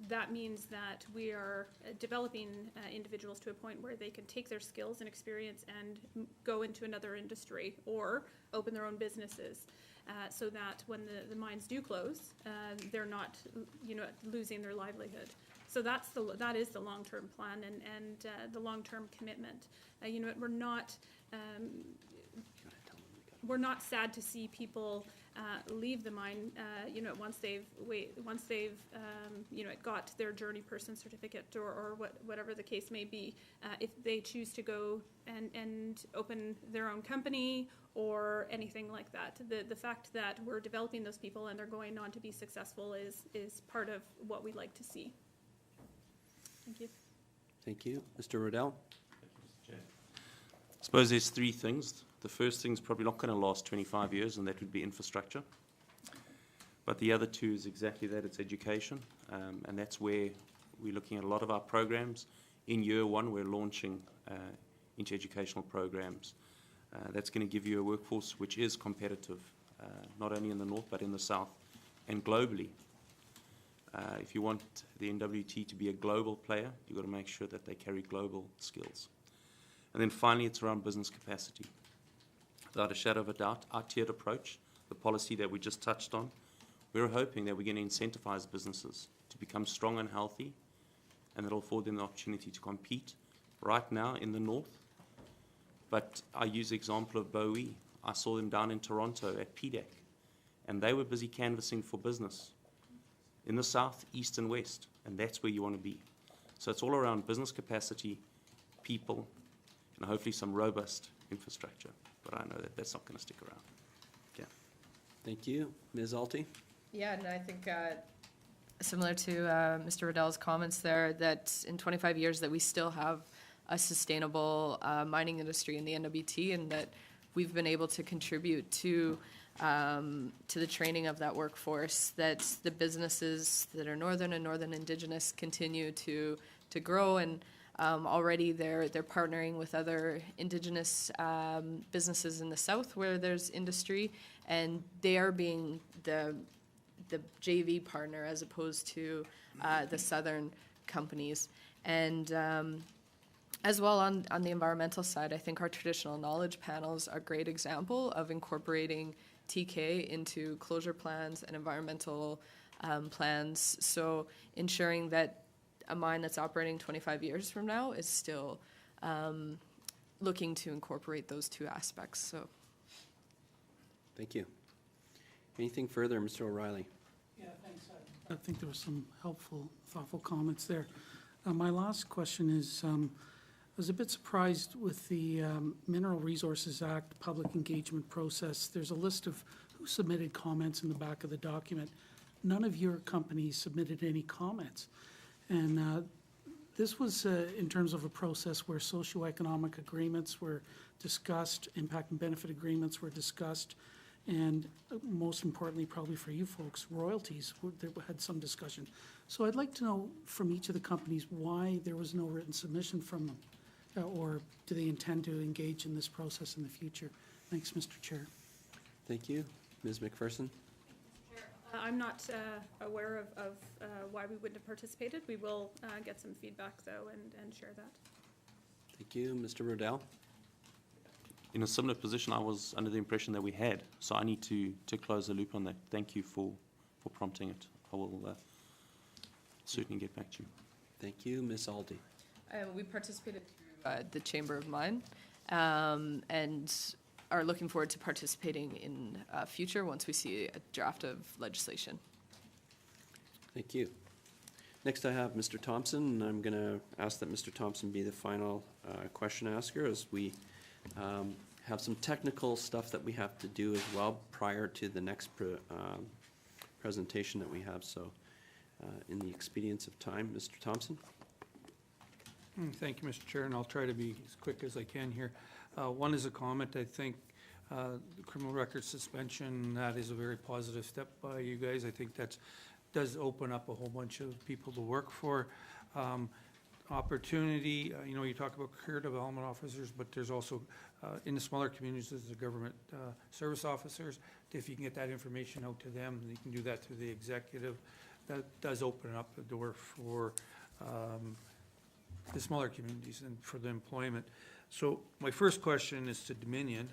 that means that we are developing individuals to a point where they can take their skills and experience and go into another industry or open their own businesses so that when the mines do close, they're not, you know, losing their livelihood. So that is the long-term plan and the long-term commitment. You know, we're not sad to see people leave the mine. You know, once they've you know, got their journey person certificate or whatever the case may be. If they choose to go and open their own company or anything like that, the fact that we're developing those people and they're going on to be successful is part of what we like to see. Thank you. Thank you. Mr. Riddell? I suppose there's three things. The first thing is probably not going to last 25 years, and that would be infrastructure. But the other two is exactly that, it's education. And that's where we're looking at a lot of our programs. In year one, we're launching into educational programs. That's going to give you a workforce which is competitive, not only in the north, but in the south and globally. If you want the NWT to be a global player, you've got to make sure that they carry global skills. And then finally, it's around business capacity. Without a shadow of a doubt, our tiered approach, the policy that we just touched on, we're hoping that we're going to incentivize businesses to become strong and healthy, and that'll afford them the opportunity to compete right now in the north. But I use the example of Bowie. I saw them down in Toronto at PDAC, and they were busy canvassing for business in the south, east, and west, and that's where you want to be. So it's all around business capacity, people, and hopefully some robust infrastructure. But I know that that's not going to stick around. Yeah. Thank you. Ms. Alty? Yeah, and I think similar to Mr. Riddell's comments there, that in 25 years that we still have a sustainable mining industry in the NWT, and that we've been able to contribute to the training of that workforce, that the businesses that are northern and northern indigenous continue to grow, and already they're partnering with other indigenous businesses in the south where there's industry, and they are being the JV partner as opposed to the southern companies. And as well on the environmental side, I think our traditional knowledge panels are a great example of incorporating TK into closure plans and environmental plans. So ensuring that a mine that's operating 25 years from now is still looking to incorporate those two aspects. So, Thank you. Anything further, Mr. O'Reilly? Yeah, thanks. I think there were some helpful, thoughtful comments there. My last question is, I was a bit surprised with the Mineral Resources Act public engagement process. There's a list of who submitted comments in the back of the document. None of your companies submitted any comments. And this was in terms of a process where socioeconomic agreements were discussed, impact and benefit agreements were discussed, and most importantly, probably for you folks, royalties, there had some discussion. So I'd like to know from each of the companies why there was no written submission from them, or do they intend to engage in this process in the future? Thanks, Mr. Chair. Thank you. Ms. McPherson? I'm not aware of why we wouldn't have participated. We will get some feedback, though, and share that. Thank you. Mr. Rodell? In a similar position, I was under the impression that we had, so I need to close the loop on that. Thank you for prompting it. I will certainly get back to you. Thank you. Ms. Aldi? We participated through the Chamber of Mine, and are looking forward to participating in future once we see a draft of legislation. Thank you. Next, I have Mr. Thompson, and I'm going to ask that Mr. Thompson be the final question asker, as we have some technical stuff that we have to do as well prior to the next presentation that we have. So in the expedience of time, Mr. Thompson. Thank you, Mr. Chair, and I'll try to be as quick as I can here. One is a comment. I think the criminal record suspension, that is a very positive step by you guys. I think that does open up a whole bunch of people to work for. Opportunity, you talk about career development officers, but there's also, in the smaller communities, there's the government service officers. If you can get that information out to them, you can do that through the executive. That does open up the door for the smaller communities and for the employment. So my first question is to Dominion,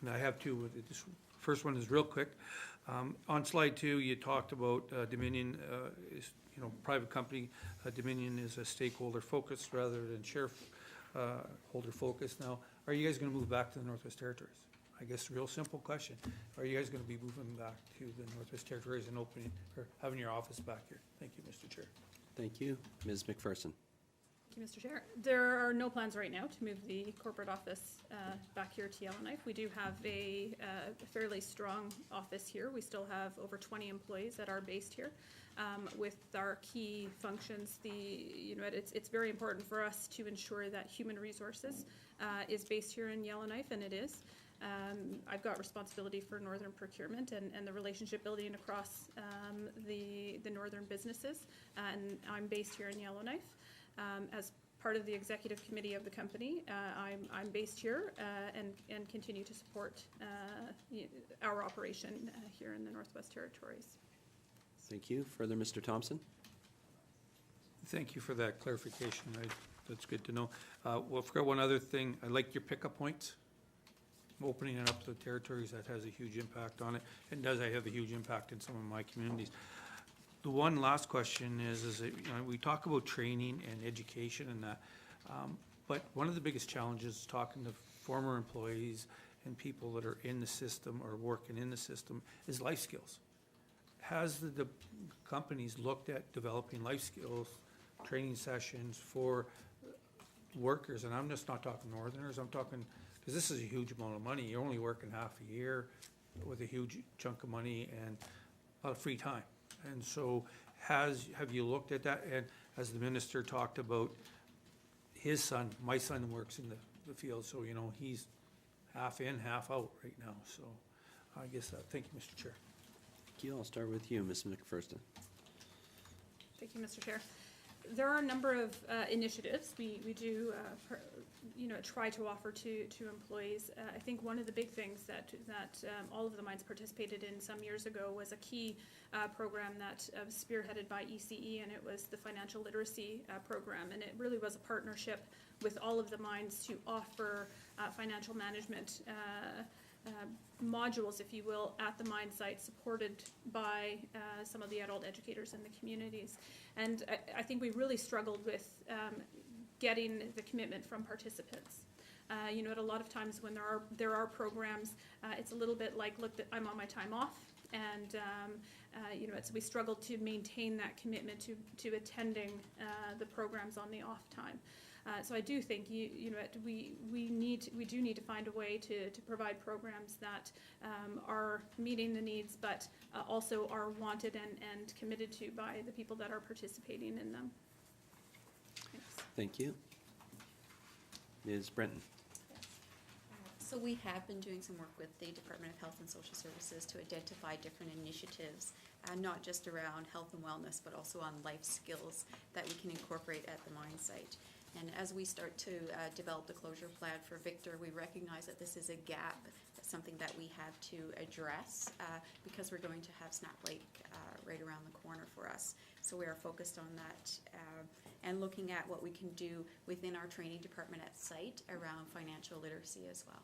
and I have two. This first one is real quick. On slide 2, you talked about Dominion is, private company. Dominion is a stakeholder focused rather than shareholder focused. Now, are you guys going to move back to the Northwest Territories? I guess real simple question. Are you guys going to be moving back to the Northwest Territories and opening or having your office back here? Thank you, Mr. Chair. Thank you. Ms. McPherson. Thank you, Mr. Chair. There are no plans right now to move the corporate office back here to Yellowknife. We do have a fairly strong office here. We still have over 20 employees that are based here. With our key functions, it's very important for us to ensure that human resources is based here in Yellowknife, and it is. I've got responsibility for northern procurement and the relationship building across the northern businesses, and I'm based here in Yellowknife. As part of the executive committee of the company, I'm based here and continue to support our operation here in the Northwest Territories. Thank you. Further, Mr. Thompson? Thank you for that clarification. That's good to know. Well, I forgot one other thing. I like your pickup points. Opening it up to the territories, that has a huge impact on it, and does have a huge impact in some of my communities. The one last question is that, we talk about training and education and that, but one of the biggest challenges talking to former employees and people that are in the system or working in the system is life skills. Has the companies looked at developing life skills, training sessions for workers? And I'm just not talking northerners, I'm talking, because this is a huge amount of money. You're only working half a year with a huge chunk of money and a lot of free time. And so have you looked at that? And as the minister talked about his son, my son works in the field, so he's half in, half out right now. So I guess thank you, Mr. Chair. Thank you. I'll start with you, Ms. McPherson. Thank you, Mr. Chair. There are a number of initiatives we do try to offer to employees. I think one of the big things that all of the mines participated in some years ago was a key program that was spearheaded by ECE, and it was the financial literacy program, and it really was a partnership with all of the mines to offer financial management modules, if you will, at the mine site, supported by some of the adult educators in the communities. And I think we really struggled with getting the commitment from participants. At a lot of times when there are programs, it's a little bit like, look, I'm on my time off, and so we struggled to maintain that commitment to attending the programs on the off time. So I do think we do need to find a way to provide programs that are meeting the needs, but also are wanted and committed to by the people that are participating in them. Thanks. Thank you. Ms. Brenton. So we have been doing some work with the Department of Health and Social Services to identify different initiatives, not just around health and wellness, but also on life skills that we can incorporate at the mine site. And as we start to develop the closure plan for Victor, we recognize that this is a gap, something that we have to address because we're going to have Snap Lake right around the corner for us. So we are focused on that and looking at what we can do within our training department at site around financial literacy as well.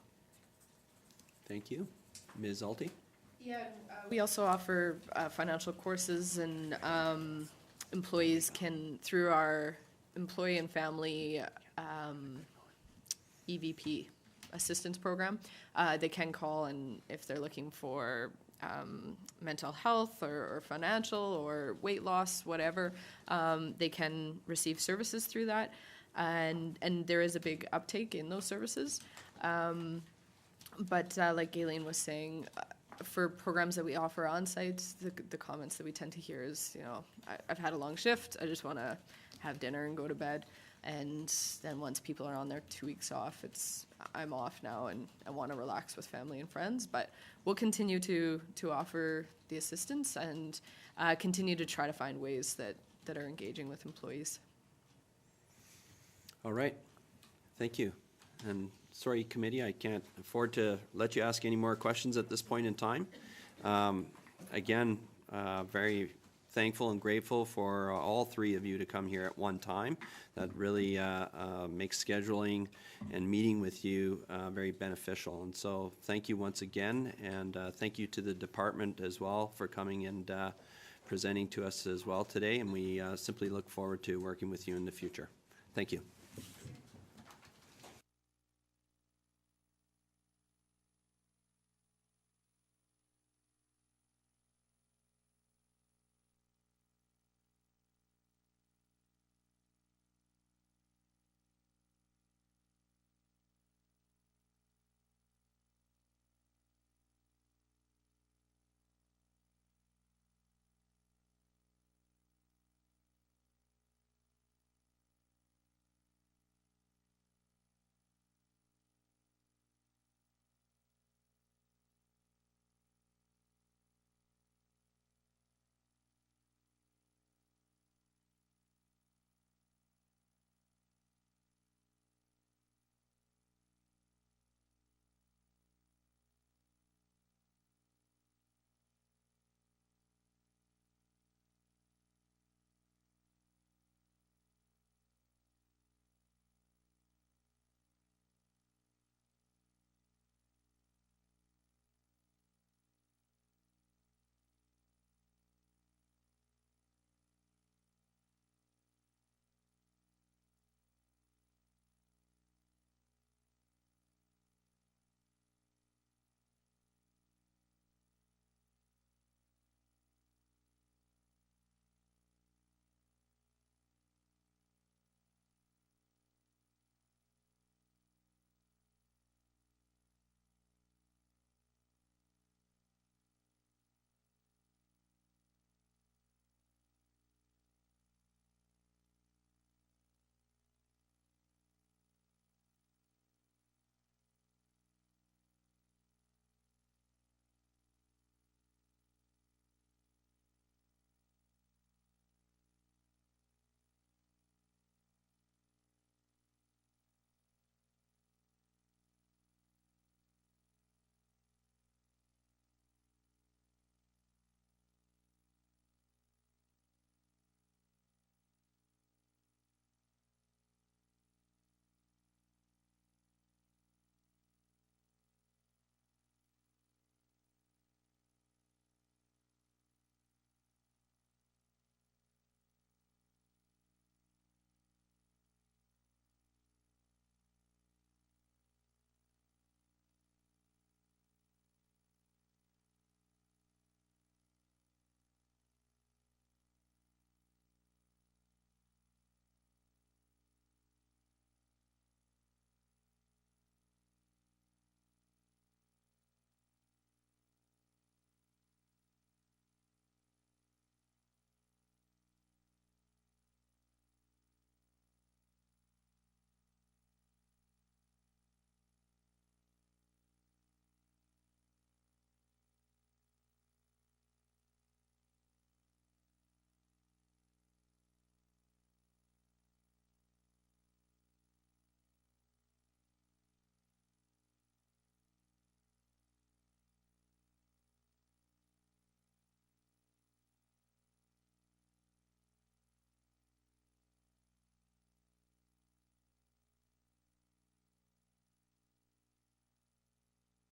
Thank you. Ms. Alty? Yeah, we also offer financial courses, and employees can, through our employee and family EVP assistance program, they can call, and if they're looking for mental health or financial or weight loss, whatever, they can receive services through that, and there is a big uptake in those services. But like Galen was saying, for programs that we offer on site, the comments that we tend to hear is, you know, I've had a long shift, I just want to have dinner and go to bed. And then once people are on their 2 weeks off, I'm off now and I want to relax with family and friends. But we'll continue to offer the assistance and continue to try to find ways that are engaging with employees. All right. Thank you. And sorry, committee, I can't afford to let you ask any more questions at this point in time. Again, very thankful and grateful for all three of you to come here at one time. That really makes scheduling and meeting with you very beneficial. And so thank you once again, and thank you to the department as well for coming and presenting to us as well today. And we simply look forward to working with you in the future. Thank you.